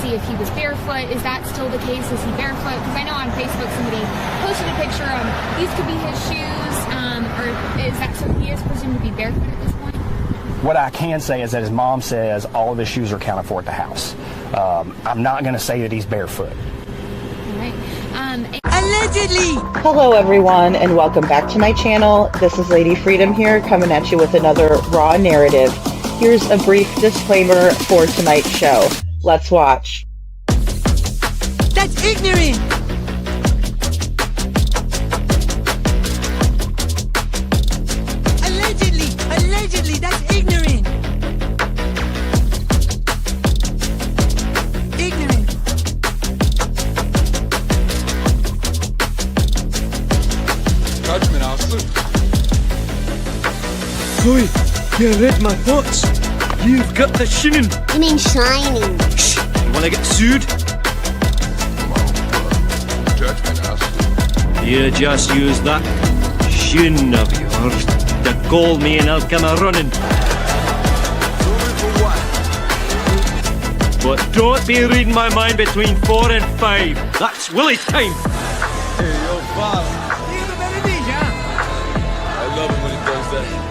see if he was barefoot. Is that still the case? Is he barefoot? Because I know on Facebook somebody posted a picture of these could be his shoes, or is that so he is presumed to be barefoot at this point? What I can say is that his mom says all of his shoes are accounted for at the house. I'm not going to say that he's barefoot. All right. Allegedly! Hello everyone and welcome back to my channel. This is Lady Freedom here coming at you with another raw narrative. Here's a brief disclaimer for tonight's show. Let's watch. That's ignorant! Allegedly, that's ignorant! Ignorant! Judgment, Ashley. Chloe, you read my thoughts. You've got the shinin. You mean shining? Shh! You wanna get sued? Judgment, Ashley. You just use that shin of yours to call me and I'll come a running. But don't be reading my mind between 4 and 5. That's Willie's time. Hey, yo, boss. I love it when he does that.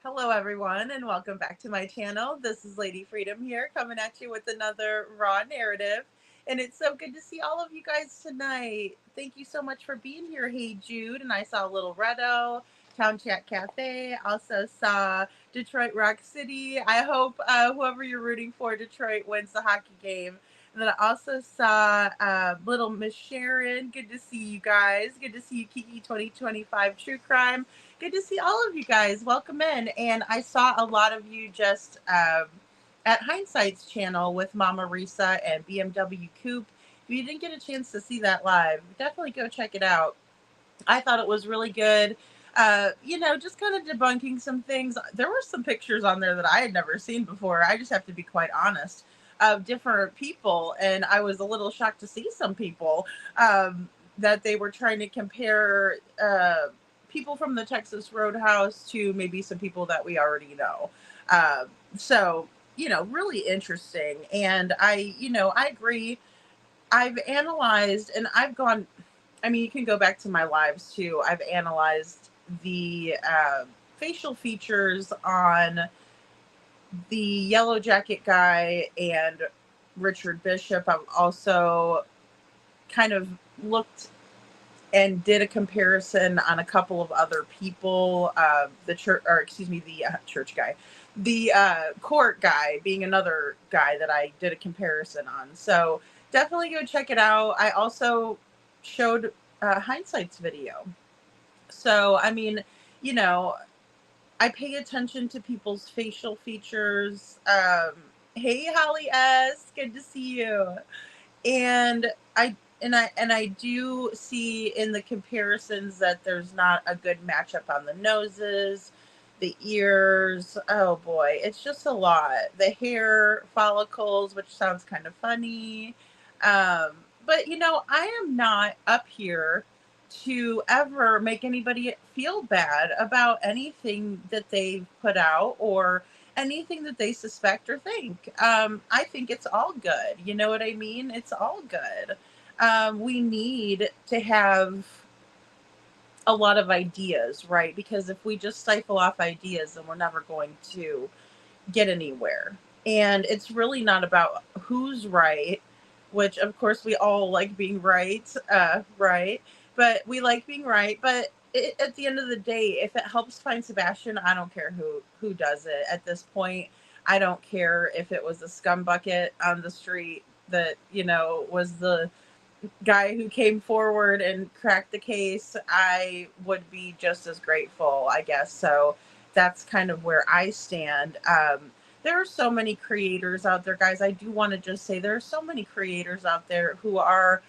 Hello everyone and welcome back to my channel. This is Lady Freedom here coming at you with another raw narrative, and it's so good to see all of you guys tonight. Thank you so much for being here. Hey Jude, and I saw Little Redo, Town Chat Cafe, also saw Detroit Rock City. I hope whoever you're rooting for Detroit wins the hockey game. And then I also saw Little Miss Sharon. Good to see you guys. Good to see you, Kiki 2025 True Crime. Good to see all of you guys. Welcome in. And I saw a lot of you just at Hindsight's channel with Mama Risa and BMW Coupe. If you didn't get a chance to see that live, definitely go check it out. I thought it was really good. You know, just kind of debunking some things. There were some pictures on there that I had never seen before. I just have to be quite honest, of different people. And I was a little shocked to see some people that they were trying to compare people from the Texas Roadhouse to maybe some people that we already know. So, you know, really interesting. And I agree. I've analyzed and I've gone, I mean, you can go back to my lives too. I've analyzed the facial features on the Yellow Jacket guy and Richard Bishop. I've also kind of looked and did a comparison on a couple of other people, the church guy, the court guy being another guy that I did a comparison on. So definitely go check it out. I also showed Hindsight's video. So, I mean, you know, I pay attention to people's facial features. Hey, Holly S., good to see you. And I do see in the comparisons that there's not a good matchup on the noses. the ears. Oh boy, it's just a lot. The hair follicles, which sounds kind of funny. Um, but I am not up here to ever make anybody feel bad about anything that they've put out or anything that they suspect or think. I think it's all good. You know what I mean? It's all good. We need to have a lot of ideas, right? Because if we just stifle off ideas, then we're never going to get anywhere. And it's really not about who's right, which of course we all like being right, right? But we like being right. But at the end of the day, if it helps find Sebastian, I don't care who does it. At this point, I don't care if it was a scumbucket on the street that was the guy who came forward and cracked the case. I would be just as grateful, I guess. So that's kind of where I stand. There are so many creators out there, guys. I do want to just say there are so many creators out there who are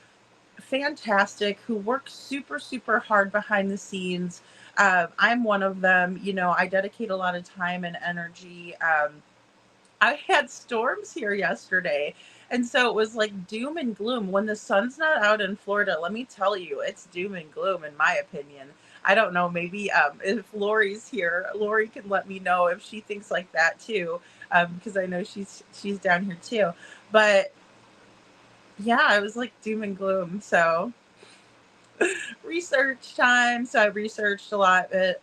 fantastic, who work super, super hard behind the scenes. I'm one of them. I dedicate a lot of time and energy. I had storms here yesterday. And so it was like doom and gloom. When the sun's not out in Florida, let me tell you, it's doom and gloom, in my opinion. I don't know. Maybe if Lori's here, Lori can let me know if she thinks like that too, because I know she's down here too. But yeah, it was like doom and gloom. So research time. So I researched a lot. But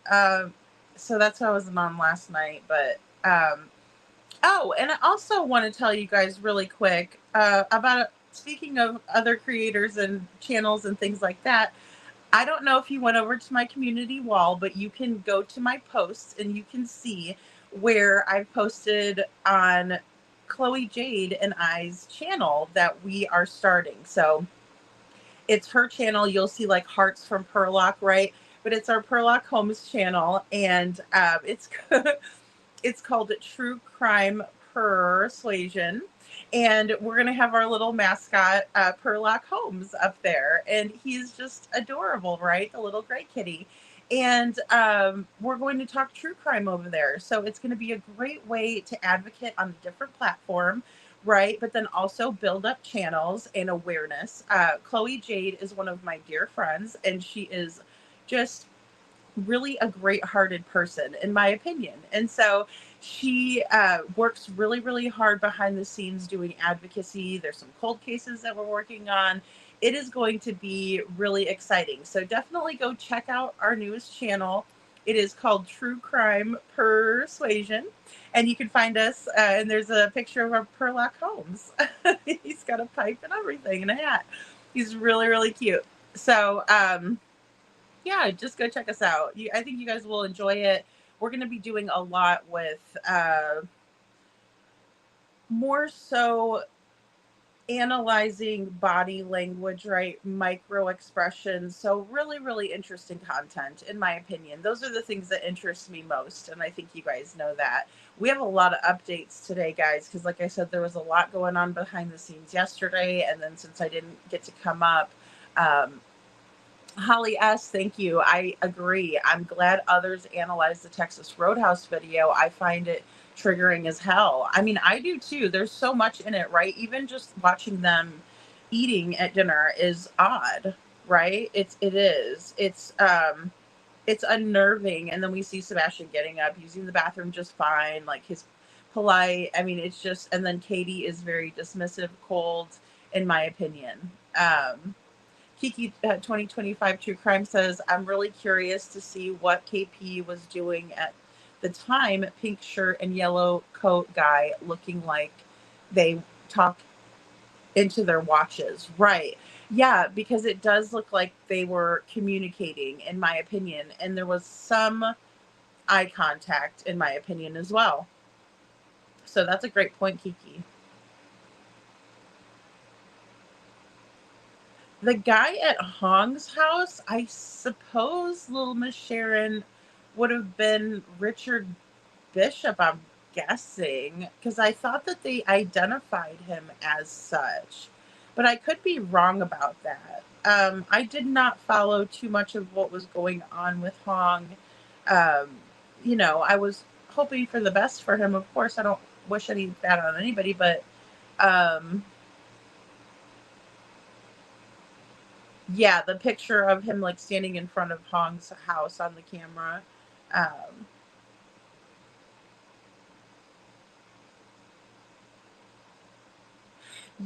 so that's why I wasn't on last night. But oh, and I also want to tell you guys really quick about speaking of other creators and channels and things like that. I don't know if you went over to my community wall, but you can go to my posts and you can see where I've posted on Chloe Jade and I's channel that we are starting. So it's her channel. You'll see like hearts from Perlock, right? But it's our Perlock Homes channel, and it's called True Crime Persuasion. And we're going to have our little mascot, Perlock Holmes, up there. And he's just adorable, right? The little gray kitty. And we're going to talk true crime over there. So it's going to be a great way to advocate on a different platform, right? But then also build up channels and awareness. Chloe Jade is one of my dear friends, and she is just really a great-hearted person, in my opinion. And so she works really, really hard behind the scenes doing advocacy. There's some cold cases that we're working on. It is going to be really exciting. So definitely go check out our newest channel. It is called True Crime Persuasion. And you can find us, and there's a picture of our Perlock Holmes. He's got a pipe and everything and a hat. He's really, really cute. So, yeah, just go check us out. I think you guys will enjoy it. We're going to be doing a lot with more so analyzing body language, right? Micro expressions. So really, really interesting content, in my opinion. Those are the things that interest me most. And I think you guys know that. We have a lot of updates today, guys, because like I said, there was a lot going on behind the scenes yesterday. And then since I didn't get to come up, Holly S., thank you. I agree. I'm glad others analyze the Texas Roadhouse video. I find it triggering as hell. I mean, I do too. There's so much in it, right? Even just watching them eating at dinner is odd, right? It is. It's unnerving. And then we see Sebastian getting up, using the bathroom just fine, like his polite. I mean, it's just, and then Katie is very dismissive, cold, in my opinion. Kiki 2025 True Crime says, I'm really curious to see what KP was doing at the time. Pink shirt and yellow coat guy looking like they talk into their watches. Right. Yeah, because it does look like they were communicating, in my opinion. And there was some eye contact, in my opinion, as well. So that's a great point, Kiki. The guy at Hong's house, I suppose Little Miss Sharon would have been Richard Bishop, I'm guessing, because I thought that they identified him as such. But I could be wrong about that. I did not follow too much of what was going on with Hong. I was hoping for the best for him. Of course, I don't wish any bad on anybody, but yeah, the picture of him like standing in front of Hong's house on the camera. Um,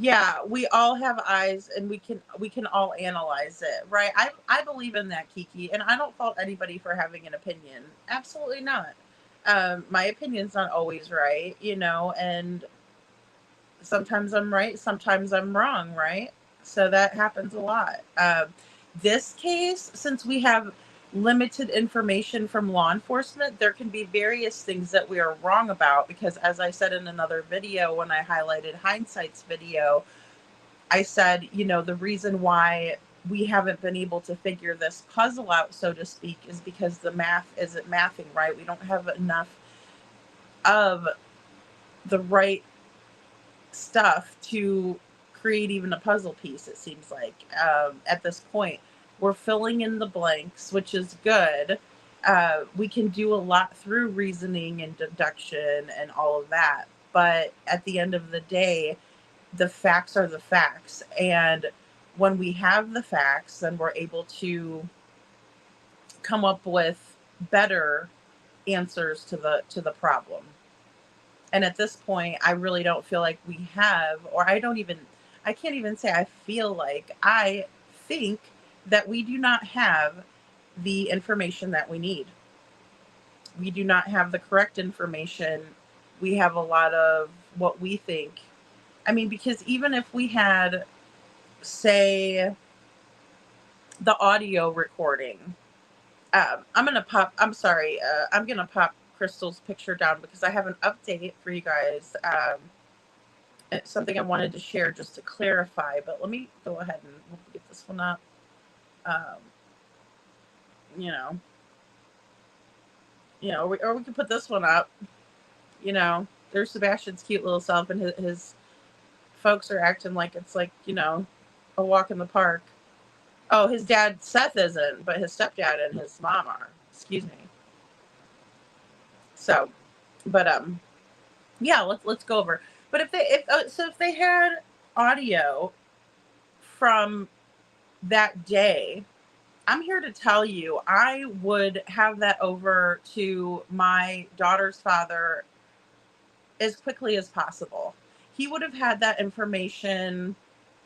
yeah, we all have eyes, and we can all analyze it, right? I believe in that, Kiki, and I don't fault anybody for having an opinion. Absolutely not. My opinion's not always right, and sometimes I'm right, sometimes I'm wrong, right? So that happens a lot. This case, since we have limited information from law enforcement, there can be various things that we are wrong about because, as I said in another video, when I highlighted Hindsight's video, I said, the reason why we haven't been able to figure this puzzle out, so to speak, is because the math isn't mathing right. We don't have enough of the right stuff to create even a puzzle piece, it seems like. At this point, we're filling in the blanks, which is good. We can do a lot through reasoning and deduction and all of that. But at the end of the day, the facts are the facts. And when we have the facts, then we're able to come up with better answers to the problem. And at this point, I really don't feel like we have, or I can't even say I feel like, I think that we do not have the information that we need. We do not have the correct information. We have a lot of what we think. I mean, because even if we had, say, the audio recording, I'm going to pop Crystal's picture down because I have an update for you guys. It's something I wanted to share just to clarify, but let me go ahead and we'll get this one up. Or we can put this one up. There's Sebastian's cute little self, and his folks are acting like it's like, a walk in the park. Oh, his dad, Seth, isn't, but his stepdad and his mom are. Excuse me. So, but, yeah, let's go over. But if they had audio from that day, I'm here to tell you, I would have that over to my daughter's father as quickly as possible. He would have had that information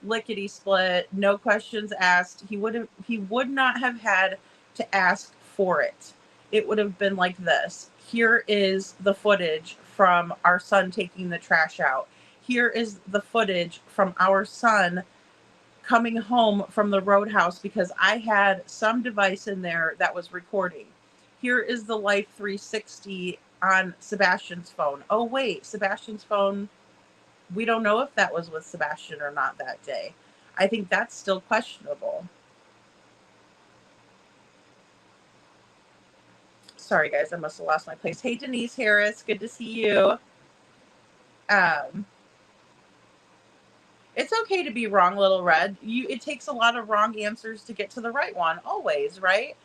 lickety split, no questions asked. He would not have had to ask for it. It would have been like this. Here is the footage from our son taking the trash out. Here is the footage from our son coming home from the roadhouse because I had some device in there that was recording. Here is the Life 360 on Sebastian's phone. Oh, wait, Sebastian's phone, we don't know if that was with Sebastian or not that day. I think that's still questionable. Sorry, guys, I must have lost my place. Hey, Denise Harris, good to see you. It's okay to be wrong, Little Red. It takes a lot of wrong answers to get to the right one, always, right?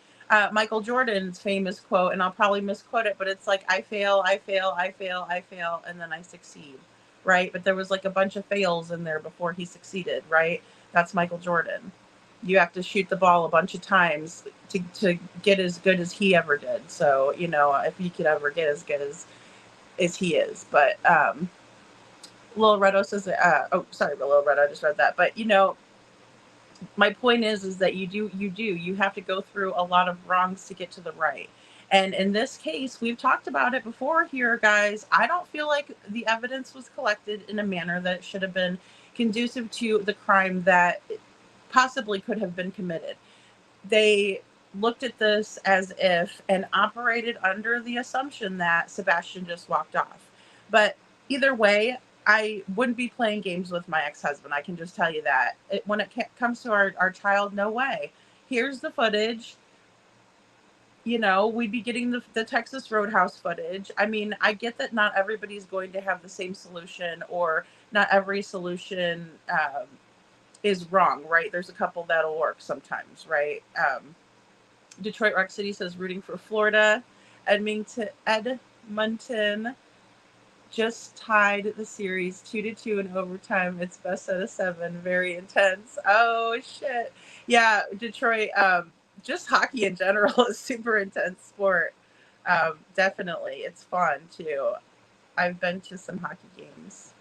Michael Jordan's famous quote, and I'll probably misquote it, but it's like, I fail, I fail, I fail, I fail, and then I succeed, right? But there was like a bunch of fails in there before he succeeded, right? That's Michael Jordan. You have to shoot the ball a bunch of times to get as good as he ever did. So, if he could ever get as good as he is. But Lil Redo says, Lil Redo, I just read that. But, my point is that you have to go through a lot of wrongs to get to the right. And in this case, we've talked about it before here, guys. I don't feel like the evidence was collected in a manner that should have been conducive to the crime that possibly could have been committed. They looked at this as if and operated under the assumption that Sebastian just walked off. But either way, I wouldn't be playing games with my ex-husband. I can just tell you that. When it comes to our child, no way. Here's the footage. We'd be getting the Texas Roadhouse footage. I mean, I get that not everybody's going to have the same solution, or not every solution is wrong, right? There's a couple that'll work sometimes, right? Detroit Rock City says rooting for Florida. Edmonton just tied the series 2-2 in overtime. It's best out of 7. Very intense. Oh shit. Yeah, Detroit. Just hockey in general is super intense sport. Definitely, it's fun too. I've been to some hockey games.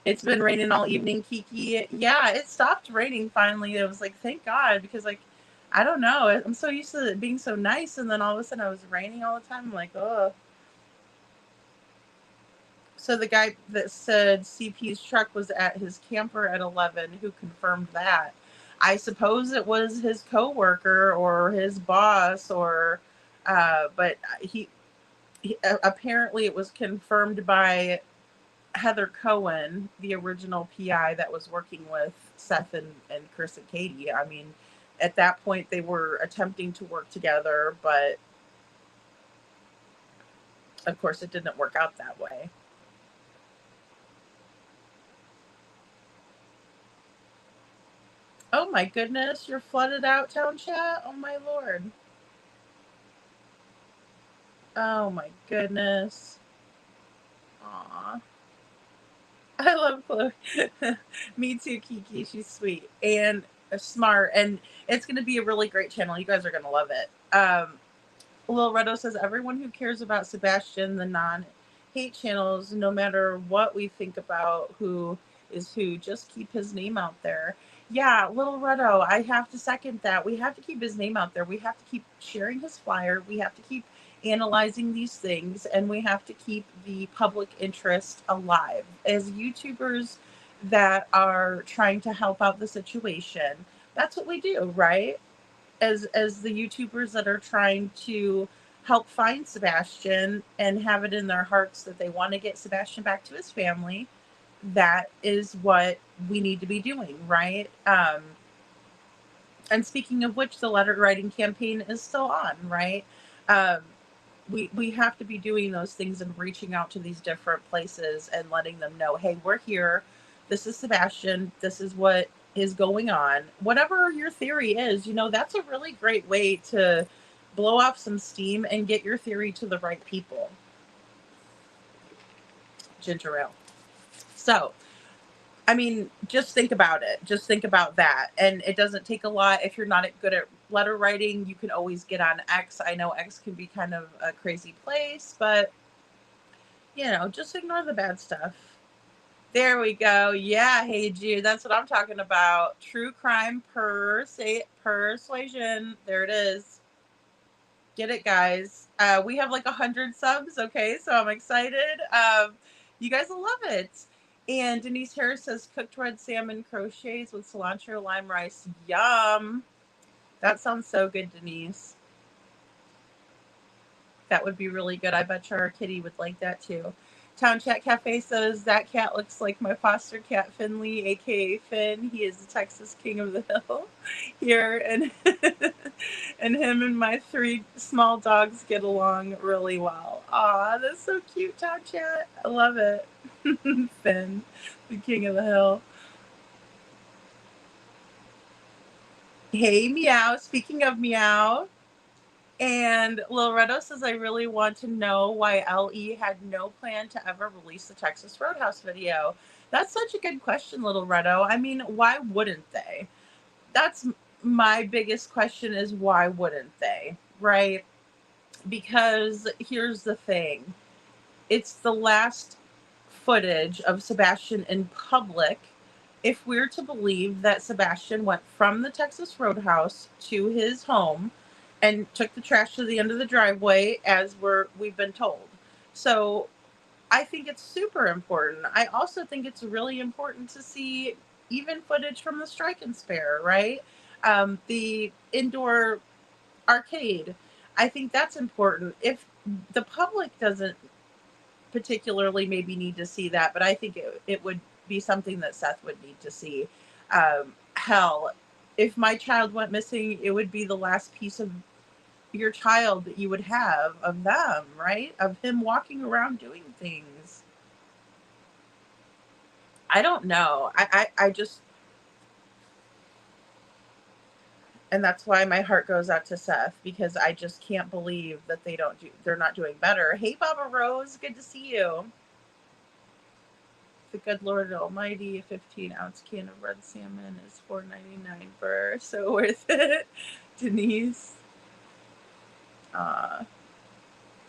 It's been raining all evening, Kiki. Yeah, it stopped raining finally. It was like, thank God, because like, I don't know. I'm so used to it being so nice, and then all of a sudden it was raining all the time. I'm like, oh. So the guy that said CP's truck was at his camper at 11, who confirmed that? I suppose it was his coworker or his boss, or, but he apparently it was confirmed by Heather Cohen, the original PI that was working with Seth and Chris and Katie. I mean, at that point they were attempting to work together, but of course it didn't work out that way. Oh my goodness, you're flooded out, town chat? Oh my lord. Oh my goodness. Aw. I love Chloe. Me too, Kiki. She's sweet and smart, and it's going to be a really great channel. You guys are going to love it. Lil Redo says, everyone who cares about Sebastian, the non-hate channels, no matter what we think about who is who, just keep his name out there. Yeah, Lil Redo, I have to second that. We have to keep his name out there. We have to keep sharing his flyer. We have to keep analyzing these things, and we have to keep the public interest alive. As YouTubers that are trying to help out the situation, that's what we do, right? As the YouTubers that are trying to help find Sebastian and have it in their hearts that they want to get Sebastian back to his family, that is what we need to be doing, right? And speaking of which, the letter writing campaign is still on, right? Um, we have to be doing those things and reaching out to these different places and letting them know, hey, we're here. This is Sebastian. This is what is going on. Whatever your theory is, that's a really great way to blow off some steam and get your theory to the right people. Ginger ale. So, I mean, just think about it. Just think about that. And it doesn't take a lot. If you're not good at letter writing, you can always get on X. I know X can be kind of a crazy place, but, just ignore the bad stuff. There we go. Yeah, hey, Jude. That's what I'm talking about. True crime persuasion. There it is. Get it, guys. We have like 100 subs. Okay, so I'm excited. You guys will love it. And Denise Harris says cooked red salmon crochets with cilantro, lime rice. Yum. That sounds so good, Denise. That would be really good. I bet our kitty would like that too. Town Chat Cafe says that cat looks like my foster cat Finley, aka Finn. He is the Texas king of the hill here, and and him and my 3 small dogs get along really well. Aw, that's so cute, Town Chat. I love it. Finn, the king of the hill. Hey, Meow. Speaking of Meow. And Lil Redo says, I really want to know why LE had no plan to ever release the Texas Roadhouse video. That's such a good question, Little Redo. I mean, why wouldn't they? That's my biggest question, is why wouldn't they, right? Because here's the thing. It's the last footage of Sebastian in public. If we're to believe that Sebastian went from the Texas Roadhouse to his home and took the trash to the end of the driveway, as we've been told. So I think it's super important. I also think it's really important to see even footage from the Strike and Spare, right? The indoor arcade. I think that's important. If the public doesn't particularly maybe need to see that, but I think it would be something that Seth would need to see. Hell, if my child went missing, it would be the last piece of your child that you would have of them, right? Of him walking around doing things. I don't know. I just, And that's why my heart goes out to Seth, because I just can't believe that they're not doing better. Hey, Baba Rose, good to see you. The good Lord Almighty, a 15-ounce can of red salmon is $4.99 for, so worth it. Denise.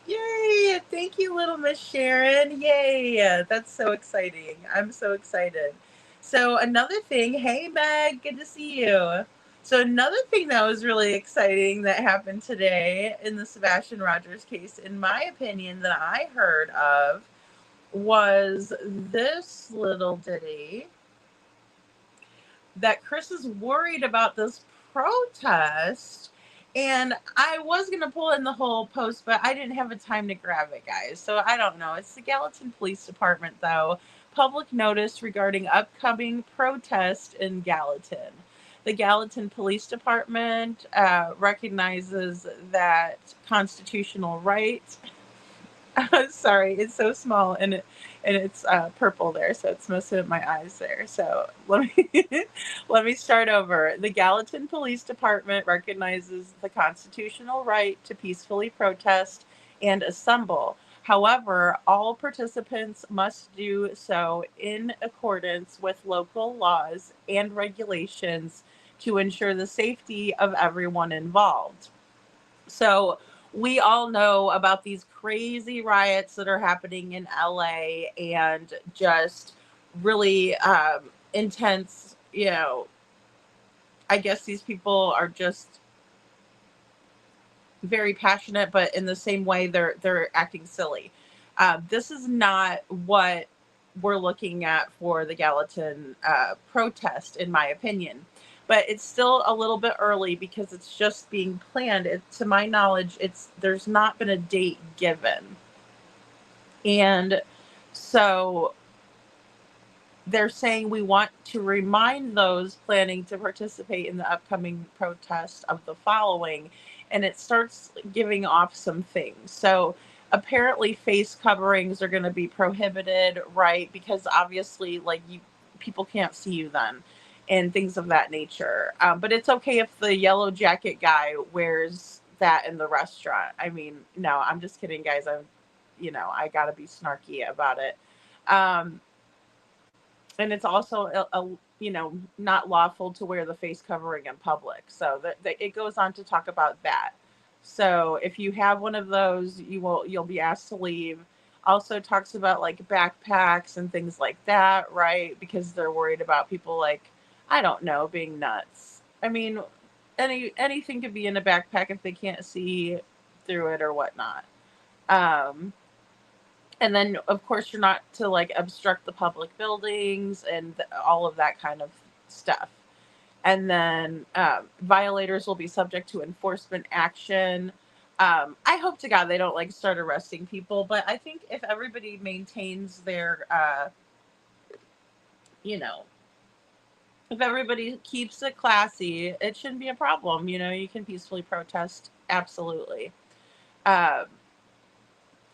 Yay! Thank you, little Miss Sharon. Yay! That's so exciting. I'm so excited. So another thing, hey Meg, good to see you. So another thing that was really exciting that happened today in the Sebastian Rogers case, in my opinion, that I heard of, was this little ditty that Chris is worried about this protest. And I was going to pull in the whole post, but I didn't have a time to grab it, guys. So I don't know. It's the Gallatin Police Department, though. Public notice regarding upcoming protest in Gallatin. The Gallatin Police Department recognizes that constitutional right. Sorry, it's so small and it's purple there, so it's messing with my eyes there. So let me start over. The Gallatin Police Department recognizes the constitutional right to peacefully protest and assemble. However, all participants must do so in accordance with local laws and regulations to ensure the safety of everyone involved. So we all know about these crazy riots that are happening in LA, and just really intense, I guess these people are just very passionate, but in the same way they're acting silly. This is not what we're looking at for the Gallatin protest, in my opinion. But it's still a little bit early because it's just being planned. To my knowledge, there's not been a date given. And so they're saying we want to remind those planning to participate in the upcoming protest of the following. And it starts giving off some things. So apparently face coverings are going to be prohibited, right? Because obviously, people can't see you then, and things of that nature. But it's okay if the yellow jacket guy wears that in the restaurant. I mean, no, I'm just kidding, guys. I gotta be snarky about it. And it's also, not lawful to wear the face covering in public. So that it goes on to talk about that. So if you have one of those, you'll be asked to leave. Also talks about backpacks and things like that, right? Because they're worried about people I don't know, being nuts. I mean, anything could be in a backpack if they can't see through it or whatnot. And then, of course, you're not to obstruct the public buildings and all of that kind of stuff. And then violators will be subject to enforcement action. I hope to God they don't start arresting people, but I think if everybody maintains their, if everybody keeps it classy, it shouldn't be a problem. You can peacefully protest. Absolutely.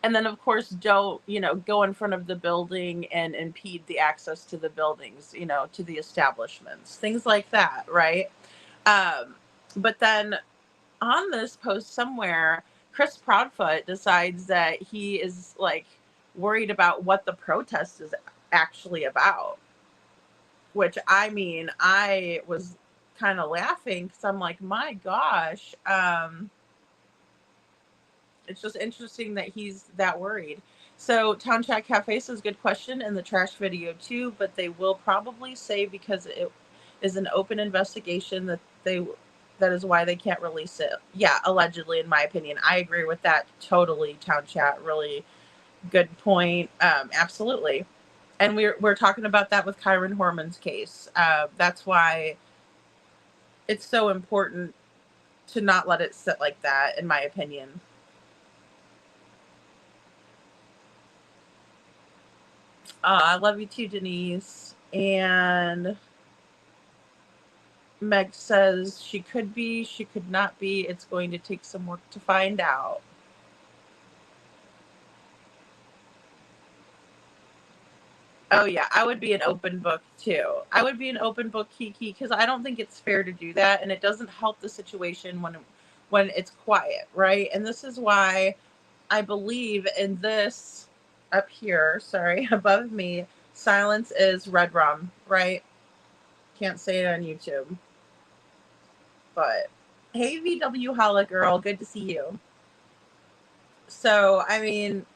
And then, of course, don't, go in front of the building and impede the access to the buildings, to the establishments, things like that, right? But then on this post somewhere, Chris Proudfoot decides that he is worried about what the protest is actually about. Which, I mean, I was kind of laughing because I'm like, my gosh, it's just interesting that he's that worried. So Town Chat Cafe says, good question in the trash video too, but they will probably say because it is an open investigation that is why they can't release it. Yeah, allegedly, in my opinion. I agree with that totally, Town Chat. Really good point. Absolutely. And we're talking about that with Kyron Horman's case. That's why it's so important to not let it sit like that, in my opinion. I love you too, Denise. And Meg says she could be, she could not be. It's going to take some work to find out. Oh yeah, I would be an open book too. I would be an open book, Kiki, because I don't think it's fair to do that, and it doesn't help the situation when it's quiet, right? And this is why I believe in this up here. Sorry, above me, silence is red rum, right? Can't say it on YouTube, but hey, VW Holla girl, good to see you. So I mean,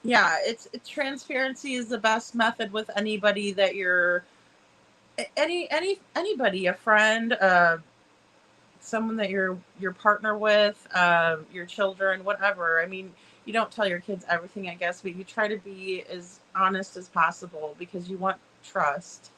yeah, it's transparency is the best method with anybody that you're anybody, a friend, someone that your partner with, your children, whatever. I mean, you don't tell your kids everything, I guess, but you try to be as honest as possible because you want trust.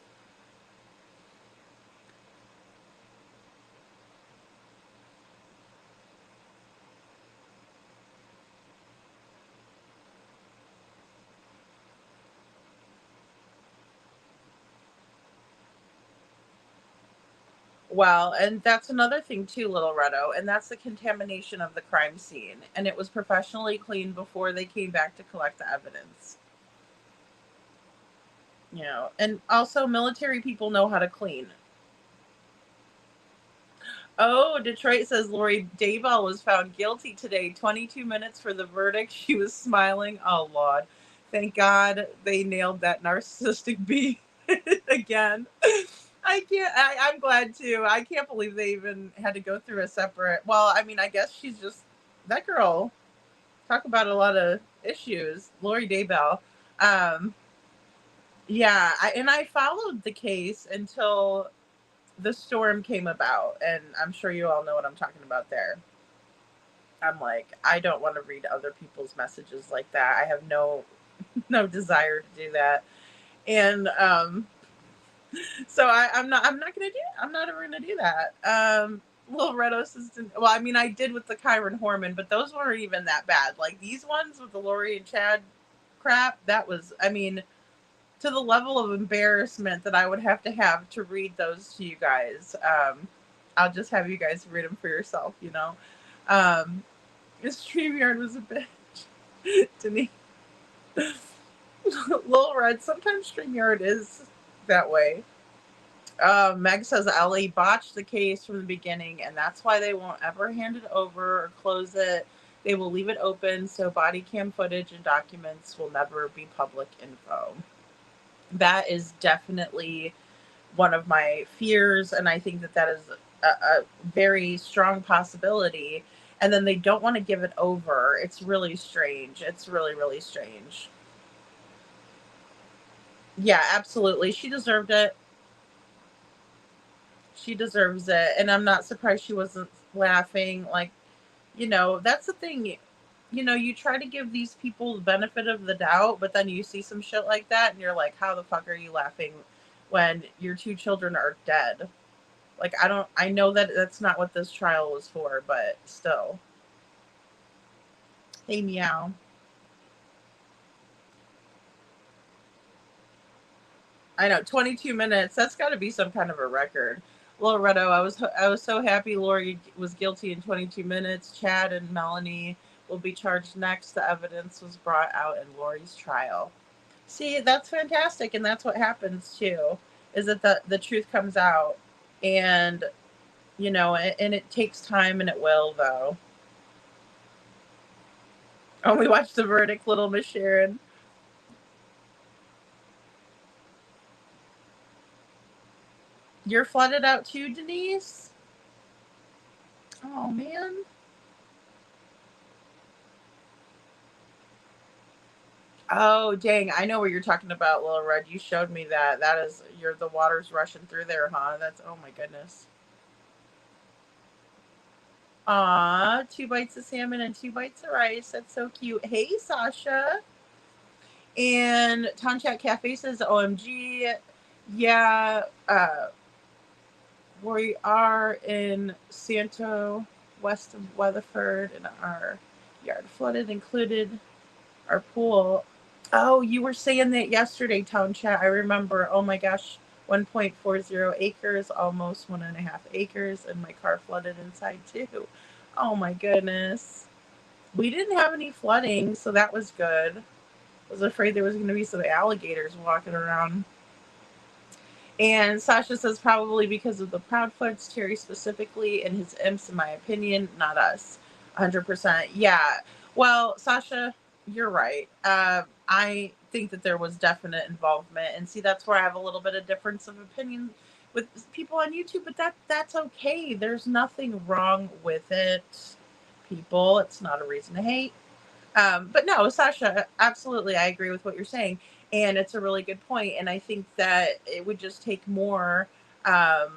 Well, and that's another thing too, Little Redo, and that's the contamination of the crime scene. And it was professionally cleaned before they came back to collect the evidence. You know, and also military people know how to clean. Oh, Detroit says Lori Daybell was found guilty today. 22 minutes for the verdict. She was smiling. Oh, Lord. Thank God they nailed that narcissistic bee again. I can't. I'm glad too. I can't believe they even had to go through a separate. Well, I mean, I guess she's just that girl. Talk about a lot of issues. Lori Daybell. Yeah, and I followed the case until the storm came about, and I'm sure you all know what I'm talking about there. I'm like, I don't want to read other people's messages like that. I have no desire to do that. And so I'm not gonna do it. I'm not ever gonna do that. Little Red Assistant. Well, I mean, I did with the Kyron Horman, but those weren't even that bad. Like these ones with the Lori and Chad crap, that was, I mean, to the level of embarrassment that I would have to read those to you guys. I'll just have you guys read them for yourself, you know. StreamYard was a bitch. Denise. Little Red, sometimes StreamYard is that way. Meg says LA botched the case from the beginning, and that's why they won't ever hand it over or close it. They will leave it open so body cam footage and documents will never be public info. That is definitely one of my fears, and I think that is a very strong possibility. And then they don't want to give it over. It's really strange. It's really, really strange. Yeah, absolutely. She deserved it. She deserves it. And I'm not surprised she wasn't laughing. Like, you know, that's the thing. You know, you try to give these people the benefit of the doubt, but then you see some shit like that and you're like, how the fuck are you laughing when your two children are dead? Like, I know that that's not what this trial was for, but still. Hey, meow. I know, 22 minutes. That's got to be some kind of a record. Little Redo, I was so happy Lori was guilty in 22 minutes. Chad and Melanie will be charged next. The evidence was brought out in Lori's trial. See, that's fantastic, and that's what happens too. Is that the truth comes out, and you know, and it takes time, and it will though. Oh, we watched the verdict, Little Miss Sharon. You're flooded out too, Denise? Oh, man. Oh, dang. I know what you're talking about, Little Red. You showed me that. That is, the water's rushing through there, huh? That's, oh my goodness. Aw, 2 bites of salmon and 2 bites of rice. That's so cute. Hey, Sasha. And Town Chat Cafe says, OMG. Yeah, we are in Santo, west of Weatherford, and our yard flooded, included our pool. Oh, you were saying that yesterday, Town Chat. I remember. Oh my gosh, 1.40 acres, almost 1.5 acres, and my car flooded inside too. Oh my goodness. We didn't have any flooding, so that was good. was afraid there was going to be some alligators walking around. And Sasha says probably because of the Proudfoots, Terry specifically, and his imps, in my opinion, not us. 100%. Yeah. Well, Sasha, you're right. I think that there was definite involvement, and see, that's where I have a little bit of difference of opinion with people on YouTube. But that's okay. There's nothing wrong with it, people. It's not a reason to hate. But no, Sasha, absolutely, I agree with what you're saying, and it's a really good point. And I think that it would just take more. I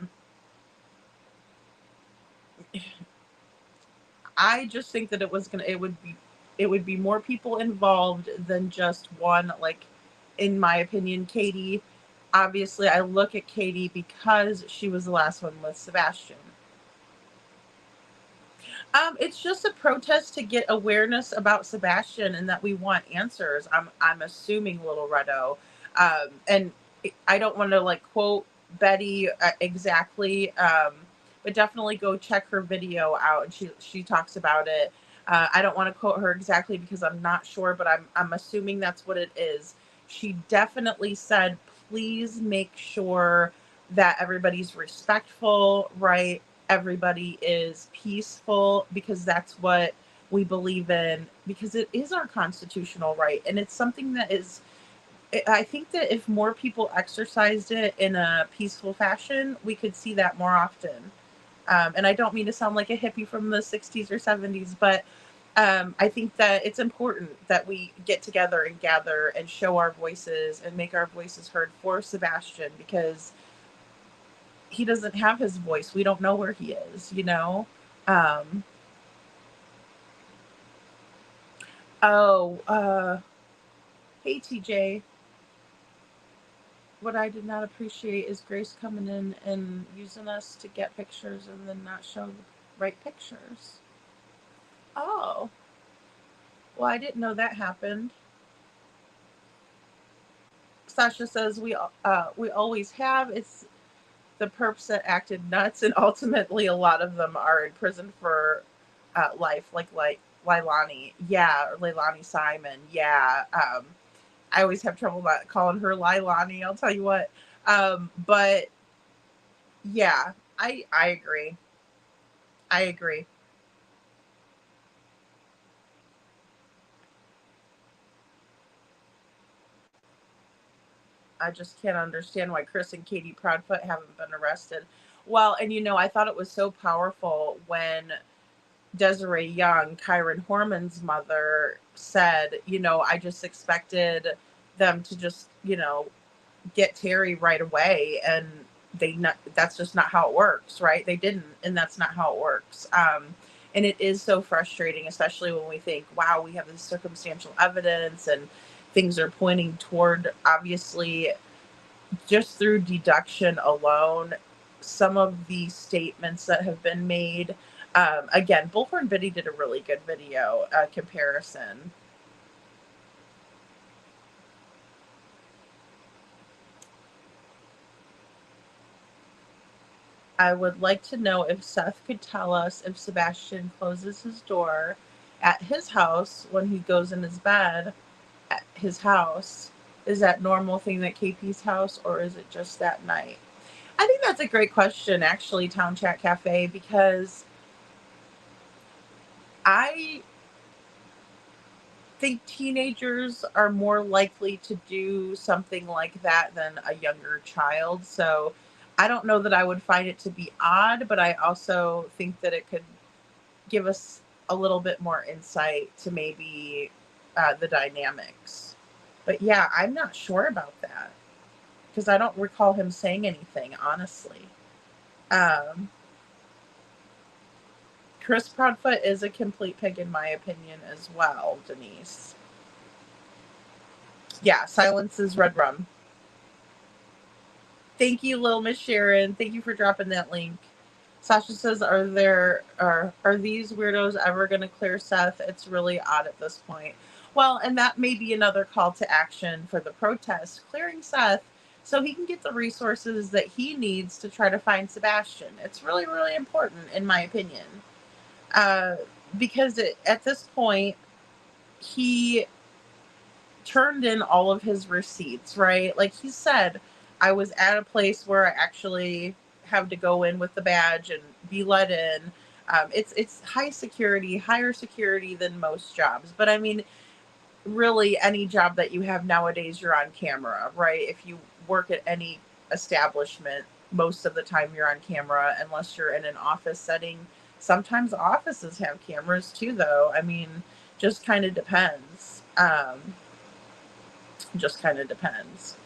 just think that it would be more people involved than just one. Like, in my opinion, Katie. Obviously, I look at Katie because she was the last one with Sebastian. It's just a protest to get awareness about Sebastian and that we want answers. I'm assuming, Little Reddo, and I don't want to like quote Betty exactly, but definitely go check her video out, and she talks about it. I don't want to quote her exactly because I'm not sure, but I'm assuming that's what it is. She definitely said, please make sure that everybody's respectful, right? Everybody is peaceful, because that's what we believe in, because it is our constitutional right. And it's something that is, I think that if more people exercised it in a peaceful fashion, we could see that more often. And I don't mean to sound like a hippie from the 60s or 70s, but I think that it's important that we get together and gather and show our voices and make our voices heard for Sebastian, because he doesn't have his voice. We don't know where he is, you know? Hey, TJ. What I did not appreciate is Grace coming in and using us to get pictures and then not show the right pictures. Oh. Well, I didn't know that happened. Sasha says we always have. It's the perps that acted nuts, and ultimately a lot of them are in prison for life, like Leilani. Yeah, or Leilani Simon. Yeah. I always have trouble not calling her Leilani, I'll tell you what. But yeah, I agree. I agree. I just can't understand why Chris and Katie Proudfoot haven't been arrested. Well, and I thought it was so powerful when Desiree Young, Kyron Horman's mother, said, I just expected them to just, get Terry right away, and that's just not how it works, right? They didn't, and that's not how it works. And it is so frustrating, especially when we think, wow, we have this circumstantial evidence and things are pointing toward, obviously, just through deduction alone, some of the statements that have been made. Again, Bullhorn Biddy did a really good video comparison. I would like to know if Seth could tell us if Sebastian closes his door at his house when he goes in his bed at his house. Is that normal thing at KP's house, or is it just that night? I think that's a great question, actually, Town Chat Cafe, because I think teenagers are more likely to do something like that than a younger child. So I don't know that I would find it to be odd, but I also think that it could give us a little bit more insight to maybe the dynamics. But yeah, I'm not sure about that, because I don't recall him saying anything, honestly. Chris Proudfoot is a complete pig, in my opinion, as well, Denise. Yeah, silence is red rum. Thank you, Lil Miss Sharon. Thank you for dropping that link. Sasha says, are these weirdos ever going to clear Seth? It's really odd at this point. Well, and that may be another call to action for the protest, clearing Seth so he can get the resources that he needs to try to find Sebastian. It's really, really important, in my opinion. Because at this point, he turned in all of his receipts, right? Like he said, I was at a place where I actually have to go in with the badge and be let in. It's high security, higher security than most jobs. But I mean, really any job that you have nowadays, you're on camera, right? If you work at any establishment, most of the time you're on camera, unless you're in an office setting. Sometimes offices have cameras too, though. I mean, just kind of depends. Just kind of depends.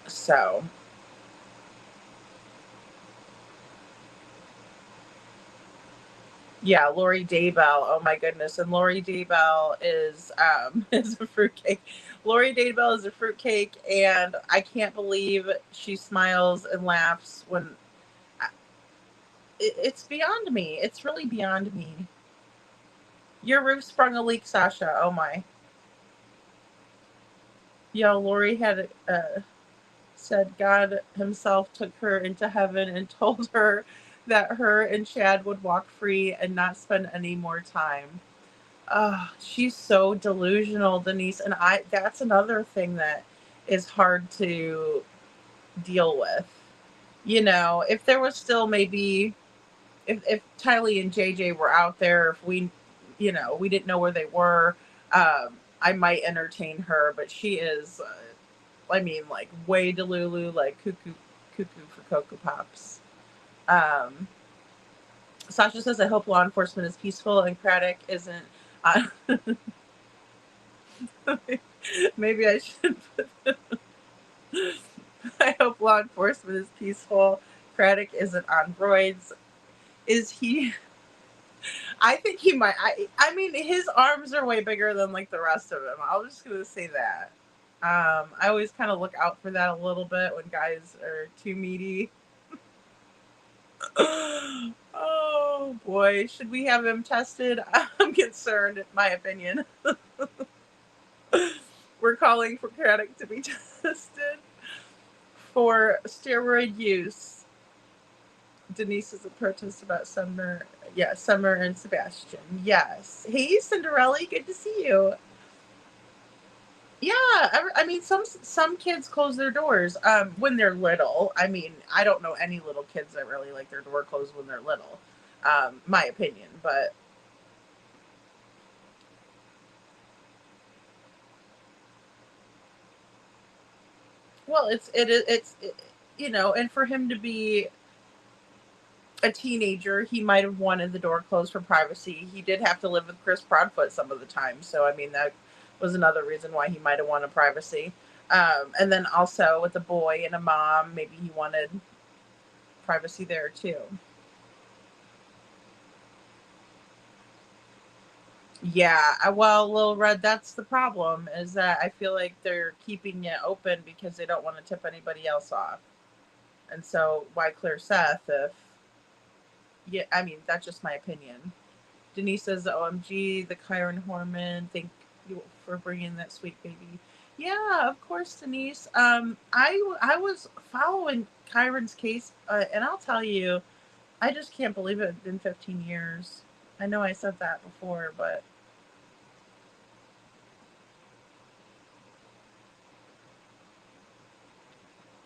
So, yeah, Lori Daybell. Oh my goodness. And Lori Daybell is is a fruitcake. Lori Daybell is a fruitcake, and I can't believe she smiles and laughs when it's beyond me. It's really beyond me. Your roof sprung a leak, Sasha. Oh my. Yo, Lori had said God himself took her into heaven and told her that her and Chad would walk free and not spend any more time. She's so delusional, Denise. And that's another thing that is hard to deal with. You know, if there was still maybe, if Tylee and JJ were out there, if we, you know, we didn't know where they were, I might entertain her, but she is, I mean, like way delulu, like cuckoo for Cocoa Pops. Sasha says, I hope law enforcement is peaceful and Craddock isn't. Maybe I should put I hope law enforcement is peaceful. Craddock isn't on roids. Is he? I think he might. I mean, his arms are way bigger than like the rest of him. I was just gonna say that. I always kind of look out for that a little bit when guys are too meaty. Oh boy, should we have him tested? I'm concerned, in my opinion. We're calling for Craddock to be tested for steroid use. Denise is a protest about Summer. Yeah, Summer and Sebastian. Yes. Hey, Cinderella, good to see you. Yeah, I mean, some kids close their doors when they're little. I mean, I don't know any little kids that really like their door closed when they're little. My opinion, but well, it's you know, and for him to be a teenager, he might have wanted the door closed for privacy. He did have to live with Chris Broadfoot some of the time, so I mean that was another reason why he might have wanted privacy. And then also with a boy and a mom, maybe he wanted privacy there too. Yeah, well, Lil Red, that's the problem, is that I feel like they're keeping it open because they don't want to tip anybody else off. And so why clear Seth if, yeah, I mean, that's just my opinion. Denise says, OMG, the Kyron Horman, thank you for bringing that sweet baby. Yeah, of course, Denise. I was following Kyron's case, and I'll tell you, I just can't believe it had been 15 years. I know I said that before, but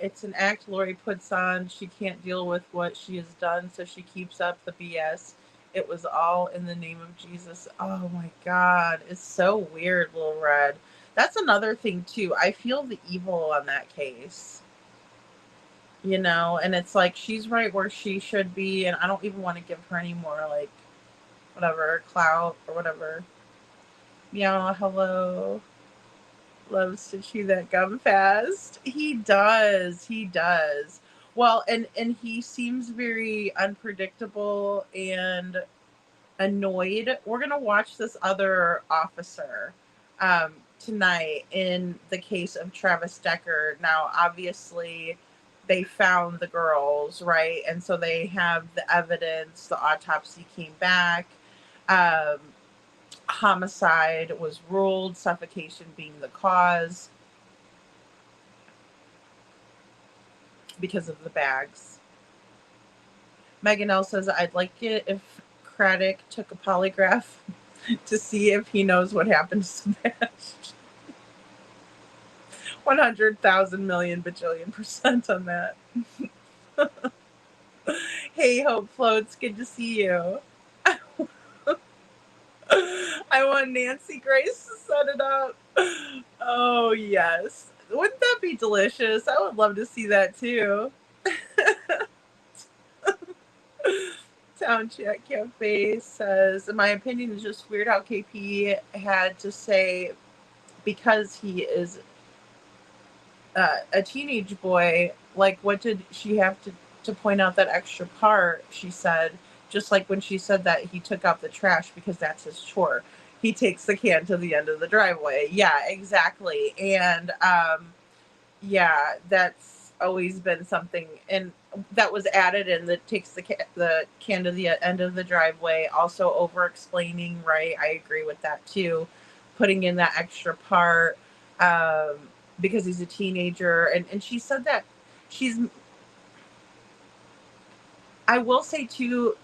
it's an act Lori puts on. She can't deal with what she has done, so she keeps up the BS. It was all in the name of Jesus. Oh my God. It's so weird, Lil Red. That's another thing, too. I feel the evil on that case. You know, and it's like she's right where she should be, and I don't even want to give her any more, like, whatever, clout or whatever. Meow, hello. Loves to chew that gum fast. He does. He does. Well, and he seems very unpredictable and annoyed. We're gonna watch this other officer tonight in the case of Travis Decker. Now, obviously, they found the girls, right? And so they have the evidence. The autopsy came back. Homicide was ruled, suffocation being the cause because of the bags. Megan L says, I'd like it if Craddock took a polygraph. to see if he knows what happened to Sebastian. 100,000 million bajillion % on that. Hey, Hope Floats, good to see you. I want Nancy Grace to set it up. Oh, yes. Wouldn't that be delicious? I would love to see that too. Town Chat Cafe says, in my opinion, it's just weird how KP had to say, because he is a teenage boy, like, what did she have to point out that extra part? She said, just like when she said that he took out the trash because that's his chore. He takes the can to the end of the driveway. Yeah, exactly. And yeah, that's always been something, and that was added in that takes the can to the end of the driveway. Also over explaining, right? I agree with that too. Putting in that extra part because he's a teenager, and she said that I will say too,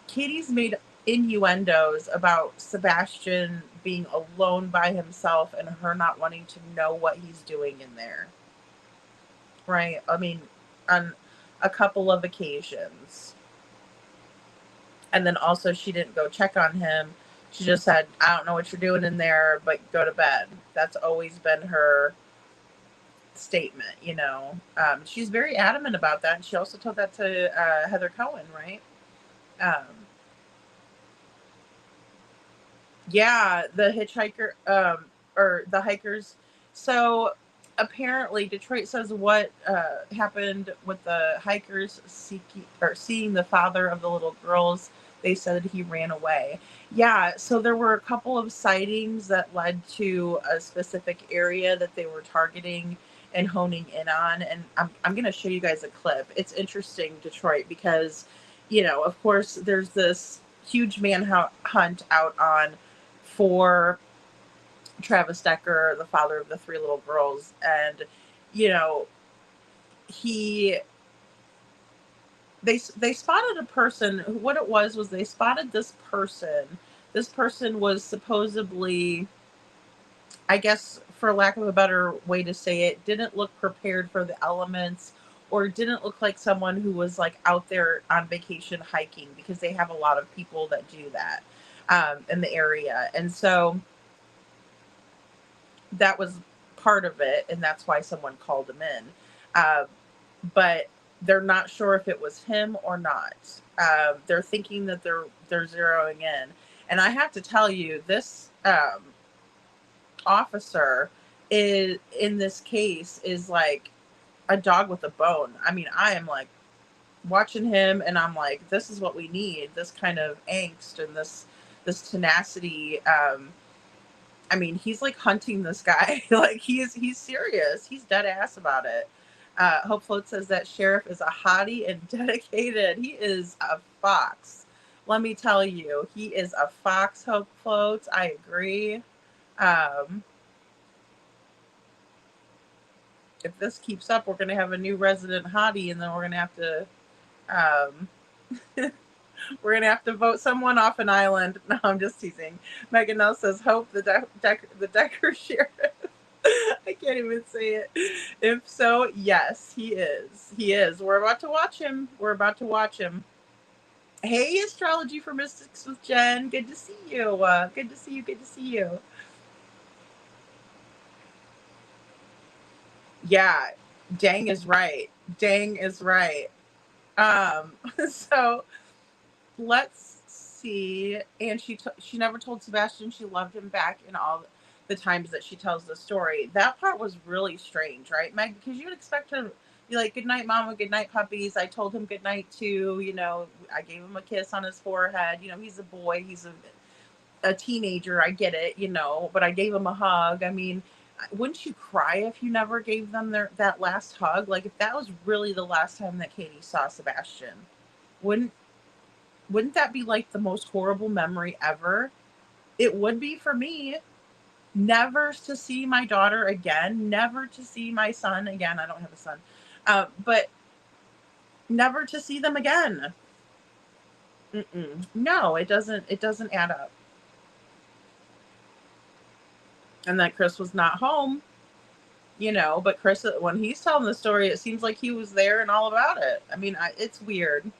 Katie's made innuendos about Sebastian being alone by himself and her not wanting to know what he's doing in there. Right? I mean, on a couple of occasions. And then also she didn't go check on him. She just said, I don't know what you're doing in there, but go to bed. That's always been her statement, you know. She's very adamant about that. And she also told that to Heather Cohen, right? Yeah, the hitchhiker, or the hikers. So apparently Detroit says what happened with the hikers seeing the father of the little girls. They said he ran away. Yeah, so there were a couple of sightings that led to a specific area that they were targeting and honing in on. And I'm going to show you guys a clip. It's interesting, Detroit, because, you know, of course, there's this huge manhunt out on for Travis Decker, the father of the 3 little girls. And, you know, they spotted a person. What it was they spotted this person. This person was supposedly, I guess, for lack of a better way to say it, didn't look prepared for the elements, or didn't look like someone who was like out there on vacation hiking, because they have a lot of people that do that in the area. And so that was part of it, and that's why someone called him in. But they're not sure if it was him or not. They're thinking that they're zeroing in. And I have to tell you, this officer in this case is like a dog with a bone. I mean, I am like watching him and I'm like, this is what we need, this kind of angst and this tenacity. I mean, he's like hunting this guy. Like he's serious. He's dead ass about it. Hope Float says that sheriff is a hottie and dedicated. He is a fox. Let me tell you, he is a fox, Hope Floats. I agree. If this keeps up, we're going to have a new resident hottie, and then we're going to have to we're going to have to vote someone off an island. No, I'm just teasing. Megan Nell says, Hope, the Decker sheriff. I can't even say it. If so, yes, he is. He is. We're about to watch him. Hey, Astrology for Mystics with Jen. Good to see you. Good to see you. Yeah, Dang is right. So let's see. And she never told Sebastian she loved him back in all the times that she tells the story. That part was really strange, right, Meg? Because you would expect her to be like, good night, mama, good night, puppies. I told him good night too. You know, I gave him a kiss on his forehead. You know, he's a boy. He's a teenager. I get it, you know, but I gave him a hug. I mean, wouldn't you cry if you never gave them that last hug? Like, if that was really the last time that Katie saw Sebastian, wouldn't that be like the most horrible memory ever? It would be for me. Never to see my daughter again, never to see my son again. I don't have a son, but never to see them again. No, it doesn't add up. and that Chris was not home, you know, but Chris, when he's telling the story, it seems like he was there and all about it. I mean, it's weird.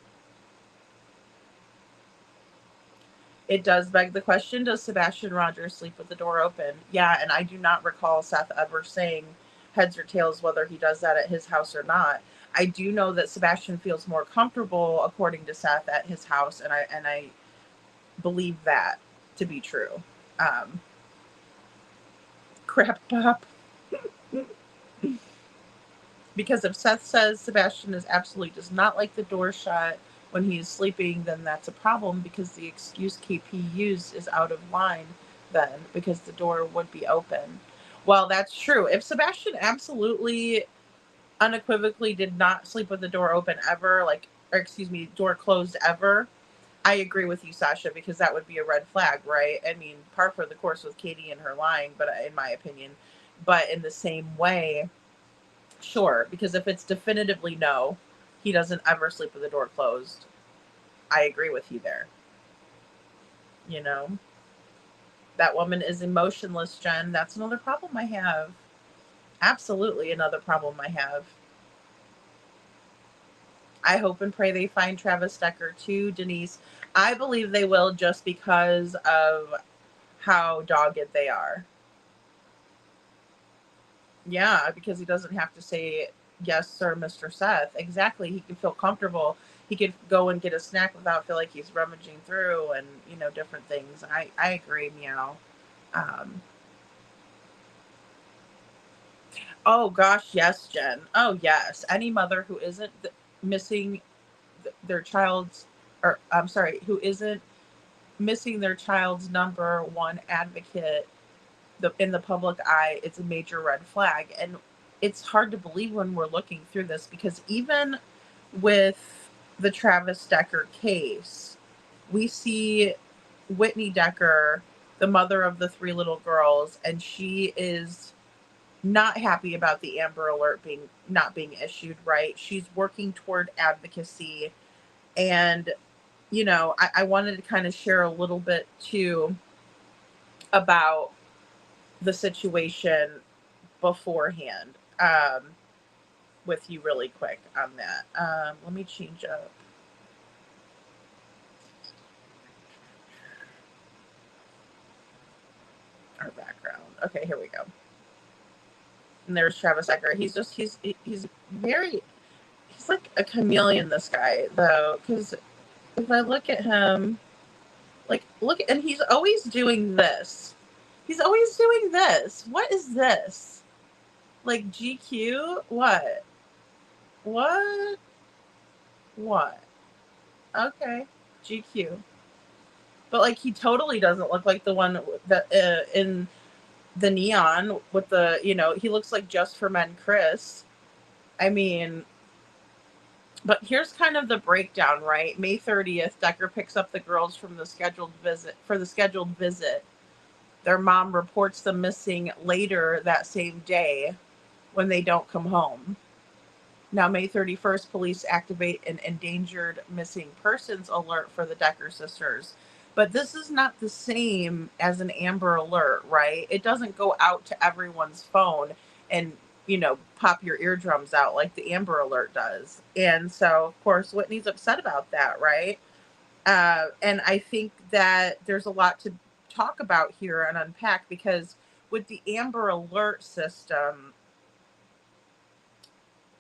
It does beg the question, does Sebastian Rogers sleep with the door open? Yeah, and I do not recall Seth ever saying heads or tails whether he does that at his house or not. I do know that Sebastian feels more comfortable, according to Seth, at his house, and I believe that to be true. Crap pop. Because if Seth says Sebastian absolutely does not like the door shut when he is sleeping, then that's a problem, because the excuse KP used is out of line then, because the door would be open. Well, that's true. If Sebastian absolutely unequivocally did not sleep with the door open ever, door closed ever, I agree with you, Sasha, because that would be a red flag, right? I mean, par for the course with Katie and her lying, but in my opinion. But in the same way, sure, because if it's definitively no, he doesn't ever sleep with the door closed, I agree with you there. You know? That woman is emotionless, Jen. That's another problem I have. Absolutely another problem I have. I hope and pray they find Travis Decker too, Denise. I believe they will, just because of how dogged they are. Yeah, because he doesn't have to say, yes, sir, Mr. Seth. Exactly. He can feel comfortable. He could go and get a snack without feel like he's rummaging through and, you know, different things. I agree, Meow. Oh, gosh, yes, Jen. Oh, yes. Any mother who isn't missing their child's, or I'm sorry, who isn't missing their child's number one advocate in the public eye, it's a major red flag. And it's hard to believe when we're looking through this, because even with the Travis Decker case, we see Whitney Decker, the mother of the 3 little girls, and she is not happy about the Amber Alert not being issued, right? She's working toward advocacy. And, you know, I wanted to kind of share a little bit too about the situation beforehand with you really quick on that. Let me change up. Our background. Okay, here we go. And there's Travis Decker. He's like a chameleon, this guy, though, because if I look at him, and he's always doing this. He's always doing this. What is this? Like GQ? What? Okay, GQ. But like, he totally doesn't look like the one that in the neon with the, you know, he looks like Just for Men Chris. I mean, but here's kind of the breakdown, right? May 30th, Decker picks up the girls from the scheduled visit. Their mom reports them missing later that same day when they don't come home. Now, May 31st, police activate an endangered missing persons alert for the Decker sisters. But this is not the same as an Amber Alert, right? It doesn't go out to everyone's phone and, you know, pop your eardrums out like the Amber Alert does. And so, of course, Whitney's upset about that, right? And I think that there's a lot to talk about here and unpack, because with the Amber Alert system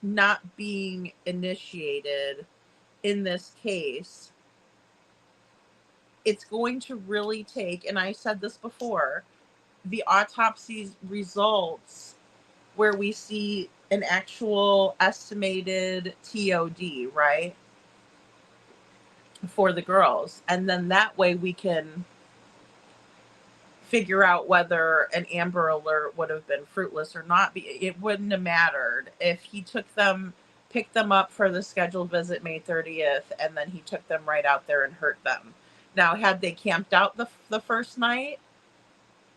not being initiated in this case, it's going to really take, and I said this before, the autopsy results where we see an actual estimated TOD, right, for the girls. And then that way we can figure out whether an Amber Alert would have been fruitless or not. It wouldn't have mattered if he picked them up for the scheduled visit May 30th, and then he took them right out there and hurt them. Now, had they camped out the first night,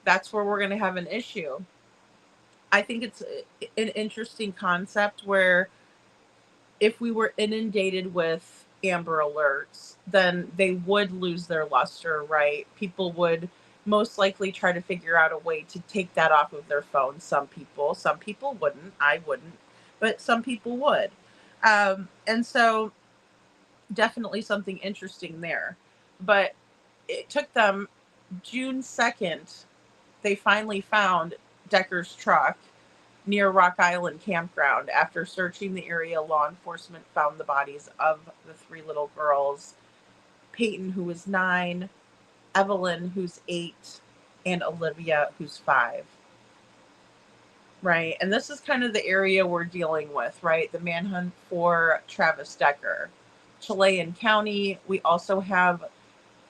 that's where we're going to have an issue. I think it's an interesting concept where if we were inundated with Amber Alerts, then they would lose their luster, right? People would most likely try to figure out a way to take that off of their phone. Some people wouldn't. I wouldn't, but some people would. And so definitely something interesting there. But it took them June 2nd, they finally found Decker's truck near Rock Island Campground. After searching the area, law enforcement found the bodies of the 3 little girls, Paityn, who was 9, Evelyn, who's 8, and Olivia, who's 5. Right? And this is kind of the area we're dealing with, right? The manhunt for Travis Decker. Chilean County, we also have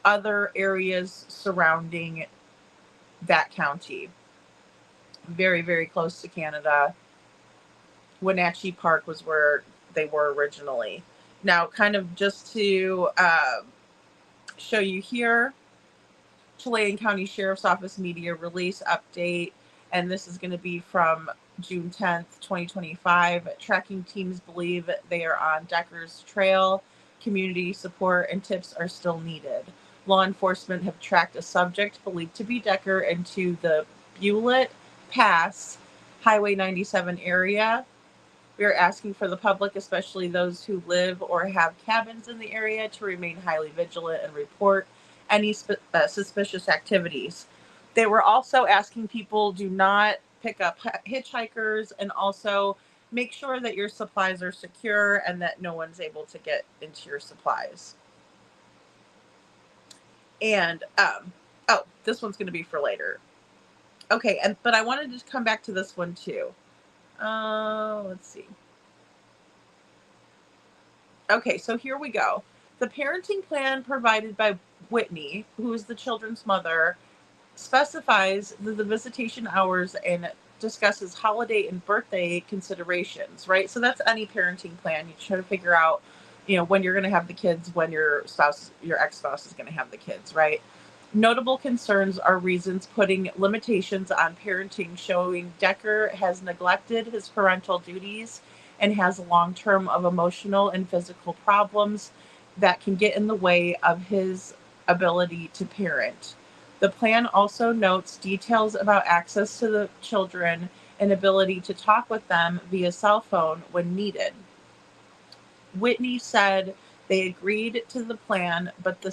other areas surrounding that county. Very, very close to Canada. Wenatchee Park was where they were originally. Now, kind of just to show you here, Chilean County Sheriff's Office media release update, and this is going to be from June 10th, 2025. Tracking teams believe they are on Decker's trail. Community support and tips are still needed. Law enforcement have tracked a subject believed to be Decker into the Bullet Pass Highway 97 area. We are asking for the public, especially those who live or have cabins in the area, to remain highly vigilant and report any suspicious activities. They were also asking people, do not pick up hitchhikers, and also make sure that your supplies are secure and that no one's able to get into your supplies. And, oh, this one's going to be for later. Okay, but I wanted to come back to this one too. Let's see. Okay, so here we go. The parenting plan provided by Whitney, who is the children's mother, specifies the visitation hours and discusses holiday and birthday considerations, right? So that's any parenting plan. You try to figure out, when you're going to have the kids, when your ex-spouse is going to have the kids, right? Notable concerns are reasons putting limitations on parenting, showing Decker has neglected his parental duties and has a long term of emotional and physical problems that can get in the way of his ability to parent. The plan also notes details about access to the children and ability to talk with them via cell phone when needed. Whitney said they agreed to the plan, but the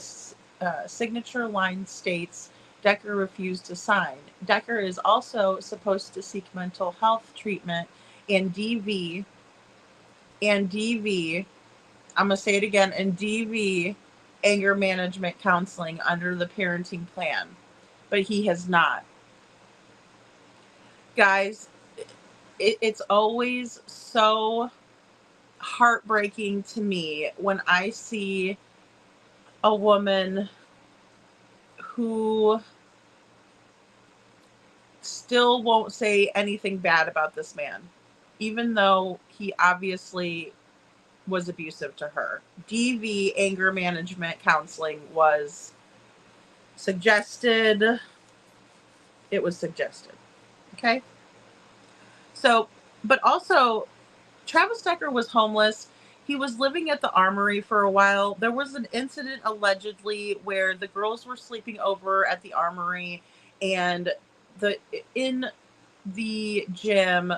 signature line states Decker refused to sign. Decker is also supposed to seek mental health treatment and DV, I'm going to say it again, and DV anger management counseling under the parenting plan, but he has not. Guys, it's always so heartbreaking to me when I see a woman who still won't say anything bad about this man, even though he obviously was abusive to her. DV, anger management counseling, was suggested. It was suggested. Okay? So, but also, Travis Decker was homeless. He was living at the Armory for a while. There was an incident allegedly where the girls were sleeping over at the Armory, and in the gym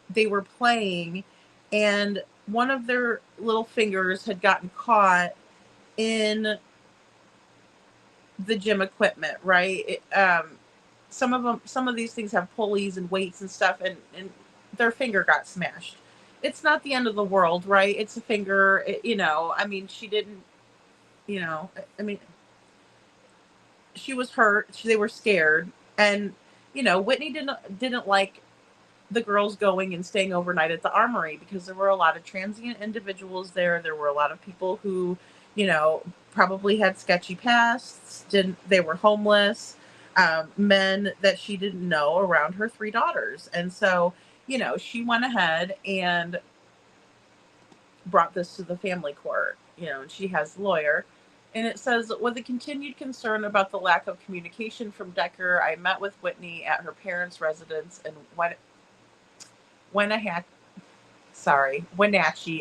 they were playing, and one of their little fingers had gotten caught in the gym equipment, right? Some of these things have pulleys and weights and stuff, and their finger got smashed. It's not the end of the world, right? It's a finger, she didn't, she was hurt. They were scared. And, Whitney didn't like the girls going and staying overnight at the Armory because there were a lot of transient individuals there. There were a lot of people who, probably had sketchy pasts, they were homeless, men that she didn't know around her 3 daughters. And so, she went ahead and brought this to the family court, and she has a lawyer. And it says, with a continued concern about the lack of communication from Decker, I met with Whitney at her parents' residence in Wenatchee,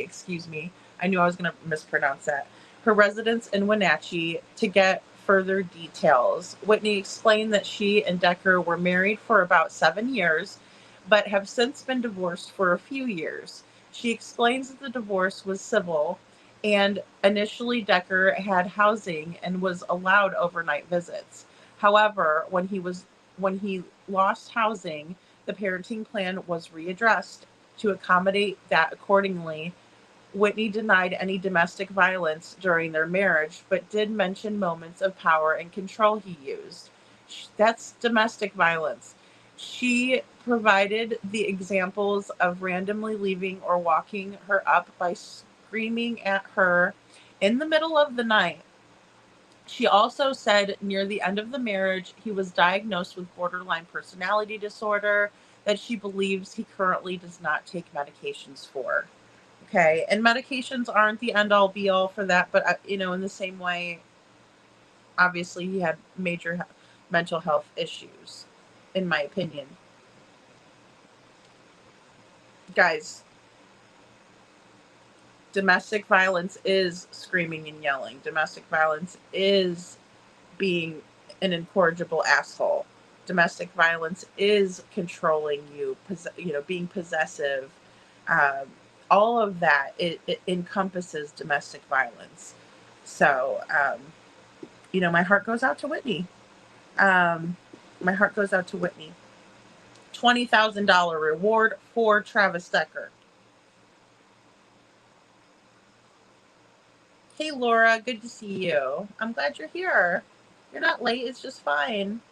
excuse me. I knew I was going to mispronounce that. Her residence in Wenatchee to get further details. Whitney explained that she and Decker were married for about 7 years, but have since been divorced for a few years. She explains that the divorce was civil, and initially Decker had housing and was allowed overnight visits. However, when he lost housing, the parenting plan was readdressed to accommodate that accordingly. Whitney denied any domestic violence during their marriage, but did mention moments of power and control he used. That's domestic violence. She provided the examples of randomly leaving or walking her up by screaming at her in the middle of the night. She also said near the end of the marriage, he was diagnosed with borderline personality disorder that she believes he currently does not take medications for. Okay, and medications aren't the end-all be-all for that, but, in the same way, obviously he had major mental health issues, in my opinion. Guys, domestic violence is screaming and yelling. Domestic violence is being an incorrigible asshole. Domestic violence is controlling you, being possessive. All of that, it encompasses domestic violence. So, my heart goes out to Whitney. My heart goes out to Whitney. $20,000 reward for Travis Decker. Hey, Laura, good to see you. I'm glad you're here. You're not late. It's just fine.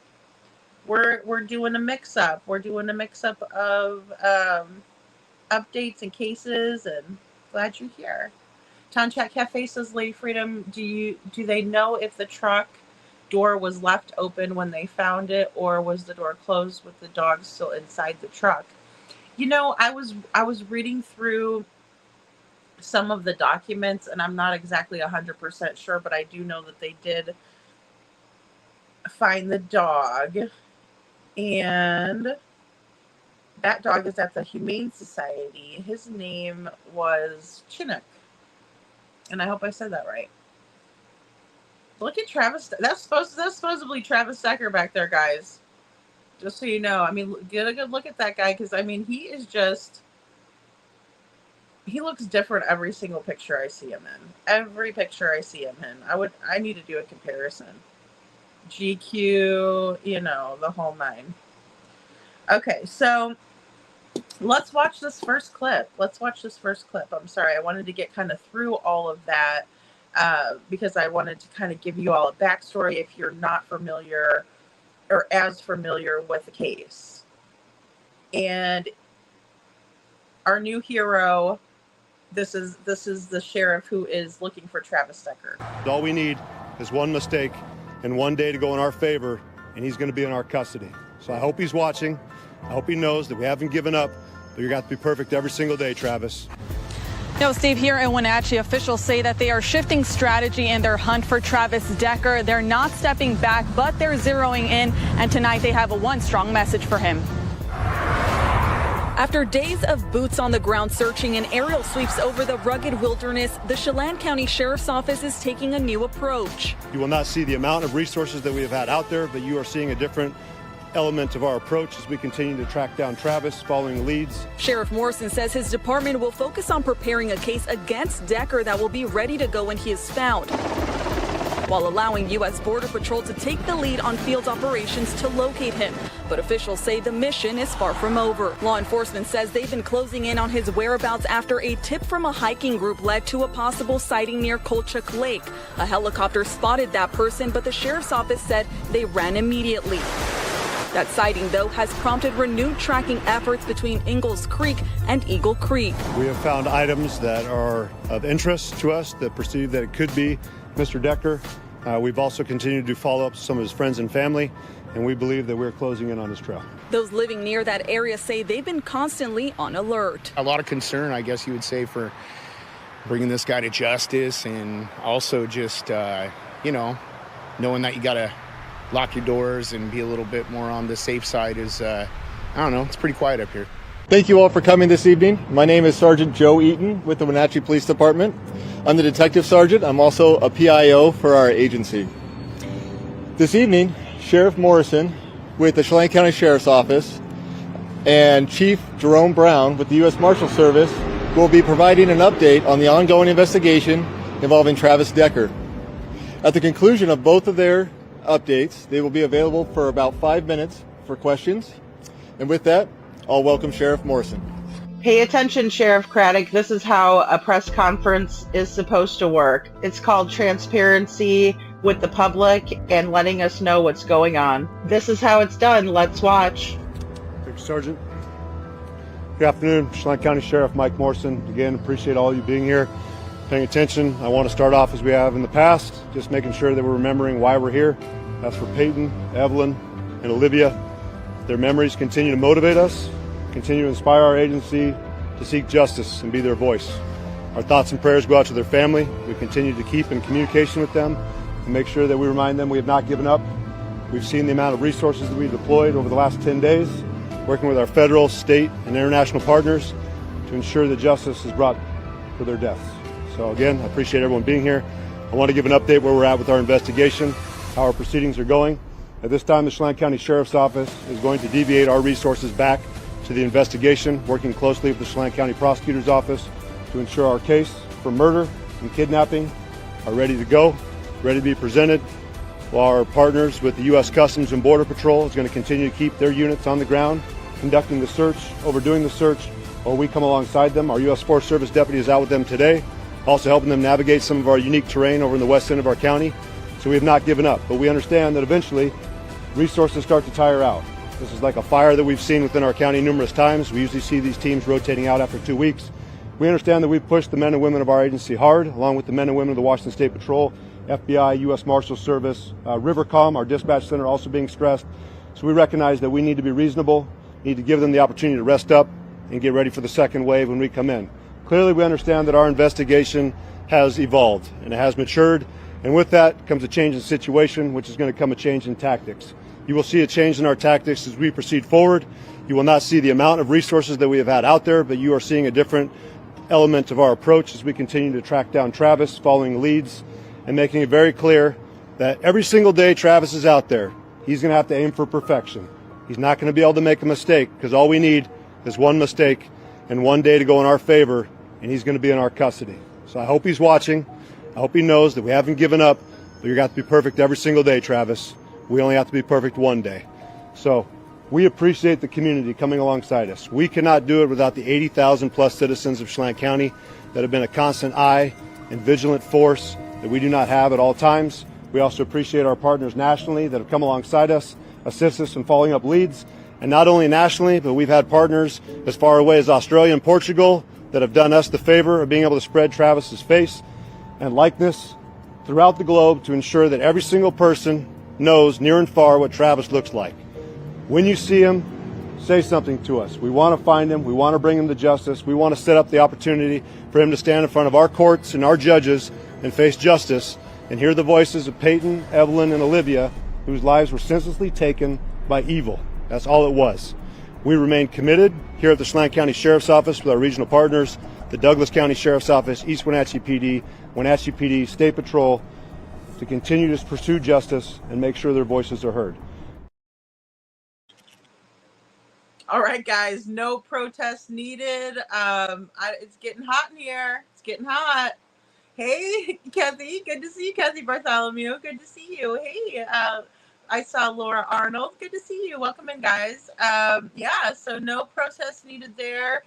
We're doing a mix-up. We're doing a mix-up of updates and cases, and glad you're here. Tonchat Cafe says, Lady Freedom, do they know if the truck door was left open when they found it, or was the door closed with the dog still inside the truck? I was reading through some of the documents, and I'm not exactly 100% sure, but I do know that they did find the dog, and that dog is at the Humane Society. His name was Chinook, and I hope I said that right. Look at Travis. That's supposedly Travis Decker back there, guys. Just so you know. Get a good look at that guy, because he looks different every single picture I see him in. Every picture I see him in. I need to do a comparison. GQ, the whole nine. Okay, so let's watch this first clip. I'm sorry, I wanted to get kind of through all of that because I wanted to kind of give you all a backstory if you're not familiar or as familiar with the case. And our new hero, this is the sheriff who is looking for Travis Decker. All we need is one mistake and one day to go in our favor, and he's going to be in our custody. So I hope he's watching. I hope he knows that we haven't given up, but you got to be perfect every single day, Travis. No, Steve, here in Wenatchee, officials say that they are shifting strategy in their hunt for Travis Decker. They're not stepping back, but they're zeroing in, and tonight they have one strong message for him. After days of boots on the ground searching and aerial sweeps over the rugged wilderness, the Chelan County Sheriff's Office is taking a new approach. You will not see the amount of resources that we have had out there, but you are seeing a different element of our approach as we continue to track down Travis, following leads. Sheriff Morrison says his department will focus on preparing a case against Decker that will be ready to go when he is found, while allowing U.S. Border Patrol to take the lead on field operations to locate him. But officials say the mission is far from over. Law enforcement says they've been closing in on his whereabouts after a tip from a hiking group led to a possible sighting near Kolchak Lake. A helicopter spotted that person, but the sheriff's office said they ran immediately. That sighting, though, has prompted renewed tracking efforts between Ingalls Creek and Eagle Creek. We have found items that are of interest to us that perceive that it could be Mr. Decker. We've also continued to follow up some of his friends and family, and we believe that we're closing in on his trail. Those living near that area say they've been constantly on alert. A lot of concern, I guess you would say, for bringing this guy to justice, and also just, knowing that you got to lock your doors and be a little bit more on the safe side is, I don't know, it's pretty quiet up here. Thank you all for coming this evening. My name is Sergeant Joe Eaton with the Wenatchee Police Department. I'm the Detective Sergeant. I'm also a PIO for our agency. This evening, Sheriff Morrison with the Chelan County Sheriff's Office and Chief Jerome Brown with the U.S. Marshal Service will be providing an update on the ongoing investigation involving Travis Decker. At the conclusion of both of their updates, they will be available for about 5 minutes for questions. And with that, I'll welcome Sheriff Morrison. Pay attention, Sheriff Craddock. This is how a press conference is supposed to work. It's called transparency with the public and letting us know what's going on. This is how it's done. Let's watch. Thank you, Sergeant. Good afternoon, Chelan County Sheriff Mike Morrison. Again, appreciate all you being here, paying attention. I want to start off as we have in the past, just making sure that we're remembering why we're here. That's for Paityn, Evelyn, and Olivia. Their memories continue to motivate us, continue to inspire our agency to seek justice and be their voice. Our thoughts and prayers go out to their family. We continue to keep in communication with them and make sure that we remind them we have not given up. We've seen the amount of resources that we've deployed over the last 10 days, working with our federal, state, and international partners to ensure that justice is brought for their deaths. So again, I appreciate everyone being here. I want to give an update where we're at with our investigation, how our proceedings are going. At this time, the Chelan County Sheriff's Office is going to deviate our resources back to the investigation, working closely with the Chelan County Prosecutor's Office to ensure our case for murder and kidnapping are ready to go, ready to be presented, while our partners with the U.S. Customs and Border Patrol is going to continue to keep their units on the ground, conducting the search, overdoing the search, while we come alongside them. Our U.S. Forest Service deputy is out with them today, also helping them navigate some of our unique terrain over in the west end of our county. So we have not given up, but we understand that eventually resources start to tire out. This is like a fire that we've seen within our county numerous times. We usually see these teams rotating out after 2 weeks. We understand that we've pushed the men and women of our agency hard, along with the men and women of the Washington State Patrol, FBI, U.S. Marshal Service, Rivercom, our dispatch center also being stressed. So we recognize that we need to be reasonable, need to give them the opportunity to rest up and get ready for the second wave when we come in. Clearly, we understand that our investigation has evolved and it has matured, and with that comes a change in situation, which is going to come a change in tactics. You will see a change in our tactics as we proceed forward. You will not see the amount of resources that we have had out there, but you are seeing a different element of our approach as we continue to track down Travis, following leads, and making it very clear that every single day Travis is out there, he's going to have to aim for perfection. He's not going to be able to make a mistake, because all we need is one mistake and one day to go in our favor, and he's going to be in our custody. So I hope he's watching. I hope he knows that we haven't given up, but you're going to have to be perfect every single day, Travis. We only have to be perfect one day. So we appreciate the community coming alongside us. We cannot do it without the 80,000 plus citizens of Chelan County that have been a constant eye and vigilant force that we do not have at all times. We also appreciate our partners nationally that have come alongside us, assist us in following up leads. And not only nationally, but we've had partners as far away as Australia and Portugal that have done us the favor of being able to spread Travis's face and likeness throughout the globe to ensure that every single person knows near and far what Travis looks like. When you see him, say something to us. We want to find him. We want to bring him to justice. We want to set up the opportunity for him to stand in front of our courts and our judges and face justice and hear the voices of Paityn, Evelyn, and Olivia, whose lives were senselessly taken by evil. That's all it was. We remain committed here at the Chelan County Sheriff's Office with our regional partners, the Douglas County Sheriff's Office, East Wenatchee PD, Wenatchee PD, State Patrol, to continue to pursue justice and make sure their voices are heard. All right, guys, no protests needed. It's getting hot in here. It's getting hot. Hey, Kathy, good to see you. Kathy Bartholomew, good to see you. Hey, I saw Laura Arnold. Good to see you. Welcome in, guys. Yeah, so no protests needed there.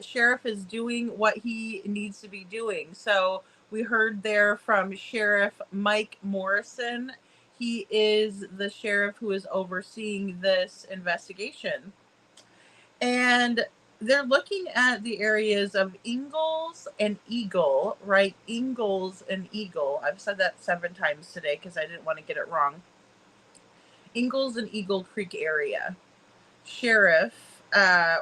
Sheriff is doing what he needs to be doing. So we heard there from Sheriff Mike Morrison. He is the sheriff who is overseeing this investigation. And they're looking at the areas of Ingalls and Eagle, right? Ingalls and Eagle. I've said that 7 times today because I didn't want to get it wrong. Ingalls and Eagle Creek area. Sheriff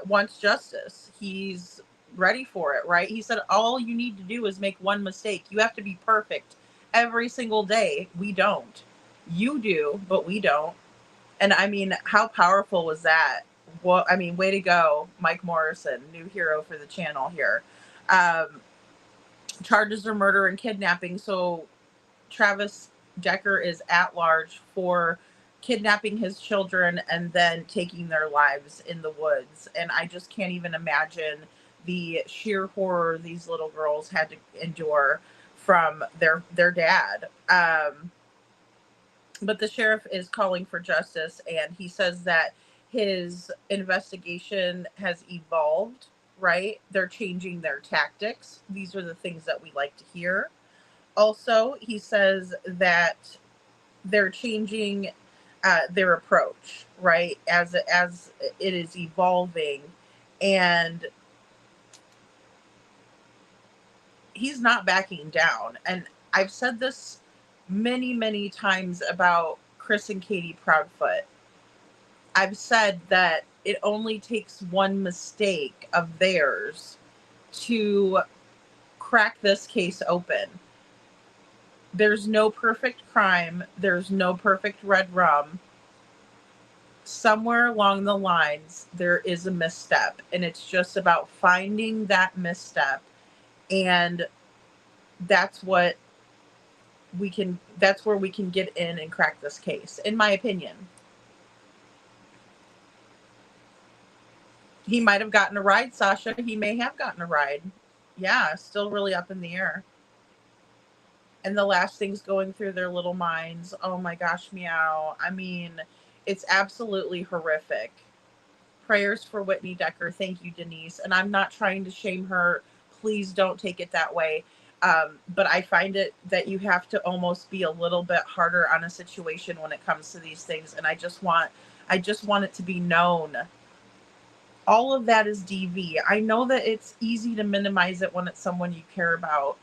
wants justice. He's ready for it, right? He said all you need to do is make one mistake. You have to be perfect every single day. We don't. You do, but we don't. And I mean, how powerful was that? Well, I mean, way to go, Mike Morrison, new hero for the channel here. Charges are murder and kidnapping. So Travis Decker is at large for kidnapping his children and then taking their lives in the woods. And I just can't even imagine the sheer horror these little girls had to endure from their dad. But the sheriff is calling for justice, and he says that his investigation has evolved, right? They're changing their tactics. These are the things that we like to hear. Also, he says that they're changing their approach, right? As it is evolving, and he's not backing down. And I've said this many times about Chris and Katie Proudfoot. I've said that it only takes one mistake of theirs to crack this case open. There's no perfect crime. There's no perfect red rum. Somewhere along the lines, there is a misstep, and it's just about finding that misstep. And that's where we can get in and crack this case, in my opinion. He might have gotten a ride, Sasha. He may have gotten a ride. Yeah, still really up in the air. And the last things going through their little minds, oh my gosh, meow. I mean, it's absolutely horrific. Prayers for Whitney Decker. Thank you, Denise. And I'm not trying to shame her. Please don't take it that way. But I find it that you have to almost be a little bit harder on a situation when it comes to these things. And I just want it to be known. All of that is DV. I know that it's easy to minimize it when it's someone you care about.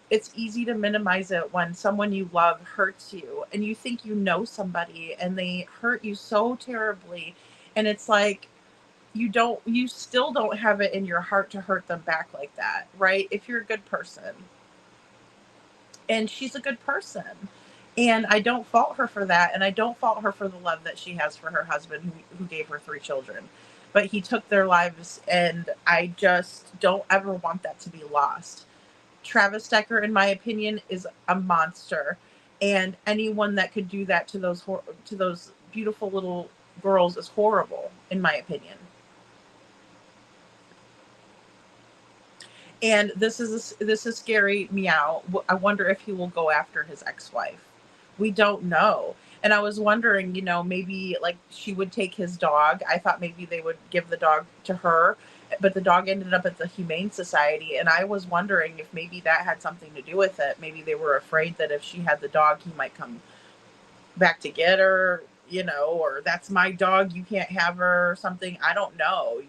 It's easy to minimize it when someone you love hurts you and you think you know somebody and they hurt you so terribly. And it's like, you still don't have it in your heart to hurt them back like that, right? If you're a good person. And she's a good person. And I don't fault her for that. And I don't fault her for the love that she has for her husband who gave her 3 children. But he took their lives, and I just don't ever want that to be lost. Travis Decker, in my opinion, is a monster. And anyone that could do that to those beautiful little girls is horrible, in my opinion. And this is scary, meow. I wonder if he will go after his ex-wife. We don't know. And I was wondering, maybe like she would take his dog. I thought maybe they would give the dog to her, but the dog ended up at the Humane Society. And I was wondering if maybe that had something to do with it. Maybe they were afraid that if she had the dog, he might come back to get her, or that's my dog, you can't have her or something. I don't know,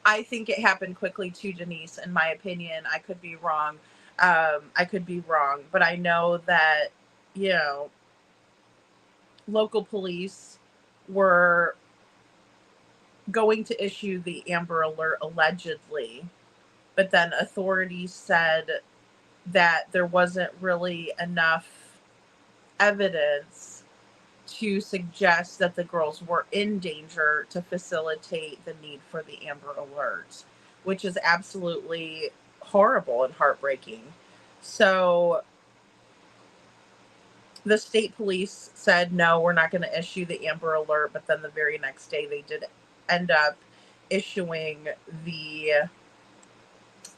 I think it happened quickly too, Denise, in my opinion. I could be wrong. But I know that, local police were going to issue the Amber Alert allegedly, but then authorities said that there wasn't really enough evidence to suggest that the girls were in danger to facilitate the need for the Amber Alert, which is absolutely horrible and heartbreaking. So the state police said, no, we're not going to issue the Amber Alert. But then the very next day, they did end up issuing the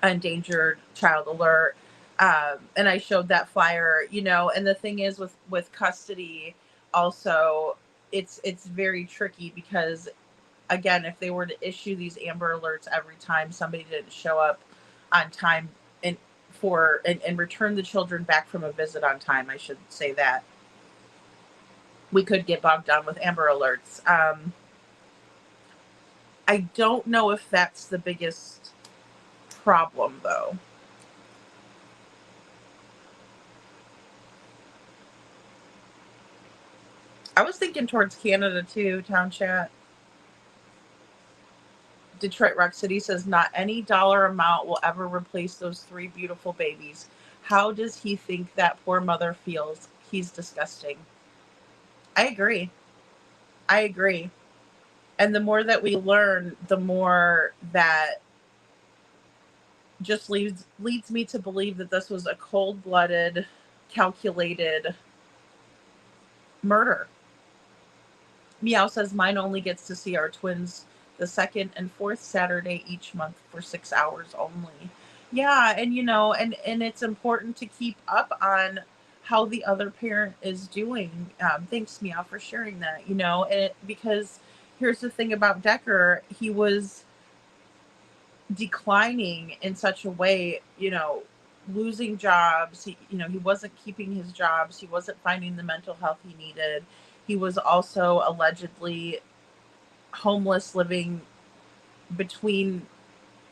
Endangered Child Alert. And I showed that flyer, and the thing is with custody also, it's very tricky because, again, if they were to issue these Amber Alerts every time somebody didn't show up on time and return the children back from a visit on time, I should say that, we could get bogged down with Amber Alerts. I don't know if that's the biggest problem, though. I was thinking towards Canada too, Town Chat. Detroit Rock City says, not any dollar amount will ever replace those 3 beautiful babies. How does he think that poor mother feels? He's disgusting. I agree. And the more that we learn, the more that just leads me to believe that this was a cold-blooded, calculated murder. Meow says mine only gets to see our twins the second and fourth Saturday each month for 6 hours only. Yeah, and and it's important to keep up on how the other parent is doing. Thanks, Meow, for sharing that. Because here's the thing about Decker, he was declining in such a way, losing jobs. He wasn't keeping his jobs. He wasn't finding the mental health he needed. He was also allegedly homeless, living between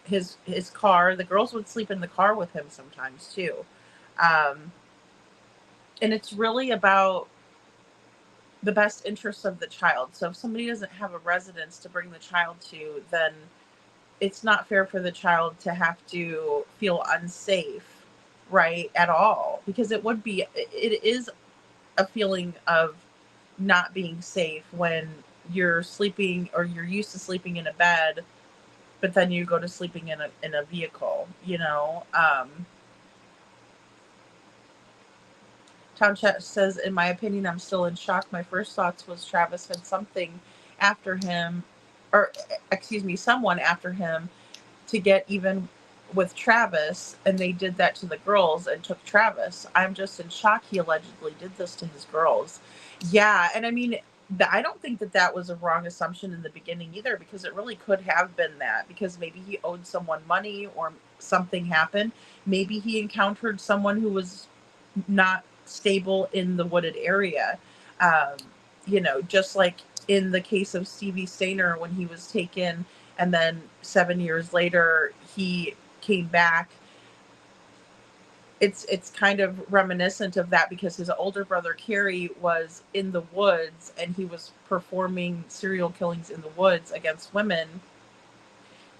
his car. The girls would sleep in the car with him sometimes too. And it's really about the best interests of the child. So if somebody doesn't have a residence to bring the child to, then it's not fair for the child to have to feel unsafe, right, at all, because it is a feeling of not being safe when you're sleeping, or you're used to sleeping in a bed, but then you go to sleeping in a vehicle. Town Chat says, in my opinion, I'm still in shock. My first thoughts was Travis had something after him, or excuse me, someone after him to get even with Travis, and they did that to the girls and took Travis. I'm just in shock he allegedly did this to his girls. Yeah, and I mean, I don't think that was a wrong assumption in the beginning either, because it really could have been that, because maybe he owed someone money or something happened. Maybe he encountered someone who was not stable in the wooded area. Just like in the case of Stevie Stainer, when he was taken and then 7 years later he came back. It's kind of reminiscent of that, because his older brother Kerry was in the woods and he was performing serial killings in the woods against women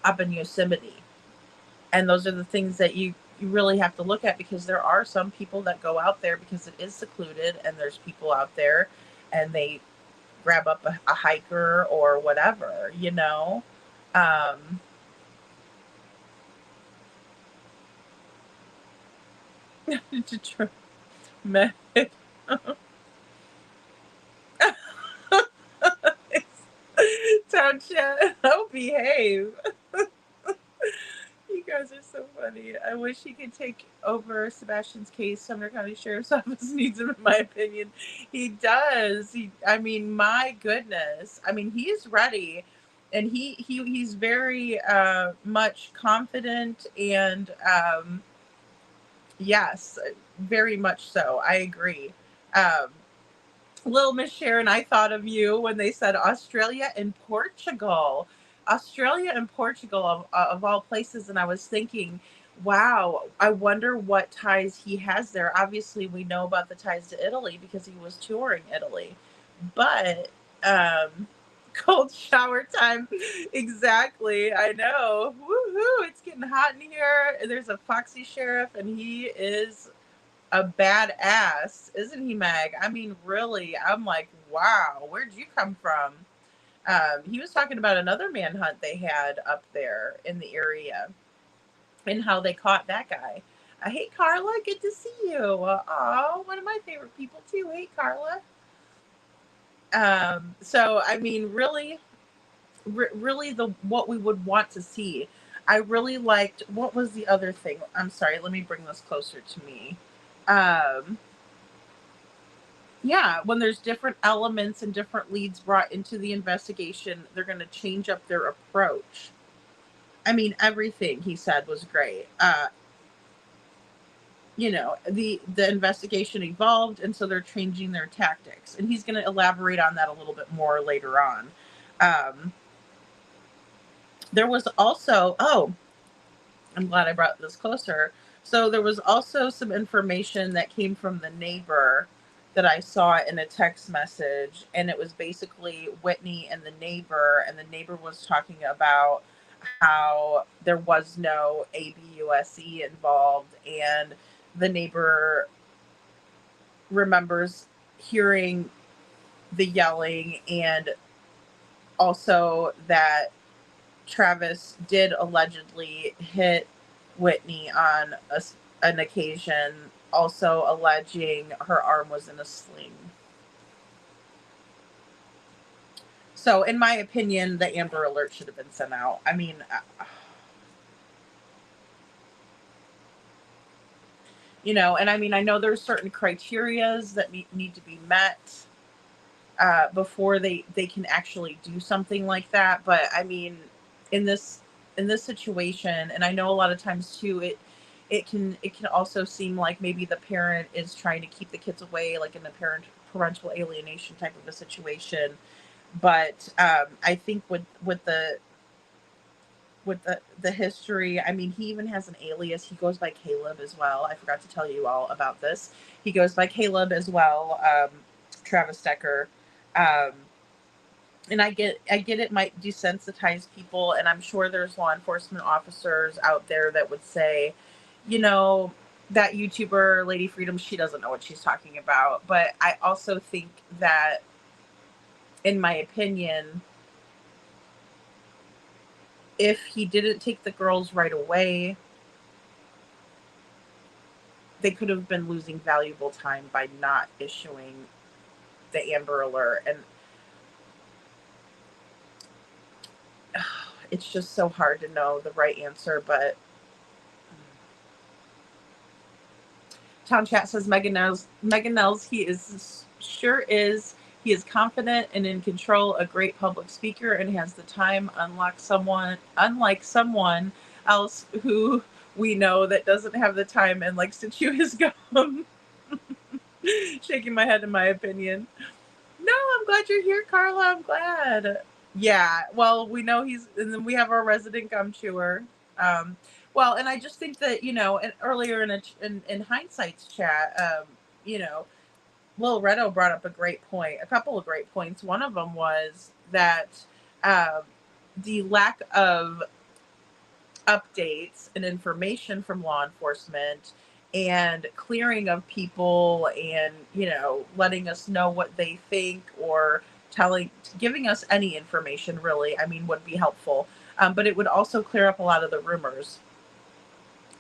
up in Yosemite. And those are the things that you really have to look at, because there are some people that go out there because it is secluded, and there's people out there and they grab up a hiker or whatever, Town Chat, oh, behave. You guys are so funny. I wish he could take over Sebastian's case. Sumner County Sheriff's Office needs him, in my opinion. He does. I mean, my goodness. I mean, he's ready, and he's very much confident, and yes, very much so. I agree. Little Miss Sharon, I thought of you when they said Australia and Portugal. Australia and Portugal, of all places. And I was thinking, wow, I wonder what ties he has there. Obviously, we know about the ties to Italy because he was touring Italy. But cold shower time. Exactly. I know. Woohoo. It's getting hot in here. There's a foxy sheriff, and he is a badass, isn't he, Meg? I mean, really, I'm like, wow, where'd you come from? He was talking about another manhunt they had up there in the area and how they caught that guy. Hey, Carla, good to see you. Oh, one of my favorite people too. Hey, Carla. So, I mean, really, really what we would want to see. I really liked, what was the other thing? I'm sorry, let me bring this closer to me. Yeah, when there's different elements and different leads brought into the investigation, they're going to change up their approach. I mean, everything he said was great. The investigation evolved, and so they're changing their tactics. And he's going to elaborate on that a little bit more later on. There was also, I'm glad I brought this closer. So there was also some information that came from the neighbor that I saw in a text message, and it was basically Whitney and the neighbor was talking about how there was no ABUSE involved, and the neighbor remembers hearing the yelling, and also that Travis did allegedly hit Whitney on an occasion, also alleging her arm was in a sling. So, in my opinion, the Amber Alert should have been sent out. I mean, you know, and I mean, I know there's certain criterias that need to be met before they can actually do something like that. But I mean, in this situation, and I know a lot of times too, it can also seem like maybe the parent is trying to keep the kids away, like in a parental alienation type of a situation. But I think with the history, I mean, he even has an alias. He goes by Caleb as well. I forgot to tell you all about this. He goes by Caleb as well, Travis Decker. And I get it might desensitize people, and I'm sure there's law enforcement officers out there that would say, you know, that YouTuber Lady Freedom, she doesn't know what she's talking about. But I also think that, in my opinion, if he didn't take the girls right away, they could have been losing valuable time by not issuing the Amber Alert. And it's just so hard to know the right answer. But Town Chat says Megan Nels, he is he is confident and in control, a great public speaker, and has the time, unlike someone else who we know that doesn't have the time and likes to chew his gum. Shaking my head in my opinion. No, I'm glad you're here, Carla. I'm glad. Yeah, well, we know and then we have our resident gum chewer. Well, and I just think that, you know, and earlier in hindsight's chat, you know, Lil Redo brought up a couple of great points. One of them was that the lack of updates and information from law enforcement and clearing of people and, you know, letting us know what they think or giving us any information really, I mean, would be helpful. But it would also clear up a lot of the rumors.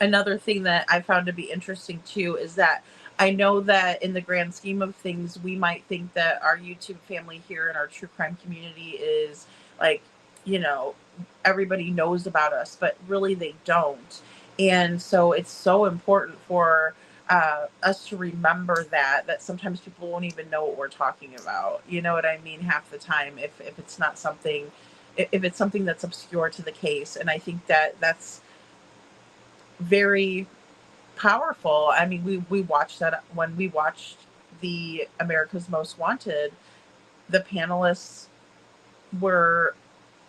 Another thing that I found to be interesting too is that I know that in the grand scheme of things, we might think that our YouTube family here in our true crime community is like, you know, everybody knows about us, but really they don't. And so it's so important for us to remember that sometimes people won't even know what we're talking about. You know what I mean? Half the time, if it's not something, if it's something that's obscure to the case. And I think that's very powerful. I mean, we watched that when we watched the America's Most Wanted. The panelists were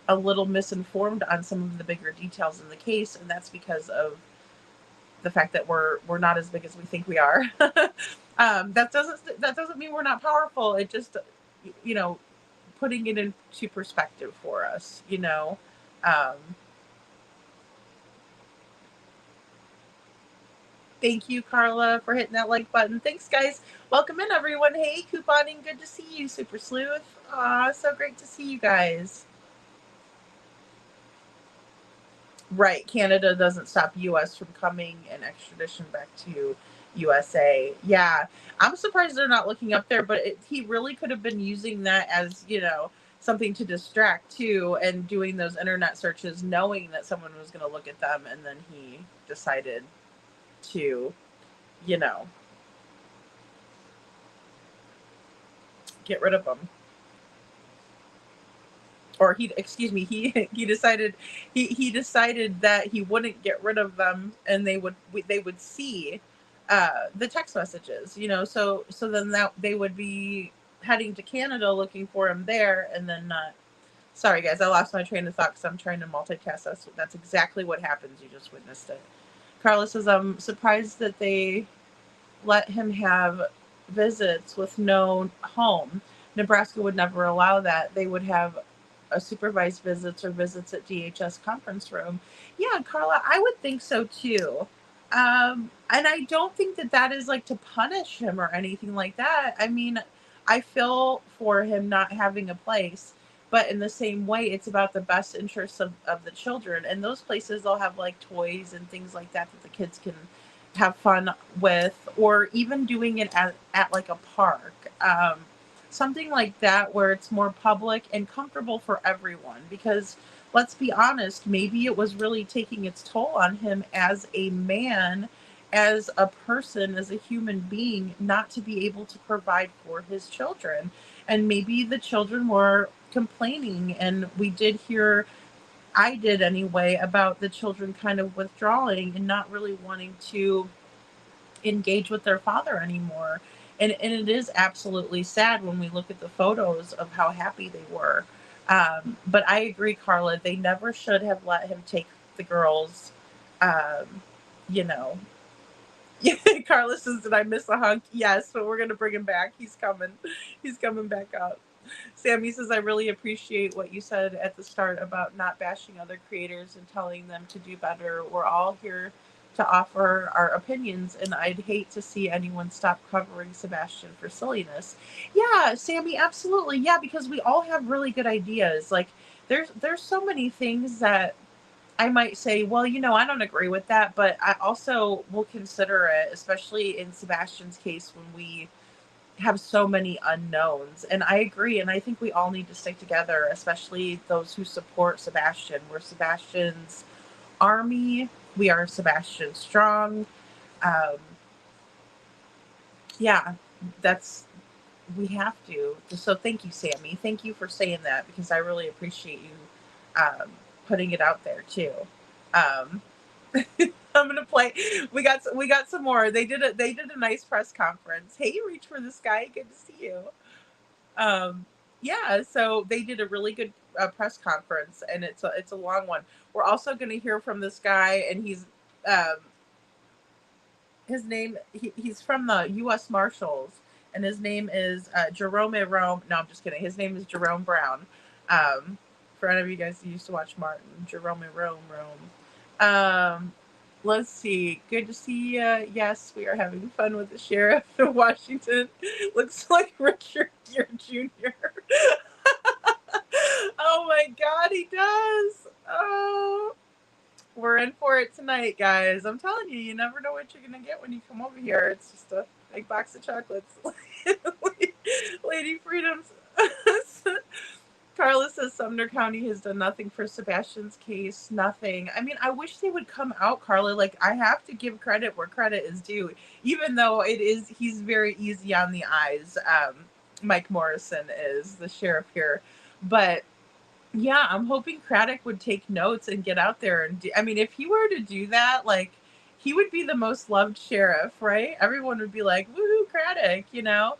a little misinformed on some of the bigger details in the case, and that's because of the fact that we're not as big as we think we are. That doesn't mean we're not powerful. It just, you know, putting it into perspective for us, you know. Thank you, Carla, for hitting that like button. Thanks, guys. Welcome in, everyone. Hey, couponing. Good to see you, Super Sleuth. Aw, so great to see you guys. Right. Canada doesn't stop U.S. from coming and extradition back to USA. Yeah. I'm surprised they're not looking up there, but he really could have been using that as, you know, something to distract too, and doing those internet searches knowing that someone was going to look at them, and then he decided to, you know, get rid of them. Or he decided that he wouldn't get rid of them, and they would see the text messages, you know, so then that they would be heading to Canada looking for him there, and then not. Sorry guys, I lost my train of thought because I'm trying to multitask. That's exactly what happens. You just witnessed it. Carla says, I'm surprised that they let him have visits with no home. Nebraska would never allow that. They would have supervised visits or visits at DHS conference room. Yeah, Carla, I would think so too. And I don't think that is like to punish him or anything like that. I mean, I feel for him not having a place. But in the same way, it's about the best interests of the children. And those places, they'll have like toys and things like that that the kids can have fun with, or even doing it at like a park. Something like that where it's more public and comfortable for everyone. Because let's be honest, maybe it was really taking its toll on him as a man, as a person, as a human being, not to be able to provide for his children. And maybe the children were complaining, and we did hear, I did anyway, about the children kind of withdrawing and not really wanting to engage with their father anymore. And it is absolutely sad when we look at the photos of how happy they were. But I agree, Carla, they never should have let him take the girls. You know, Carla says, did I miss a hunk? Yes, but we're going to bring him back. He's coming. He's coming back up. Sammy says, I really appreciate what you said at the start about not bashing other creators and telling them to do better. We're all here to offer our opinions, and I'd hate to see anyone stop covering Sebastian for silliness. Yeah, Sammy, absolutely. Yeah, because we all have really good ideas. Like, there's so many things that I might say, well, you know, I don't agree with that, but I also will consider it, especially in Sebastian's case when we have so many unknowns. And I agree, and I think we all need to stick together, especially those who support Sebastian. We're Sebastian's army. We are Sebastian strong. Yeah, we have to. So thank you, Sammy. Thank you for saying that, because I really appreciate you putting it out there too. I'm gonna play. We got some more. They did a nice press conference. Hey, Reach for the Sky. Good to see you. Yeah, so they did a really good press conference, and it's a long one. We're also going to hear from this guy, and he's his name. He's from the U.S. Marshals, and his name is Jerome Rome. No, I'm just kidding. His name is Jerome Brown. For any of you guys who used to watch Martin, Jerome Rome. Let's see. Good to see you. Yes, we are having fun with the sheriff of Washington. Looks like Richard Gere Jr. Oh my God, he does. Oh, we're in for it tonight, guys. I'm telling you, you never know what you're gonna get when you come over here. It's just a big box of chocolates. Lady Freedoms. Carla says Sumner County has done nothing for Sebastian's case. Nothing. I mean, I wish they would come out, Carla. Like, I have to give credit where credit is due, even though he's very easy on the eyes. Mike Morrison is the sheriff here. But yeah, I'm hoping Craddock would take notes and get out there and I mean, if he were to do that, like, he would be the most loved sheriff, right? Everyone would be like, woohoo, Craddock, you know?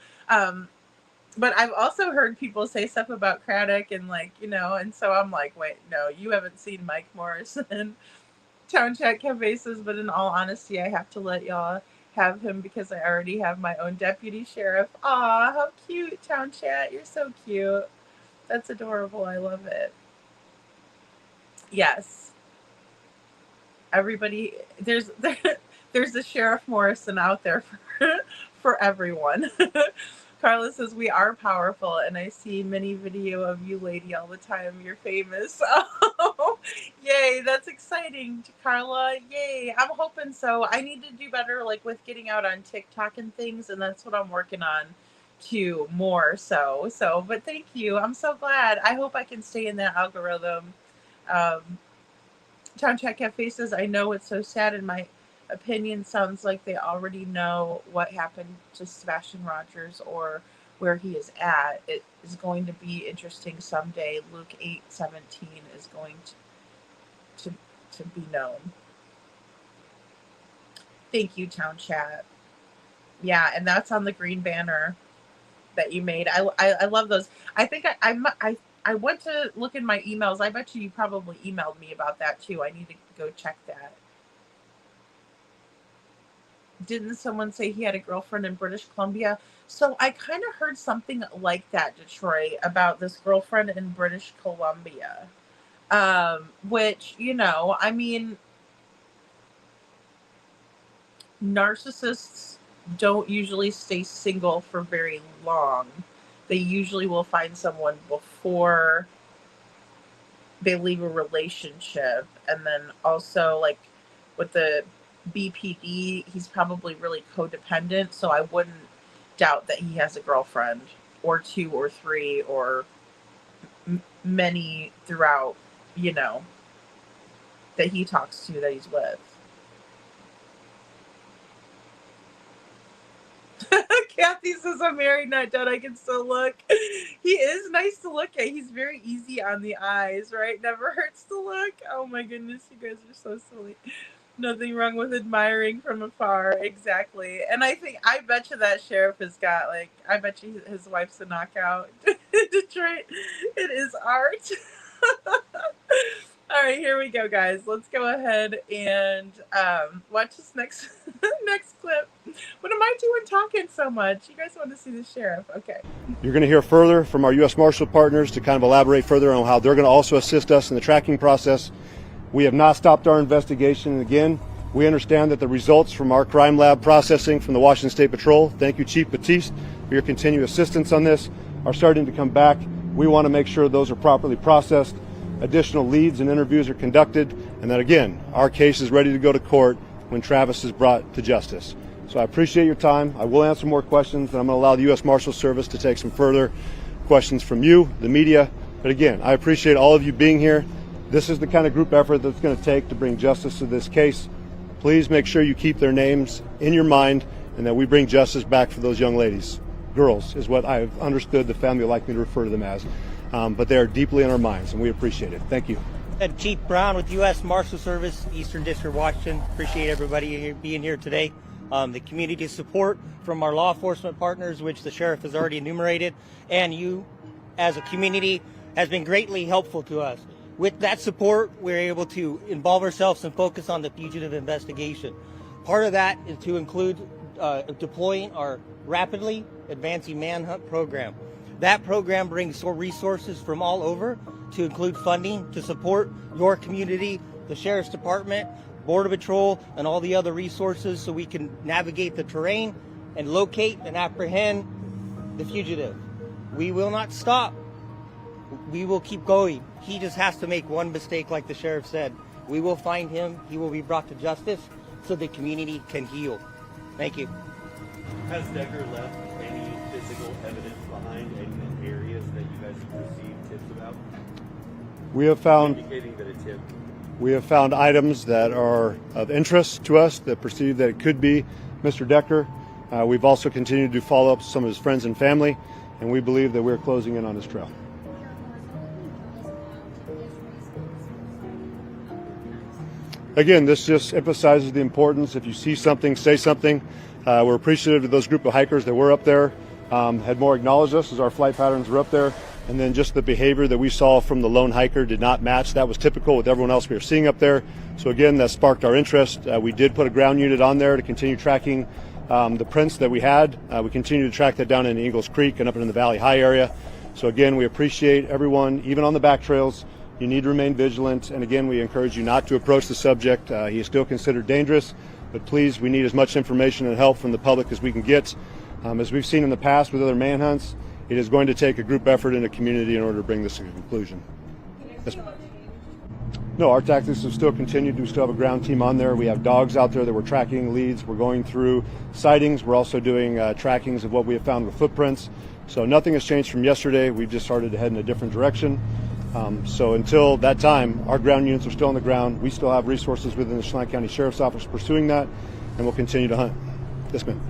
But I've also heard people say stuff about Craddock and, like, you know, and so I'm like, wait, no, you haven't seen Mike Morrison. Town Chat Cafe says, but in all honesty, I have to let y'all have him because I already have my own deputy sheriff. Aw, how cute, Town Chat. You're so cute. That's adorable. I love it. Yes. Everybody, there's a Sheriff Morrison out there for everyone. Carla says, we are powerful, and I see many video of you, lady, all the time. You're famous. Oh, yay. That's exciting, Carla. Yay. I'm hoping so. I need to do better, like, with getting out on TikTok and things, and that's what I'm working on too, more so. But thank you. I'm so glad. I hope I can stay in that algorithm. Town Chat Cafe says, I know it's so sad, in my opinion sounds like they already know what happened to Sebastian Rogers or where he is at. It is going to be interesting someday. Luke 8:17 is going to be known. Thank you, Town Chat. Yeah, and that's on the green banner that you made. I love those. I think I went to look in my emails. I bet you probably emailed me about that too. I need to go check that. Didn't someone say he had a girlfriend in British Columbia? So I kind of heard something like that, Detroit, about this girlfriend in British Columbia. Which, you know, I mean, narcissists don't usually stay single for very long. They usually will find someone before they leave a relationship. And then also, like, with the BPD, he's probably really codependent, so I wouldn't doubt that he has a girlfriend or two or three or many throughout, you know, that he talks to, that he's with. Kathy says, I'm married, not dead. I can still look. He is nice to look at. He's very easy on the eyes, right? Never hurts to look. Oh my goodness, you guys are so silly. Nothing wrong with admiring from afar. Exactly. And I bet you that sheriff has got, like, I bet you his wife's a knockout. Detroit, it is art. All right, here we go, guys. Let's go ahead and watch this next clip. What am I doing talking so much? You guys want to see the sheriff? Okay. You're going to hear further from our U.S. Marshal partners to kind of elaborate further on how they're going to also assist us in the tracking process. We have not stopped our investigation. And again, we understand that the results from our crime lab processing from the Washington State Patrol, thank you, Chief Batiste, for your continued assistance on this, are starting to come back. We want to make sure those are properly processed, additional leads and interviews are conducted, and that, again, our case is ready to go to court when Travis is brought to justice. So I appreciate your time. I will answer more questions, and I'm going to allow the U.S. Marshal Service to take some further questions from you, the media. But again, I appreciate all of you being here. This is the kind of group effort that's going to take to bring justice to this case. Please make sure you keep their names in your mind and that we bring justice back for those young ladies. Girls is what I've understood the family would like me to refer to them as. But they are deeply in our minds, and we appreciate it. Thank you. Chief Brown with U.S. Marshal Service, Eastern District, Washington. Appreciate everybody being here today. The community support from our law enforcement partners, which the sheriff has already enumerated, and you as a community has been greatly helpful to us. With that support, we're able to involve ourselves and focus on the fugitive investigation. Part of that is to include deploying our rapidly advancing Manhunt program. That program brings resources from all over to include funding to support your community, the Sheriff's Department, Border Patrol, and all the other resources so we can navigate the terrain and locate and apprehend the fugitive. We will not stop. We will keep going. He just has to make one mistake, like the sheriff said. We will find him. He will be brought to justice so the community can heal. Thank you. Has Decker left any physical evidence behind in areas that you guys have received tips about? We have found indicating that a tip. We have found items that are of interest to us that perceive that it could be Mr. Decker. We've also continued to follow up with some of his friends and family, and we believe that we're closing in on his trail. Again, this just emphasizes the importance. If you see something, say something. We're appreciative of those group of hikers that were up there, had more acknowledged us as our flight patterns were up there. And then just the behavior that we saw from the lone hiker did not match. That was typical with everyone else we were seeing up there. So again, that sparked our interest. We did put a ground unit on there to continue tracking the prints that we had. We continue to track that down in Eagles Creek and up in the Valley High area. So again, we appreciate everyone, even on the back trails. You need to remain vigilant. And again, we encourage you not to approach the subject. He is still considered dangerous, but please, we need as much information and help from the public as we can get. As we've seen in the past with other manhunts, it is going to take a group effort in a community in order to bring this to a conclusion. Yes. No, our tactics have still continued. We still have a ground team on there. We have dogs out there that we're tracking leads. We're going through sightings. We're also doing trackings of what we have found with footprints. So nothing has changed from yesterday. We've just started to head in a different direction. So until that time, our ground units are still on the ground. We still have resources within the Chelan County Sheriff's Office pursuing that, and we'll continue to hunt. Yes, ma'am.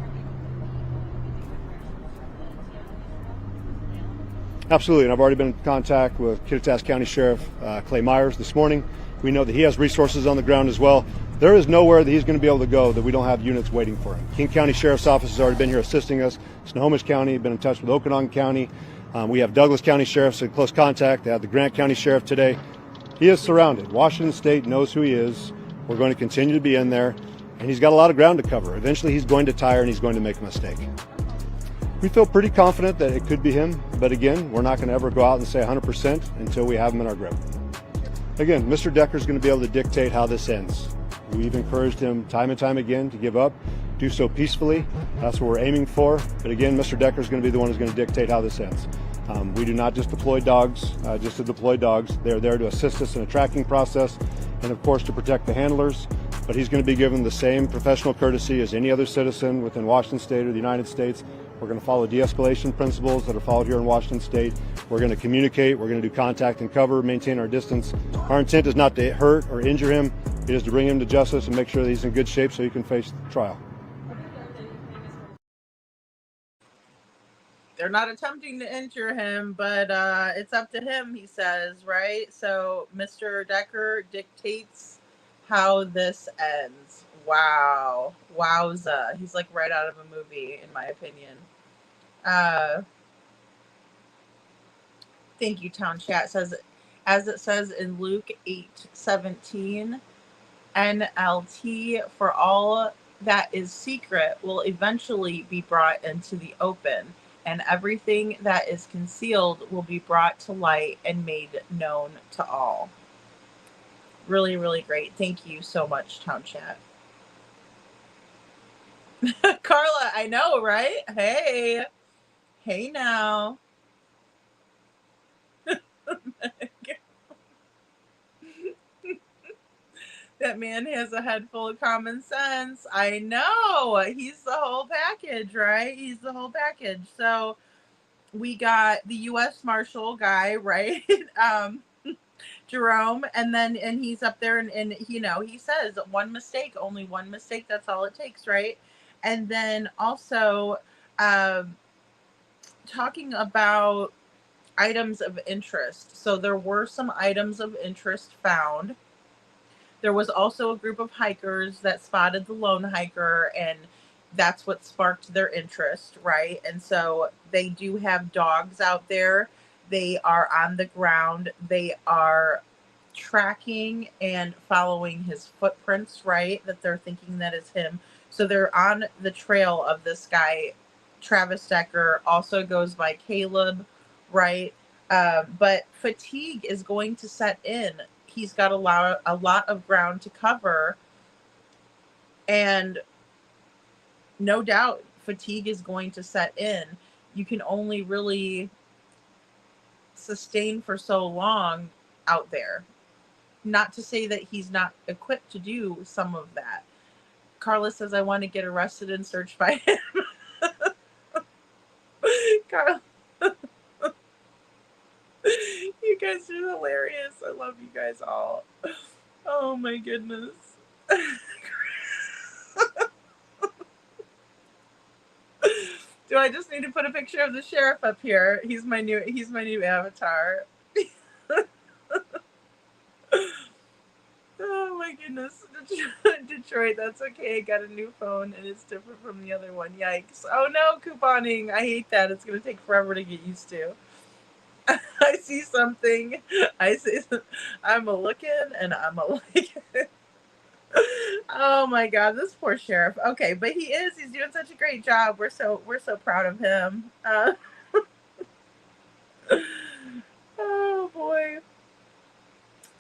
Absolutely, and I've already been in contact with Kittitas County Sheriff Clay Myers this morning. We know that he has resources on the ground as well. There is nowhere that he's going to be able to go that we don't have units waiting for him. King County Sheriff's Office has already been here assisting us. Snohomish County, been in touch with Okanagan County. We have Douglas County Sheriffs in close contact. They have the Grant County Sheriff today. He is surrounded. Washington State knows who he is. We're going to continue to be in there, and he's got a lot of ground to cover. Eventually he's going to tire and he's going to make a mistake. We feel pretty confident that it could be him, but again, we're not going to ever go out and say 100% until we have him in our grip. Again, Mr. Decker is going to be able to dictate how this ends. We've encouraged him time and time again to give up, do so peacefully. That's what we're aiming for. But again, Mr. Decker is going to be the one who's going to dictate how this ends. We do not just deploy dogs, just to deploy dogs. They're there to assist us in a tracking process and, of course, to protect the handlers. But he's going to be given the same professional courtesy as any other citizen within Washington State or the United States. We're going to follow de-escalation principles that are followed here in Washington State. We're going to communicate. We're going to do contact and cover, maintain our distance. Our intent is not to hurt or injure him. It is to bring him to justice and make sure that he's in good shape so he can face trial. They're not attempting to injure him, but it's up to him, he says, right? So Mr. Decker dictates how this ends. Wow. Wowza. He's like right out of a movie, in my opinion. Thank you, Town Chat. Says, as it says in Luke 8:17, NLT, for all that is secret will eventually be brought into the open, and everything that is concealed will be brought to light and made known to all. Really, really great. Thank you so much, Town Chat. Carla, I know, right? Hey now. That man has a head full of common sense. I know. He's the whole package, right? He's the whole package. So we got the U.S. Marshal guy, right? Jerome, and he's up there and you know, he says one mistake, only one mistake, that's all it takes, right? And then also talking about items of interest. So there were some items of interest found. There was also a group of hikers that spotted the lone hiker, and that's what sparked their interest, right? And so they do have dogs out there. They are on the ground. They are tracking and following his footprints, right? That they're thinking that is him. So they're on the trail of this guy, Travis Decker, also goes by Caleb, right? But fatigue is going to set in. He's got a lot of ground to cover, and no doubt fatigue is going to set in. You can only really sustain for so long out there. Not to say that he's not equipped to do some of that. Carla says, I want to get arrested and searched by him. Carla. You guys are hilarious. I love you guys all. Oh my goodness. Do I just need to put a picture of the sheriff up here? He's my new avatar. Oh my goodness. Detroit, that's okay. I got a new phone and it's different from the other one. Yikes. Oh no, couponing. I hate that. It's going to take forever to get used to. I see something. I'm a looking and I'm a like. Oh my God, this poor sheriff. Okay, but he's doing such a great job. We're so proud of him. Oh boy.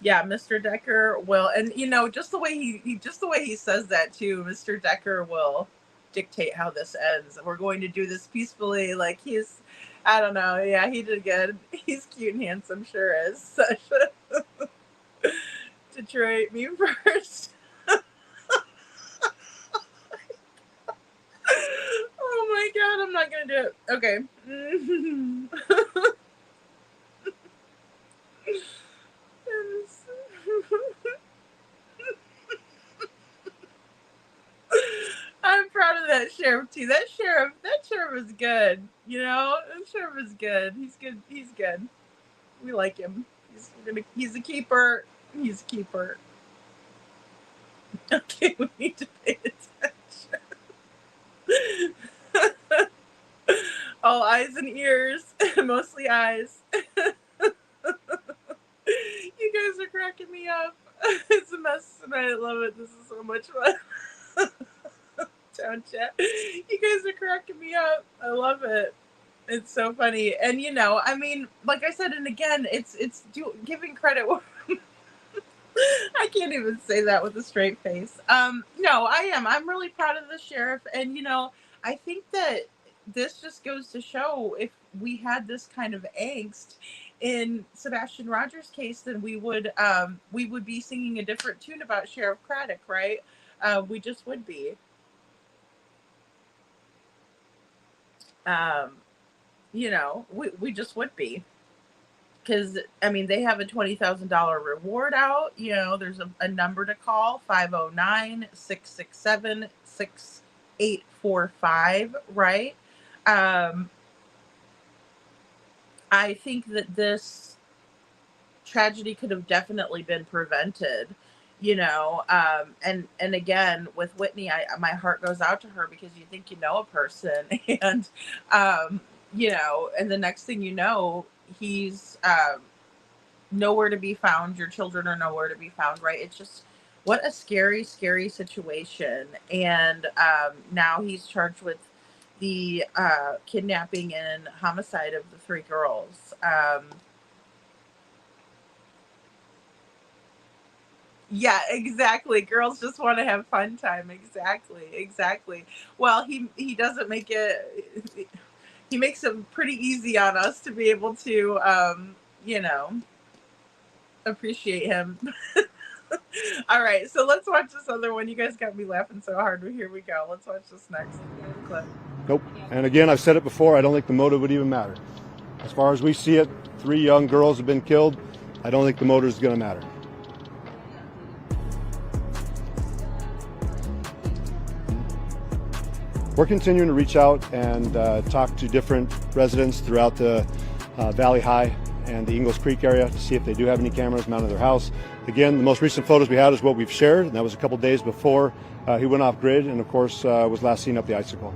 Yeah, Mr. Decker will, and you know, just the way he says that too, Mr. Decker will dictate how this ends. We're going to do this peacefully. Like I don't know. Yeah, he did good. He's cute and handsome, sure is. Sasha. Detroit, me first. Oh my God, I'm not gonna do it. Okay. I'm proud of that sheriff too. That sheriff is good. You know, that sheriff is good. He's good. He's good. We like him. He's a keeper. He's a keeper. Okay, we need to pay attention. All eyes and ears, mostly eyes. You guys are cracking me up. It's a mess tonight. I love it. This is so much fun. Town Chat. You guys are cracking me up. I love it. It's so funny. And you know, I mean, like I said, and again, it's giving credit. I can't even say that with a straight face. No, I am. I'm really proud of the sheriff. And you know, I think that this just goes to show, if we had this kind of angst in Sebastian Rogers' case, then we would be singing a different tune about Sheriff Craddock, right? We just would be. You know, we just would be. Because, I mean, they have a $20,000 reward out. You know, there's a number to call, 509-667-6845, right? I think that this tragedy could have definitely been prevented, you know. And again, with Whitney, my heart goes out to her, because you think you know a person, and you know, and the next thing you know, he's nowhere to be found. Your children are nowhere to be found, right? It's just, what a scary situation. And now he's charged with the kidnapping and homicide of the 3 girls. Yeah, exactly. Girls just want to have fun time. Exactly. Well, he doesn't make it. He makes it pretty easy on us to be able to, you know, appreciate him. All right, so let's watch this other one. You guys got me laughing so hard. Here we go. Let's watch this next clip. Nope. And again, I've said it before, I don't think the motive would even matter. As far as we see it, 3 young girls have been killed. I don't think the motive is going to matter. We're continuing to reach out and talk to different residents throughout the Valley High and the Ingalls Creek area to see if they do have any cameras mounted in their house. Again, the most recent photos we had is what we've shared, and that was a couple days before he went off grid, and of course was last seen up the icicle.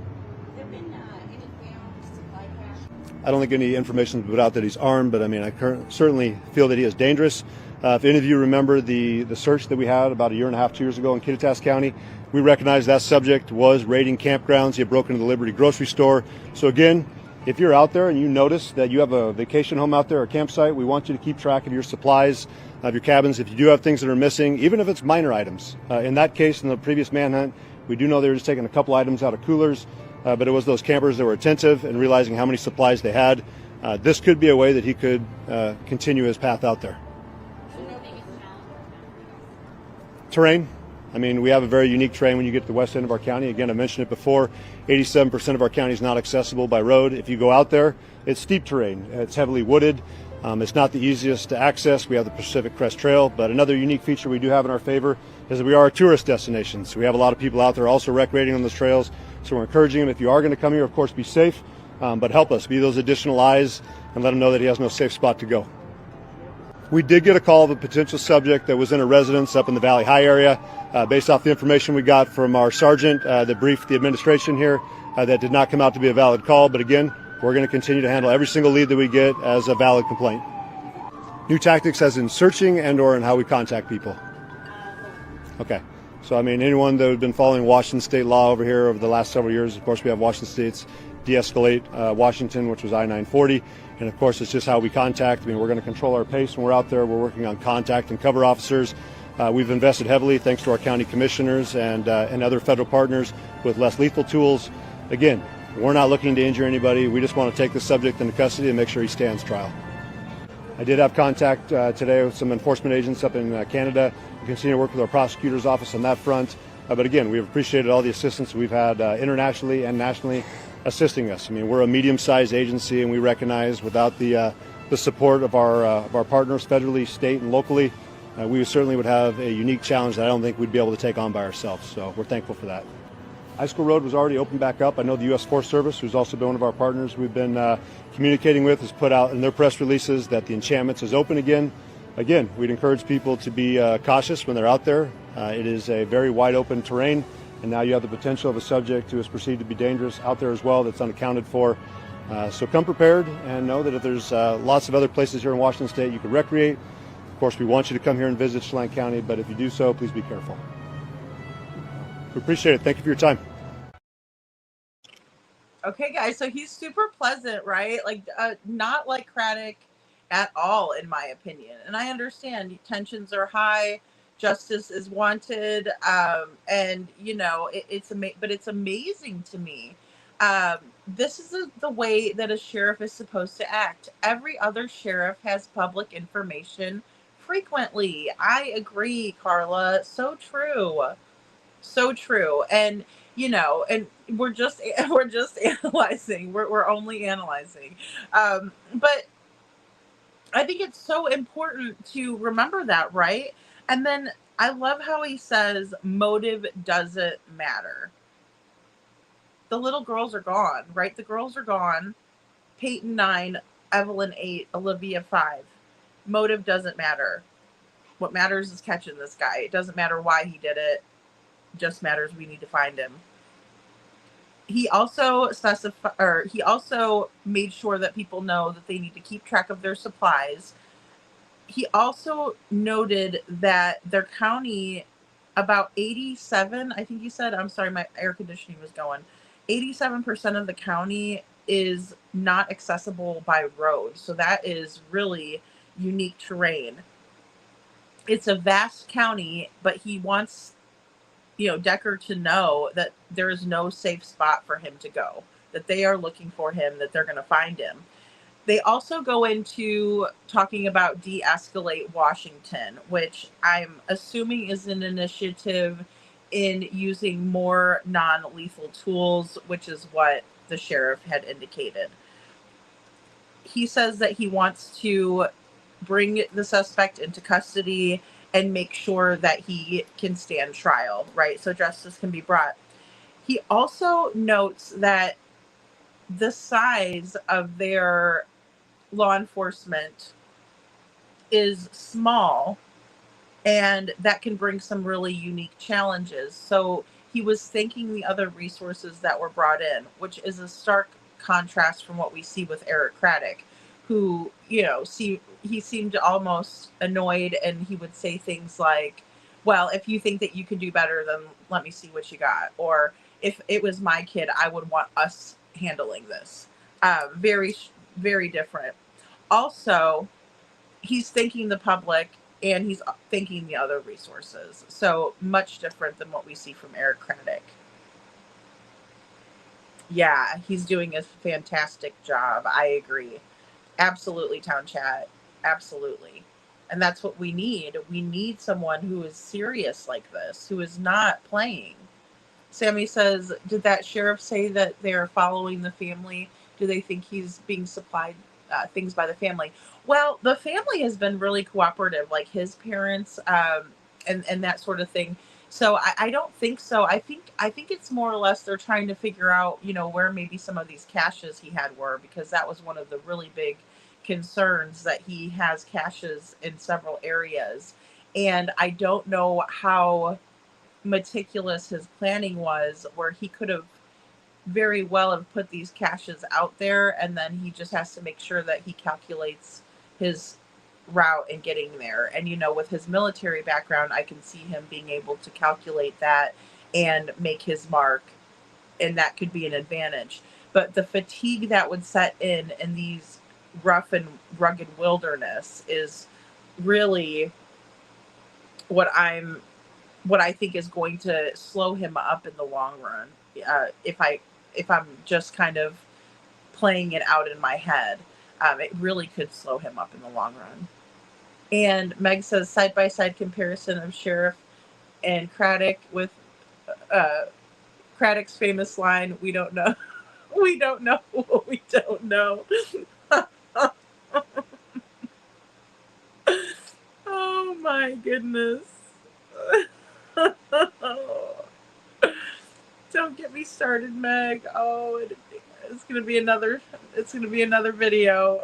I don't think any information has been put out that he's armed, but I mean, I certainly feel that he is dangerous. If any of you remember the search that we had about 1.5 years, 2 years ago in Kittitas County, we recognized that subject was raiding campgrounds. He had broken into the Liberty grocery store. So again, if you're out there and you notice that you have a vacation home out there or campsite, we want you to keep track of your supplies, of your cabins. If you do have things that are missing, even if it's minor items. In that case, in the previous manhunt, we do know they were just taking a couple items out of coolers, but it was those campers that were attentive and realizing how many supplies they had. This could be a way that he could continue his path out there. Terrain. I mean, we have a very unique terrain when you get to the west end of our county. Again, I mentioned it before, 87% of our county is not accessible by road. If you go out there, it's steep terrain. It's heavily wooded. It's not the easiest to access. We have the Pacific Crest Trail, but another unique feature we do have in our favor is that we are a tourist destination. So we have a lot of people out there also recreating on those trails. So we're encouraging them, if you are going to come here, of course, be safe, but help us be those additional eyes and let him know that he has no safe spot to go. We did get a call of a potential subject that was in a residence up in the Valley High area. Based off the information we got from our sergeant that briefed the administration here, that did not come out to be a valid call. But again, we're going to continue to handle every single lead that we get as a valid complaint. New tactics as in searching and or in how we contact people. Okay. So, I mean, anyone that has been following Washington state law over here over the last several years, of course, we have Washington state's de-escalate Washington, which was I-940. And of course, it's just how we contact. I mean, we're going to control our pace when we're out there. We're working on contact and cover officers. We've invested heavily, thanks to our county commissioners and other federal partners, with less lethal tools. Again, we're not looking to injure anybody. We just want to take the subject into custody and make sure he stands trial. I did have contact today with some enforcement agents up in Canada. We continue to work with our prosecutor's office on that front. But again, we've appreciated all the assistance we've had internationally and nationally assisting us. I mean, we're a medium-sized agency, and we recognize without the support of our partners federally, state, and locally, we certainly would have a unique challenge that I don't think we'd be able to take on by ourselves. So we're thankful for that. Icicle Road was already opened back up. I know the U.S. Forest Service, who's also been one of our partners we've been communicating with, has put out in their press releases that the enchantments is open again. Again, we'd encourage people to be cautious when they're out there. It is a very wide open terrain, and now you have the potential of a subject who is perceived to be dangerous out there as well that's unaccounted for. So come prepared and know that if there's lots of other places here in Washington State you can recreate. Of course, we want you to come here and visit Chelan County, but if you do so, please be careful. We appreciate it. Thank you for your time. Okay, guys, so he's super pleasant, right? Like, not like Craddock at all, in my opinion. And I understand tensions are high, justice is wanted, and, you know, but it's amazing to me this is the way that a sheriff is supposed to act. Every other sheriff has public information frequently. I agree, Carla. So true. So true. And and we're just we're just analyzing. We're only analyzing. But I think it's so important to remember that, right? And then I love how he says motive doesn't matter. The little girls are gone, right? The girls are gone. Paityn 9, Evelyn 8, Olivia 5. Motive doesn't matter. What matters is catching this guy. It doesn't matter why he did it. It just matters we need to find him. He also he also made sure that people know that they need to keep track of their supplies. He also noted that their county, about 87, I think he said, I'm sorry, my air conditioning was going. 87% of the county is not accessible by road. So that is really unique terrain. It's a vast county, but he wants, Decker to know that there is no safe spot for him to go, that they are looking for him, that they're going to find him. They also go into talking about de-escalate Washington, which I'm assuming is an initiative in using more non-lethal tools, which is what the sheriff had indicated. He says that he wants to bring the suspect into custody and make sure that he can stand trial, right? So justice can be brought. He also notes that the size of their law enforcement is small, and that can bring some really unique challenges. So he was thanking the other resources that were brought in, which is a stark contrast from what we see with Eric Craddock, who, he seemed almost annoyed, and he would say things like, well, if you think that you can do better, then let me see what you got. Or if it was my kid, I would want us handling this. Very, very different. Also, he's thanking the public and he's thanking the other resources. So much different than what we see from Eric Craddock. Yeah, he's doing a fantastic job. I agree. Absolutely, Town Chat. Absolutely. And that's what we need. We need someone who is serious like this, who is not playing. Sammy says, did that sheriff say that they're following the family? Do they think he's being supplied things by the family? Well, the family has been really cooperative, like his parents, and that sort of thing. So I don't think so. I think it's more or less they're trying to figure out, where maybe some of these caches he had were, because that was one of the really big concerns, that he has caches in several areas. And I don't know how meticulous his planning was, where he could have very well have put these caches out there, and then he just has to make sure that he calculates his route in getting there. And with his military background, I can see him being able to calculate that and make his mark, and that could be an advantage. But the fatigue that would set in these rough and rugged wilderness is really what I think is going to slow him up in the long run. If I'm just kind of playing it out in my head, it really could slow him up in the long run. And Meg says side-by-side comparison of Sheriff and Craddock with Craddock's famous line, "We don't know, we don't know what we don't know." Oh my goodness. Don't get me started, Meg. Oh, it's gonna be another video.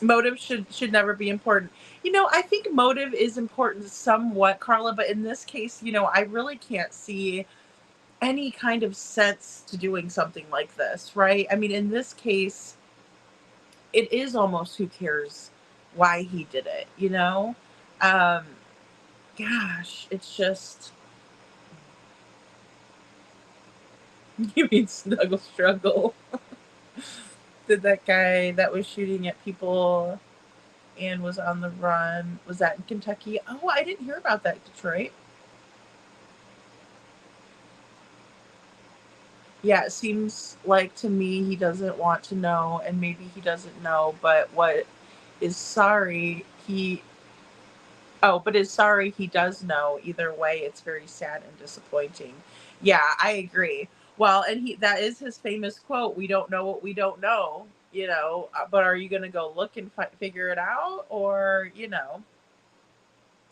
Motive should never be important. I think motive is important somewhat, Carla, but in this case, I really can't see any kind of sense to doing something like this, right? I mean, in this case, it is almost who cares why he did it, gosh, it's just. You mean snuggle struggle? Did that guy that was shooting at people and was on the run, was that in Kentucky? Oh, I didn't hear about that. Detroit. Yeah, it seems like to me he doesn't want to know, and maybe he doesn't know, but what is sorry he but is sorry he does know. Either way, it's very sad and disappointing. Yeah, I agree. Well, and that is his famous quote, "We don't know what we don't know," but are you going to go look and figure it out, or,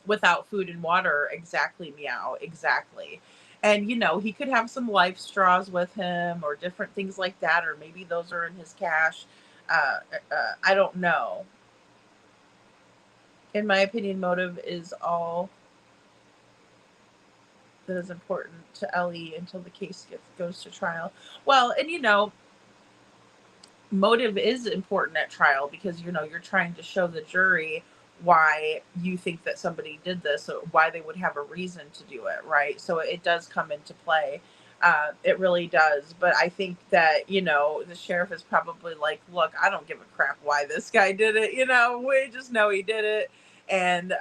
without food and water, exactly, meow, exactly. And he could have some life straws with him or different things like that, or maybe those are in his cache. I don't know. In my opinion, motive is all that is important to Ellie until the case goes to trial. Well, and motive is important at trial because you're trying to show the jury why you think that somebody did this, or why they would have a reason to do it, right? So it does come into play. It really does. But I think that the sheriff is probably like, look, I don't give a crap why this guy did it. We just know he did it. And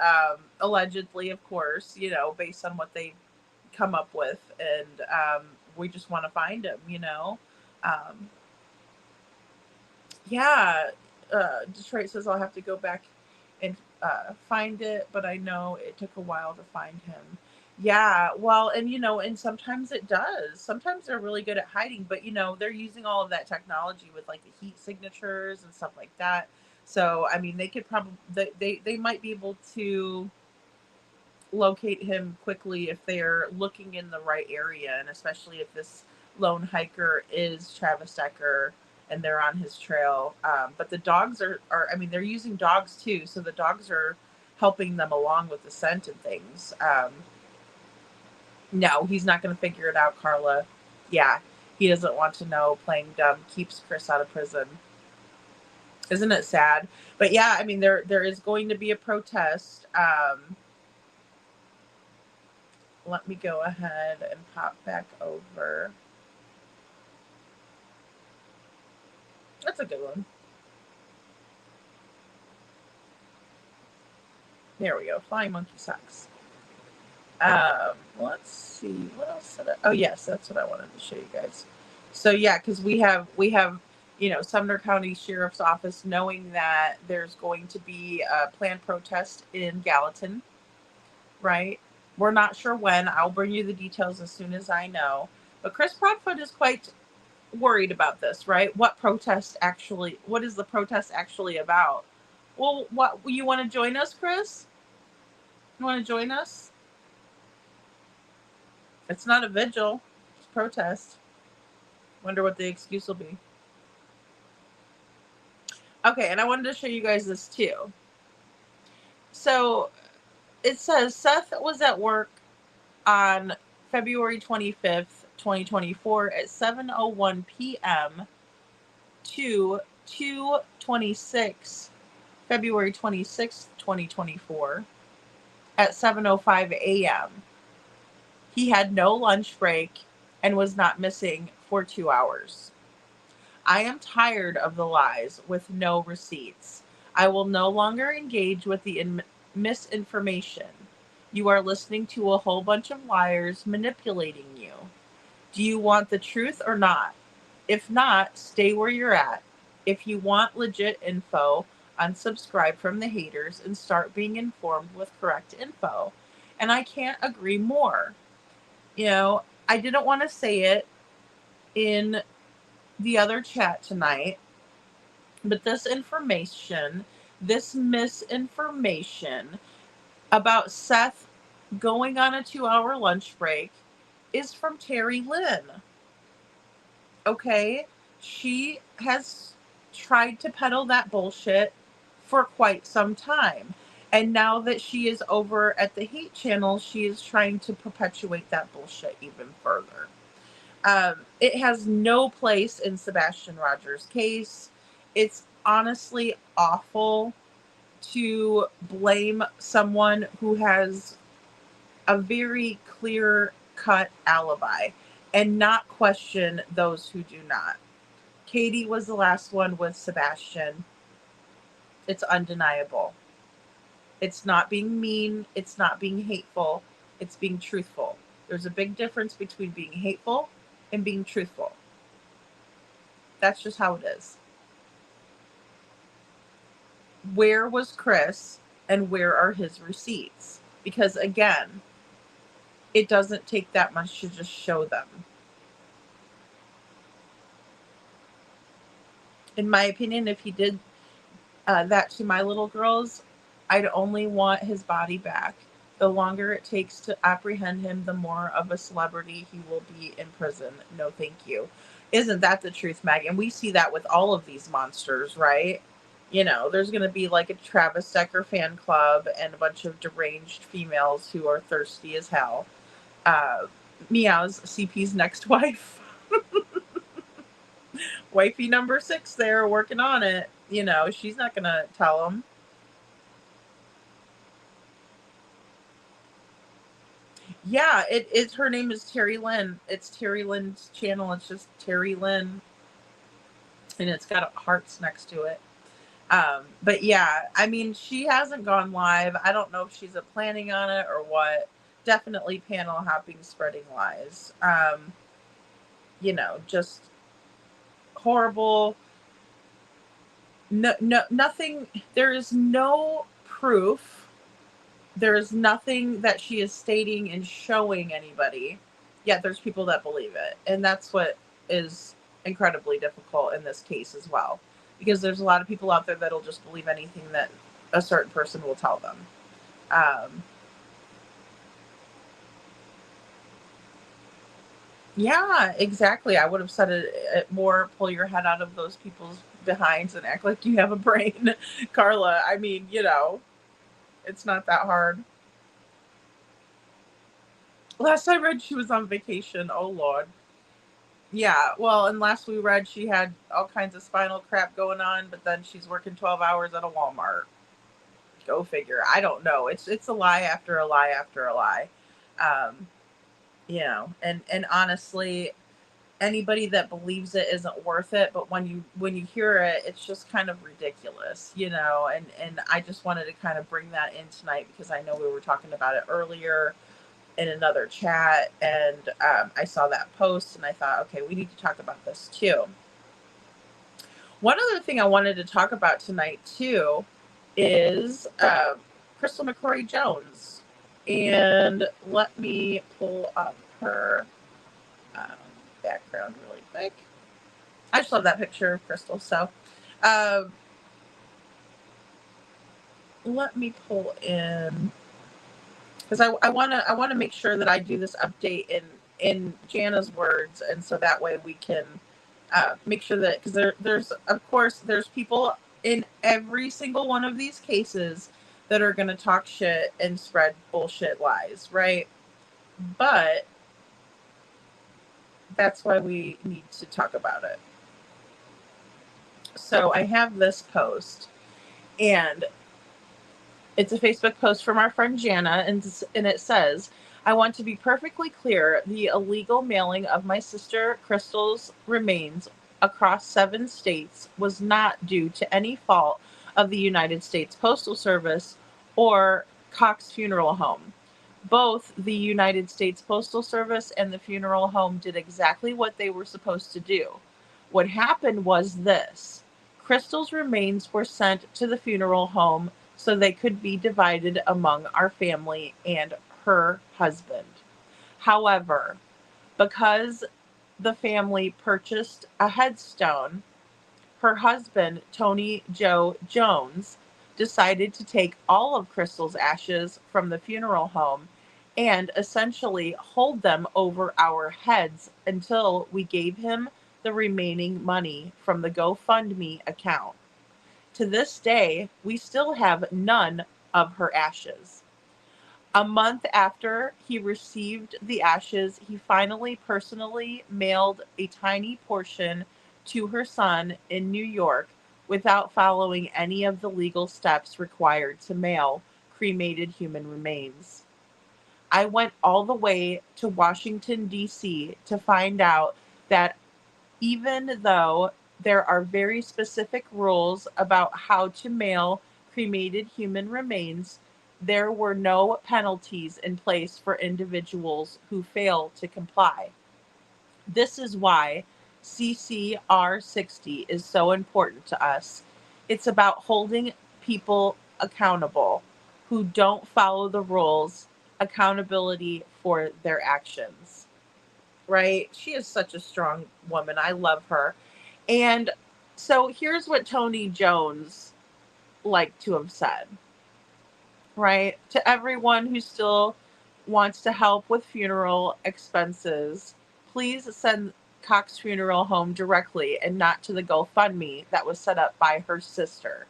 allegedly, of course, based on what they come up with, and we just want to find him. um, yeah. Detroit says I'll have to go back and find it, but I know it took a while to find him. Yeah, well, and and sometimes it does. Sometimes they're really good at hiding, but they're using all of that technology with like the heat signatures and stuff like that. So I mean, they could probably they might be able to locate him quickly if they're looking in the right area, and especially if this lone hiker is Travis Decker and they're on his trail. But the dogs are, I mean, they're using dogs too, so the dogs are helping them along with the scent and things. No, he's not going to figure it out, Carla. Yeah, he doesn't want to know. Playing dumb keeps Chris out of prison. Isn't it sad? But yeah, I mean, there is going to be a protest. Let me go ahead and pop back over. That's a good one. There we go. Flying monkey socks. Let's see. What else did I? Oh, yes, that's what I wanted to show you guys. So yeah, because we have Sumner County Sheriff's Office knowing that there's going to be a planned protest in Gallatin, right? We're not sure when. I'll bring you the details as soon as I know. But Chris Broadfoot is quite worried about this, right? What is the protest actually about? Well, what, you want to join us, Chris? You want to join us? It's not a vigil, it's protest. Wonder what the excuse will be. Okay, and I wanted to show you guys this too. So it says Seth was at work on February 25th, 2024 at 7:01 p.m. to 2:26 February 26th, 2024 at 7:05 a.m. He had no lunch break and was not missing for 2 hours. I am tired of the lies with no receipts. I will no longer engage with the misinformation. You are listening to a whole bunch of liars manipulating you. Do you want the truth or not? If not, stay where you're at. If you want legit info, unsubscribe from the haters and start being informed with correct info. And I can't agree more. I didn't want to say it in the other chat tonight, but this misinformation about Seth going on a 2-hour lunch break is from Terry Lynn. Okay? She has tried to peddle that bullshit for quite some time. And now that she is over at the Hate Channel, she is trying to perpetuate that bullshit even further. It has no place in Sebastian Rogers' case. It's honestly awful to blame someone who has a very clear-cut alibi and not question those who do not. Katie was the last one with Sebastian. It's undeniable. It's not being mean. It's not being hateful. It's being truthful. There's a big difference between being hateful and being truthful. That's just how it is. Where was Chris and where are his receipts? Because again, it doesn't take that much to just show them. In my opinion, if he did that to my little girls, I'd only want his body back. The longer it takes to apprehend him, the more of a celebrity he will be in prison. No, thank you. Isn't that the truth, Meg? And we see that with all of these monsters, right? You know, there's going to be like a Travis Decker fan club and a bunch of deranged females who are thirsty as hell. Meow's CP's next wife. Wifey number 6 there, working on it. You know, she's not going to tell him. Yeah, it's her name is Terry Lynn. It's Terry Lynn's channel. It's just Terry Lynn. And it's got hearts next to it. But yeah, I mean, she hasn't gone live. I don't know if she's planning on it or what. Definitely panel hopping, spreading lies. You know, just horrible. No, nothing. There is no proof. There is nothing that she is stating and showing anybody. Yet there's people that believe it. And that's what is incredibly difficult in this case as well. Because there's a lot of people out there that'll just believe anything that a certain person will tell them. Yeah, exactly. I would have said it more, pull your head out of those people's behinds and act like you have a brain. Carla, I mean, you know, it's not that hard. Last I read, she was on vacation. Oh, Lord. Yeah, well, and last we read, she had all kinds of spinal crap going on, but then she's working 12 hours at a Walmart. Go figure. I don't know. It's a lie after a lie after a lie. You know, and honestly, anybody that believes it isn't worth it, but when you hear it, it's just kind of ridiculous, you know, and I just wanted to kind of bring that in tonight because I know we were talking about it earlier in another chat, and I saw that post and I thought, okay, we need to talk about this too. One other thing I wanted to talk about tonight too is Crystal McCrory Jones. And let me pull up her background really quick. I just love that picture of Crystal. So let me pull in, because I want to make sure that I do this update in Jana's words, and so that way we can make sure that, because there's people in every single one of these cases that are going to talk shit and spread bullshit lies, right? But that's why we need to talk about it. So I have this post, and it's a Facebook post from our friend Jana, and it says, I want to be perfectly clear, the illegal mailing of my sister Crystal's remains across 7 states was not due to any fault of the United States Postal Service or Cox Funeral Home. Both the United States Postal Service and the funeral home did exactly what they were supposed to do. What happened was this. Crystal's remains were sent to the funeral home so they could be divided among our family and her husband. However, because the family purchased a headstone, her husband, Tony Joe Jones, decided to take all of Crystal's ashes from the funeral home and essentially hold them over our heads until we gave him the remaining money from the GoFundMe account. To this day, we still have none of her ashes. A month after he received the ashes, he finally personally mailed a tiny portion to her son in New York without following any of the legal steps required to mail cremated human remains. I went all the way to Washington, D.C. to find out that even though there are very specific rules about how to mail cremated human remains, there were no penalties in place for individuals who fail to comply. This is why CCR 60 is so important to us. It's about holding people accountable who don't follow the rules, accountability for their actions, right? She is such a strong woman. I love her. And so here's what Tony Jones liked to have said, right? To everyone who still wants to help with funeral expenses, please send Cox Funeral Home directly and not to the GoFundMe that was set up by her sister.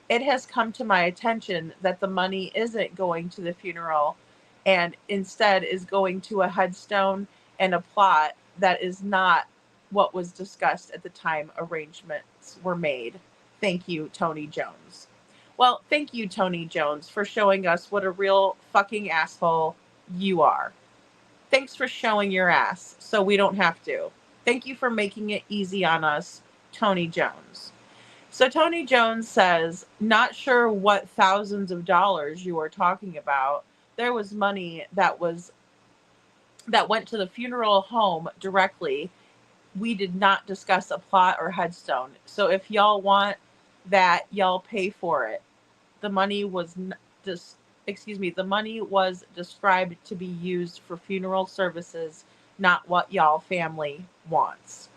It has come to my attention that the money isn't going to the funeral and instead is going to a headstone and a plot that is not what was discussed at the time arrangements were made. Thank you, Tony Jones. Well, thank you, Tony Jones, for showing us what a real fucking asshole you are. Thanks for showing your ass so we don't have to. Thank you for making it easy on us, Tony Jones. So Tony Jones says, not sure what thousands of dollars you are talking about. There was money that went to the funeral home directly. We did not discuss a plot or headstone. So if y'all want that, y'all pay for it. The money was the money was described to be used for funeral services, not what y'all family wants.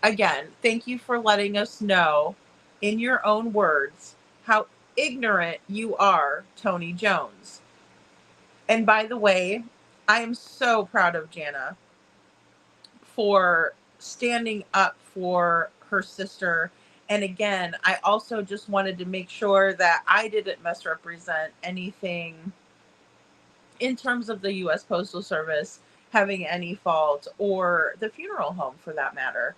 Again, thank you for letting us know in your own words how ignorant you are, Tony Jones. And by the way, I am so proud of Jana for standing up for her sister. And again, I also just wanted to make sure that I didn't misrepresent anything in terms of the U.S. Postal Service having any fault, or the funeral home for that matter.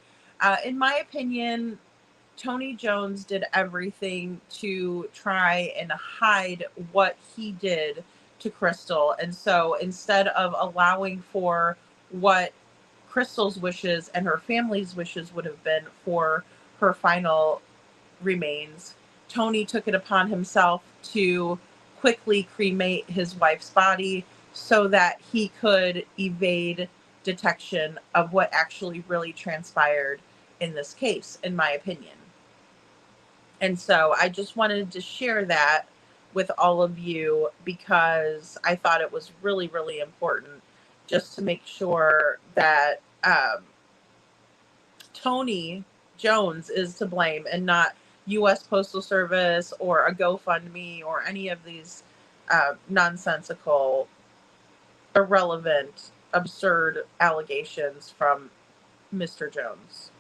In my opinion, Tony Jones did everything to try and hide what he did to Crystal. And so instead of allowing for what Crystal's wishes and her family's wishes would have been for her final remains, Tony took it upon himself to quickly cremate his wife's body so that he could evade detection of what actually really transpired in this case, in my opinion. And so I just wanted to share that with all of you because I thought it was really, really important just to make sure that Tony Jones is to blame and not U.S. Postal Service or a GoFundMe or any of these nonsensical, irrelevant, absurd allegations from Mr. Jones.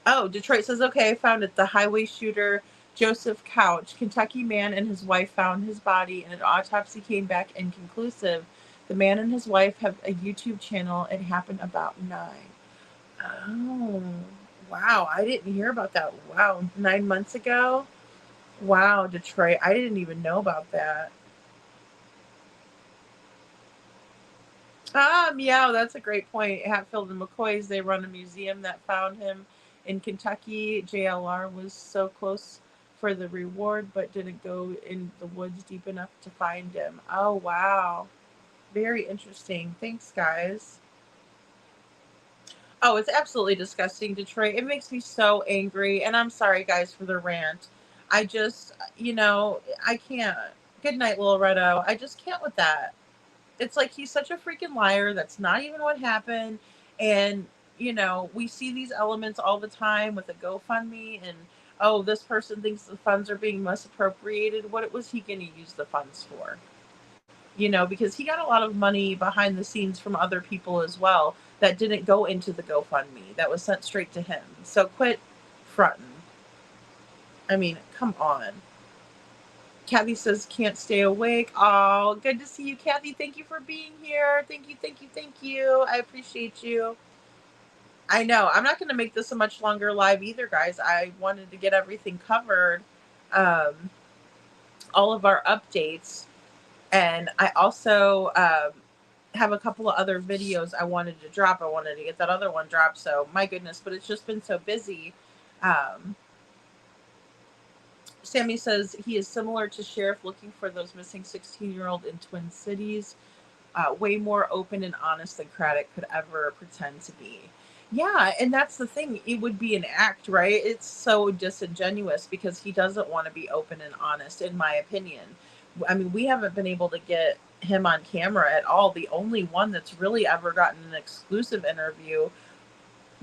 Oh, Detroit says, okay, I found it. The highway shooter, Joseph Couch, Kentucky man and his wife found his body and an autopsy came back inconclusive. The man and his wife have a YouTube channel. It happened about 9. Oh, wow. I didn't hear about that. Wow. 9 months ago? Wow, Detroit. I didn't even know about that. Meow, that's a great point. Hatfield and McCoy's, they run a museum that found him in Kentucky. JLR was so close for the reward, but didn't go in the woods deep enough to find him. Oh, wow. Very interesting. Thanks, guys. Oh, it's absolutely disgusting, Detroit. It makes me so angry. And I'm sorry, guys, for the rant. I just, I can't. Good night, Little Redo. I just can't with that. It's like he's such a freaking liar. That's not even what happened. And, we see these elements all the time with a GoFundMe and, oh, this person thinks the funds are being misappropriated. What was he going to use the funds for? Because he got a lot of money behind the scenes from other people as well that didn't go into the GoFundMe. That was sent straight to him. So quit fronting. I mean, come on. Kathy says, can't stay awake. Oh, good to see you, Kathy. Thank you for being here. Thank you, thank you, thank you. I appreciate you. I know. I'm not going to make this a much longer live either, guys. I wanted to get everything covered. All of our updates. And I also have a couple of other videos I wanted to drop. I wanted to get that other one dropped. So, my goodness. But it's just been so busy. Sammy says he is similar to Sheriff looking for those missing 16-year-old in Twin Cities. Way more open and honest than Craddock could ever pretend to be. Yeah, and that's the thing. It would be an act, right? It's so disingenuous because he doesn't want to be open and honest, in my opinion. I mean, we haven't been able to get him on camera at all. The only one that's really ever gotten an exclusive interview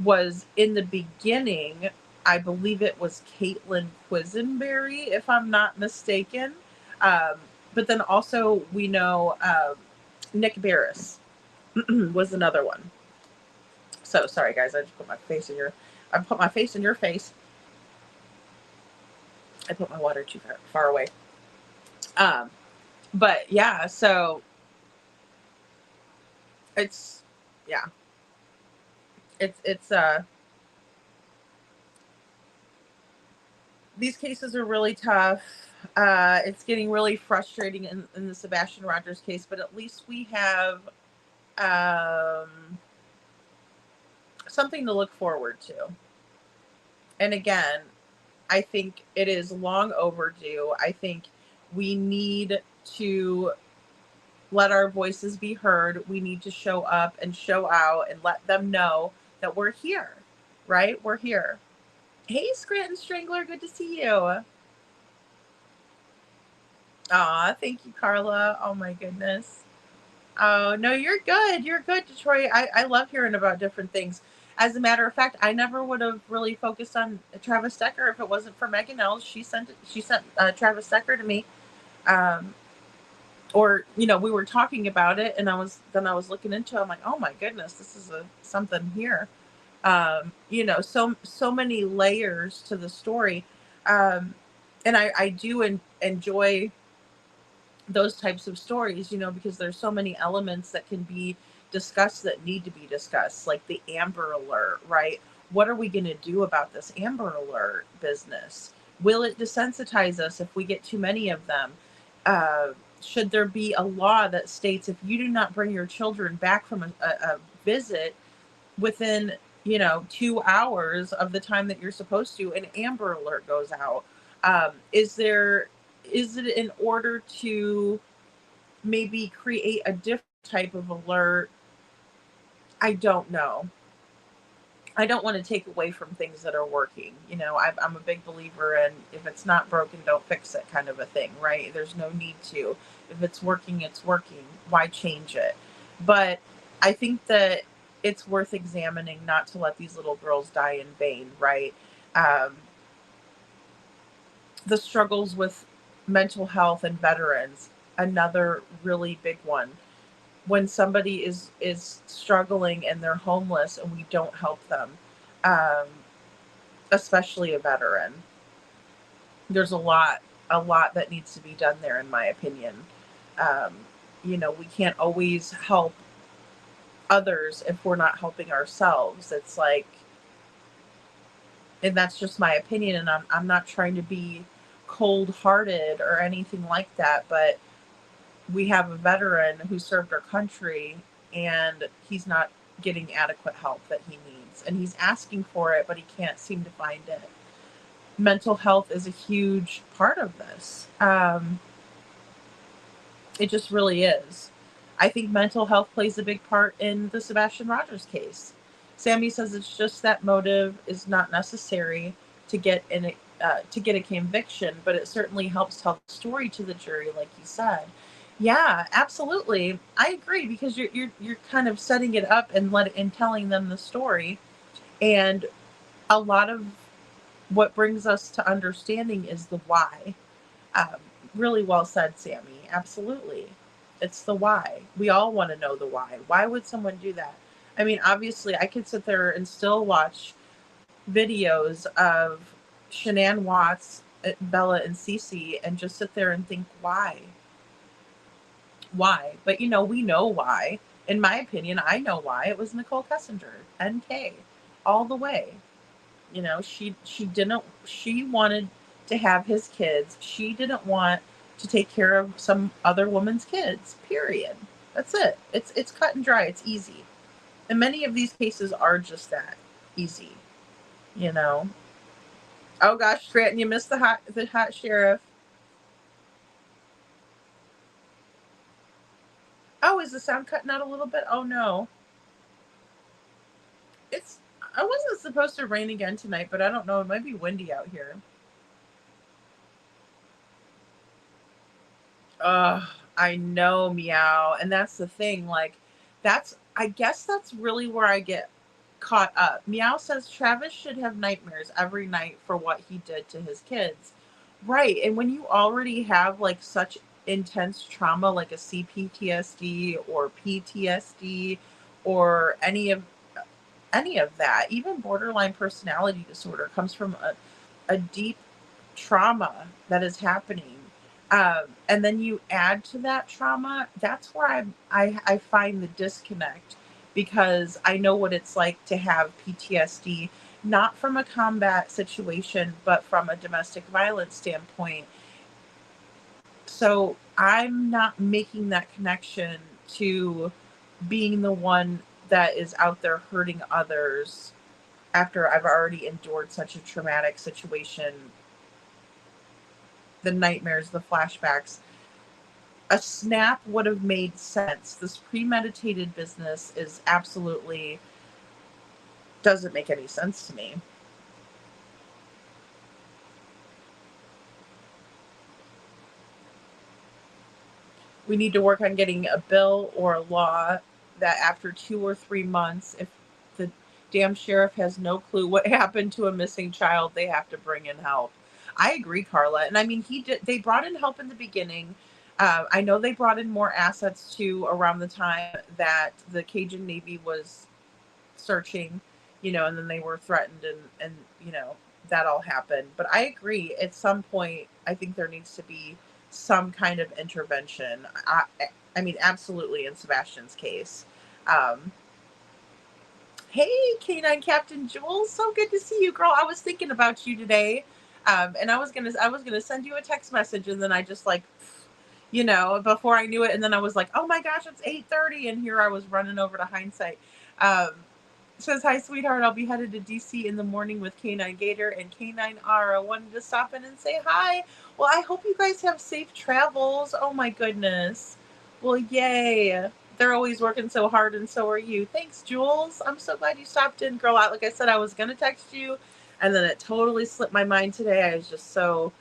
was in the beginning. I believe it was Caitlin Quisenberry, if I'm not mistaken. But then also we know Nick Barris was another one. So sorry guys, I just put my face in your face. I put my water too far away. But yeah, so it's these cases are really tough. It's getting really frustrating in the Sebastian Rogers case, but at least we have something to look forward to. And again, I think it is long overdue. I think we need to let our voices be heard. We need to show up and show out and let them know that we're here, right? We're here. Hey, Scranton Strangler, good to see you. Aw, thank you, Carla. Oh my goodness. Oh, no, you're good. You're good, Detroit. I love hearing about different things. As a matter of fact, I never would have really focused on Travis Decker if it wasn't for Megan Els. She sent Travis Decker to me. Or, you know, we were talking about it and I was looking into it. I'm like, oh my goodness, this is something here. You know, so many layers to the story. And I do enjoy those types of stories, you know, because there's so many elements that can be discussed that need to be discussed, like the Amber Alert, right? What are we going to do about this Amber Alert business? Will it desensitize us if we get too many of them? Should there be a law that states if you do not bring your children back from a visit within, you know, 2 hours of the time that you're supposed to, an Amber Alert goes out? Is it in order to maybe create a different type of alert? I don't know. I don't want to take away from things that are working. You know, I'm a big believer in if it's not broken, don't fix it kind of a thing, right? There's no need to. If it's working, it's working. Why change it? But I think that it's worth examining not to let these little girls die in vain, right? The struggles with mental health and veterans, another really big one. When somebody is struggling and they're homeless and we don't help them, especially a veteran, there's a lot that needs to be done there, in my opinion. You know, we can't always help others if we're not helping ourselves. It's like, and that's just my opinion, and I'm not trying to be cold-hearted or anything like that, but we have a veteran who served our country and he's not getting adequate help that he needs, and he's asking for it, but he can't seem to find it. Mental health is a huge part of this. It just really is. I think mental health plays a big part in the Sebastian Rogers case. Sammy says it's just that motive is not necessary to get a conviction, but it certainly helps tell the story to the jury, like you said. Yeah, absolutely. I agree, because you're kind of setting it up and telling them the story, and a lot of what brings us to understanding is the why. Really well said, Sammy. Absolutely. It's the why. We all want to know the why. Why would someone do that? I mean, obviously, I could sit there and still watch videos of Shanann Watts, Bella, and Cece and just sit there and think, why? Why? But, you know, we know why. In my opinion, I know why. It was Nicole Kessinger, NK, all the way. You know, she wanted to have his kids. She didn't want to take care of some other woman's kids, period. That's it. It's cut and dry. It's easy. And many of these cases are just that, easy, you know. Oh gosh, Scranton, you missed the hot sheriff. Oh, is the sound cutting out a little bit? Oh no. I wasn't supposed to rain again tonight, but I don't know. It might be windy out here. I know, meow. And that's the thing. Like, I guess that's really where I get caught up. Meow says Travis should have nightmares every night for what he did to his kids. Right. And when you already have like such intense trauma, like a CPTSD or PTSD or any of that, even borderline personality disorder comes from a deep trauma that is happening. And then you add to that trauma, that's where I find the disconnect, because I know what it's like to have PTSD, not from a combat situation, but from a domestic violence standpoint. So I'm not making that connection to being the one that is out there hurting others after I've already endured such a traumatic situation. The nightmares, the flashbacks. A snap would have made sense. This premeditated business is absolutely doesn't make any sense to me. We need to work on getting a bill or a law that after 2 or 3 months, if the damn sheriff has no clue what happened to a missing child, they have to bring in help. I agree, Carla. And I mean, they brought in help in the beginning. I know they brought in more assets too around the time that the Cajun Navy was searching, and then they were threatened and that all happened. But I agree, at some point, I think there needs to be some kind of intervention. I mean, absolutely, in Sebastian's case. Um, hey, Canine Captain Jules, so good to see you, girl. I was thinking about you today, and I was gonna send you a text message, and then I just like, before I knew it, and then I was like, oh my gosh, it's 8:30, and here I was running over to Hindsight. Um, Says, hi, sweetheart. I'll be headed to DC in the morning with Canine Gator and Canine Ara. Wanted to stop in and say hi. Well, I hope you guys have safe travels. Oh, my goodness. Well, yay. They're always working so hard, and so are you. Thanks, Jules. I'm so glad you stopped in, girl. Like I said, I was going to text you, and then it totally slipped my mind today. I was just so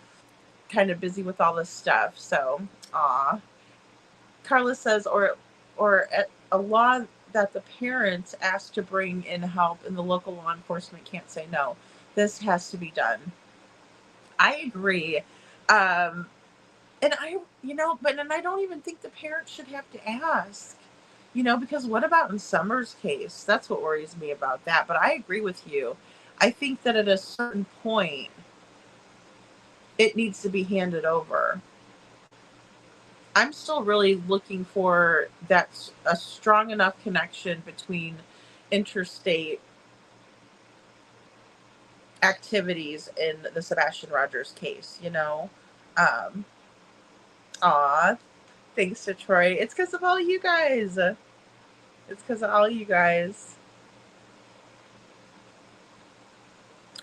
kind of busy with all this stuff. So, aw. Carla says, or a law that the parents asked to bring in help and the local law enforcement can't say no. This has to be done. I agree. And I don't even think the parents should have to ask, because what about in Summer's case? That's what worries me about that. But I agree with you. I think that at a certain point, it needs to be handed over. I'm still really looking for that a strong enough connection between interstate activities in the Sebastian Rogers case, Aw, thanks, Detroit. It's because of all you guys. It's because of all you guys.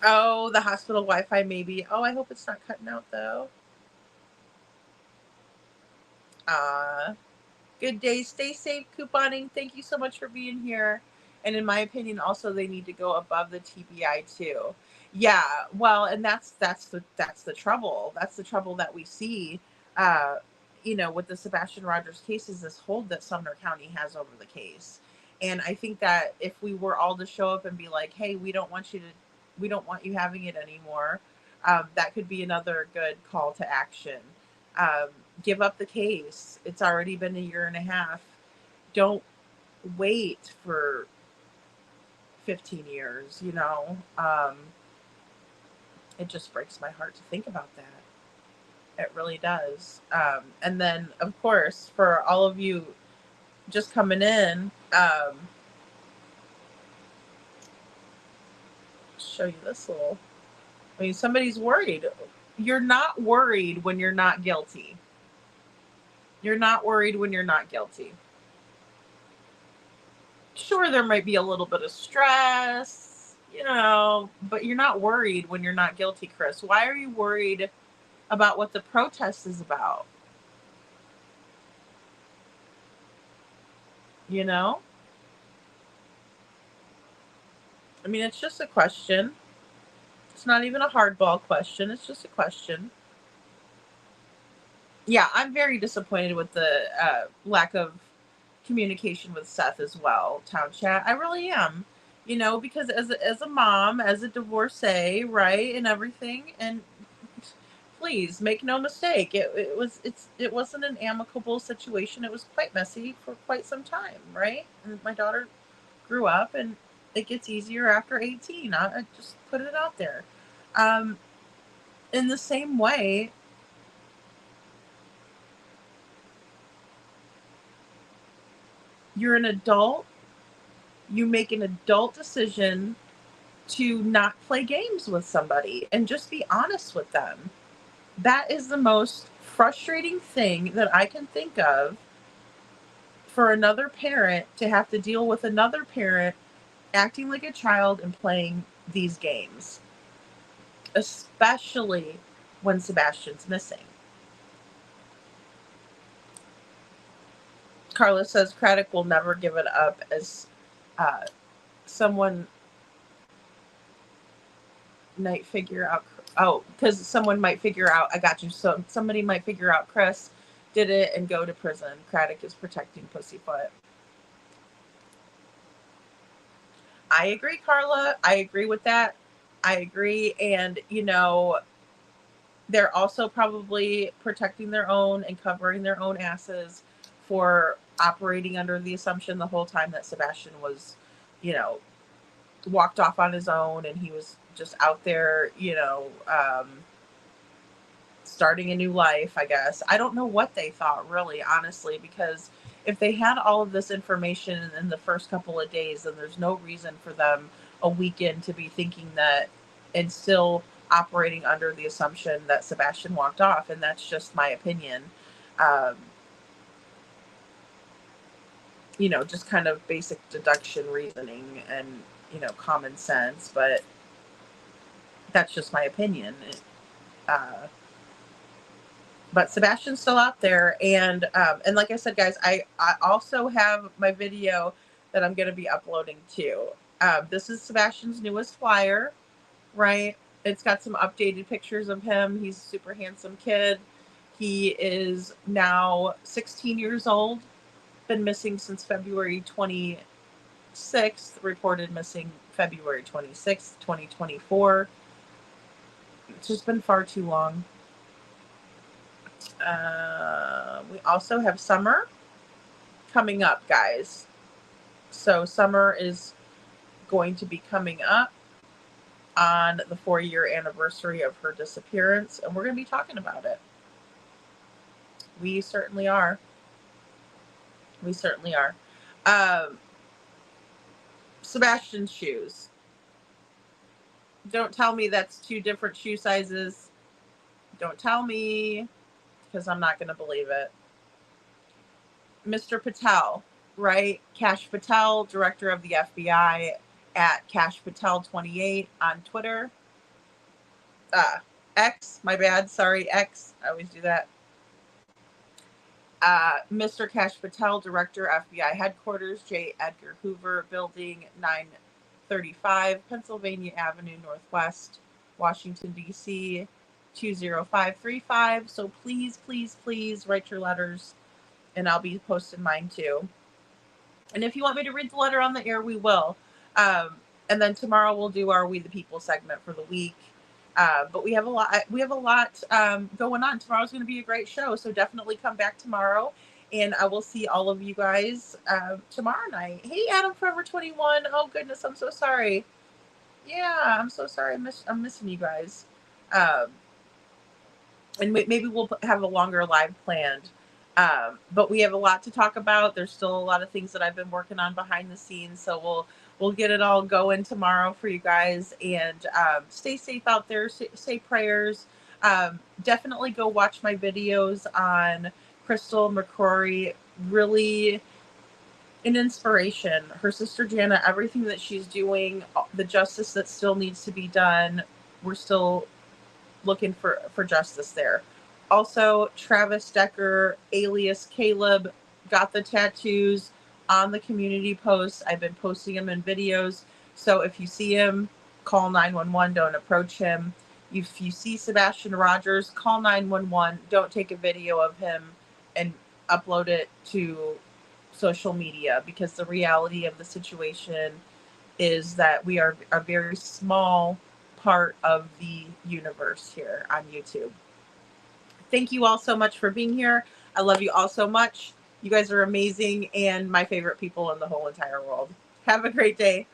Oh, the hospital Wi-Fi maybe. Oh, I hope it's not cutting out though. Good day. Stay safe, couponing. Thank you so much for being here. And in my opinion, also they need to go above the TBI too. Yeah, well, and that's the trouble. That's the trouble that we see. Uh, with the Sebastian Rogers case, is this hold that Sumner County has over the case. And I think that if we were all to show up and be like, hey, we don't want you having it anymore, that could be another good call to action. Um, Give up the case. It's already been 1.5 years. Don't wait for 15 years, it just breaks my heart to think about that. It really does. And then, of course, for all of you just coming in, show you this little, somebody's worried. You're not worried when you're not guilty. You're not worried when you're not guilty. Sure, there might be a little bit of stress, you know, but you're not worried when you're not guilty, Chris. Why are you worried about what the protest is about? You know? I mean, it's just a question. It's not even a hardball question. It's just a question. Yeah, I'm very disappointed with the lack of communication with Seth as well, Town Chat. I really am. You know, because as a mom, as a divorcee, right, and everything, and please make no mistake, it wasn't an amicable situation. It was quite messy for quite some time, right? And my daughter grew up, and it gets easier after 18. I just put it out there. In the same way, you're an adult, you make an adult decision to not play games with somebody and just be honest with them. That is the most frustrating thing that I can think of, for another parent to have to deal with another parent acting like a child and playing these games, especially when Sebastian's missing. Carla says Craddock will never give it up, as someone might figure out. Oh, because someone might figure out. I got you. So somebody might figure out Chris did it and go to prison. Craddock is protecting Pussyfoot. I agree, Carla. I agree with that. I agree. And, you know, they're also probably protecting their own and covering their own asses for operating under the assumption the whole time that Sebastian was, you know, walked off on his own and he was just out there, you know, starting a new life, I guess. I don't know what they thought, really, honestly, because if they had all of this information in the first couple of days, then there's no reason for them a weekend to be thinking that and still operating under the assumption that Sebastian walked off. And that's just my opinion. You know, just kind of basic deduction reasoning and, you know, common sense, but that's just my opinion. But Sebastian's still out there, and like I said, guys, I also have my video that I'm going to be uploading too. This is Sebastian's newest flyer, right? It's got some updated pictures of him. He's a super handsome kid. He is now 16 years old. Been missing since February 26th. Reported missing February 26th, 2024. It's just been far too long. We also have summer coming up, guys. So summer is going to be coming up on the 4-year anniversary of her disappearance, and we're going to be talking about it. We certainly are. We certainly are. Sebastian's shoes. Don't tell me that's 2 different shoe sizes. Don't tell me, because I'm not going to believe it. Mr. Patel, right? Kash Patel, director of the FBI, at Kash Patel 28 on Twitter. X, my bad. Sorry, X. I always do that. Mr. Kash Patel, director, FBI headquarters, J. Edgar Hoover, building 935, Pennsylvania Avenue Northwest, Washington, D.C., 20535. So please, please, please write your letters, and I'll be posting mine too. And if you want me to read the letter on the air, we will. And then tomorrow we'll do our We the People segment for the week. But we have a lot. Going on. Tomorrow's going to be a great show, so definitely come back tomorrow, and I will see all of you guys tomorrow night. Hey, Adam Forever 21. Oh goodness, I'm so sorry. Yeah, I'm so sorry. I'm missing you guys. And maybe we'll have a longer live planned. But we have a lot to talk about. There's still a lot of things that I've been working on behind the scenes, so we'll get it all going tomorrow for you guys. And stay safe out there. Say prayers. Definitely go watch my videos on Crystal McCrory. Really an inspiration. Her sister Jana, everything that she's doing, the justice that still needs to be done, we're still looking for justice there. Also, Travis Decker, alias Caleb, got the tattoos on the community posts. I've been posting them in videos. So if you see him, call 911. Don't approach him. If you see Sebastian Rogers, call 911. Don't take a video of him and upload it to social media, because the reality of the situation is that we are a very small part of the universe here on YouTube. Thank you all so much for being here. I love you all so much. You guys are amazing and my favorite people in the whole entire world. Have a great day.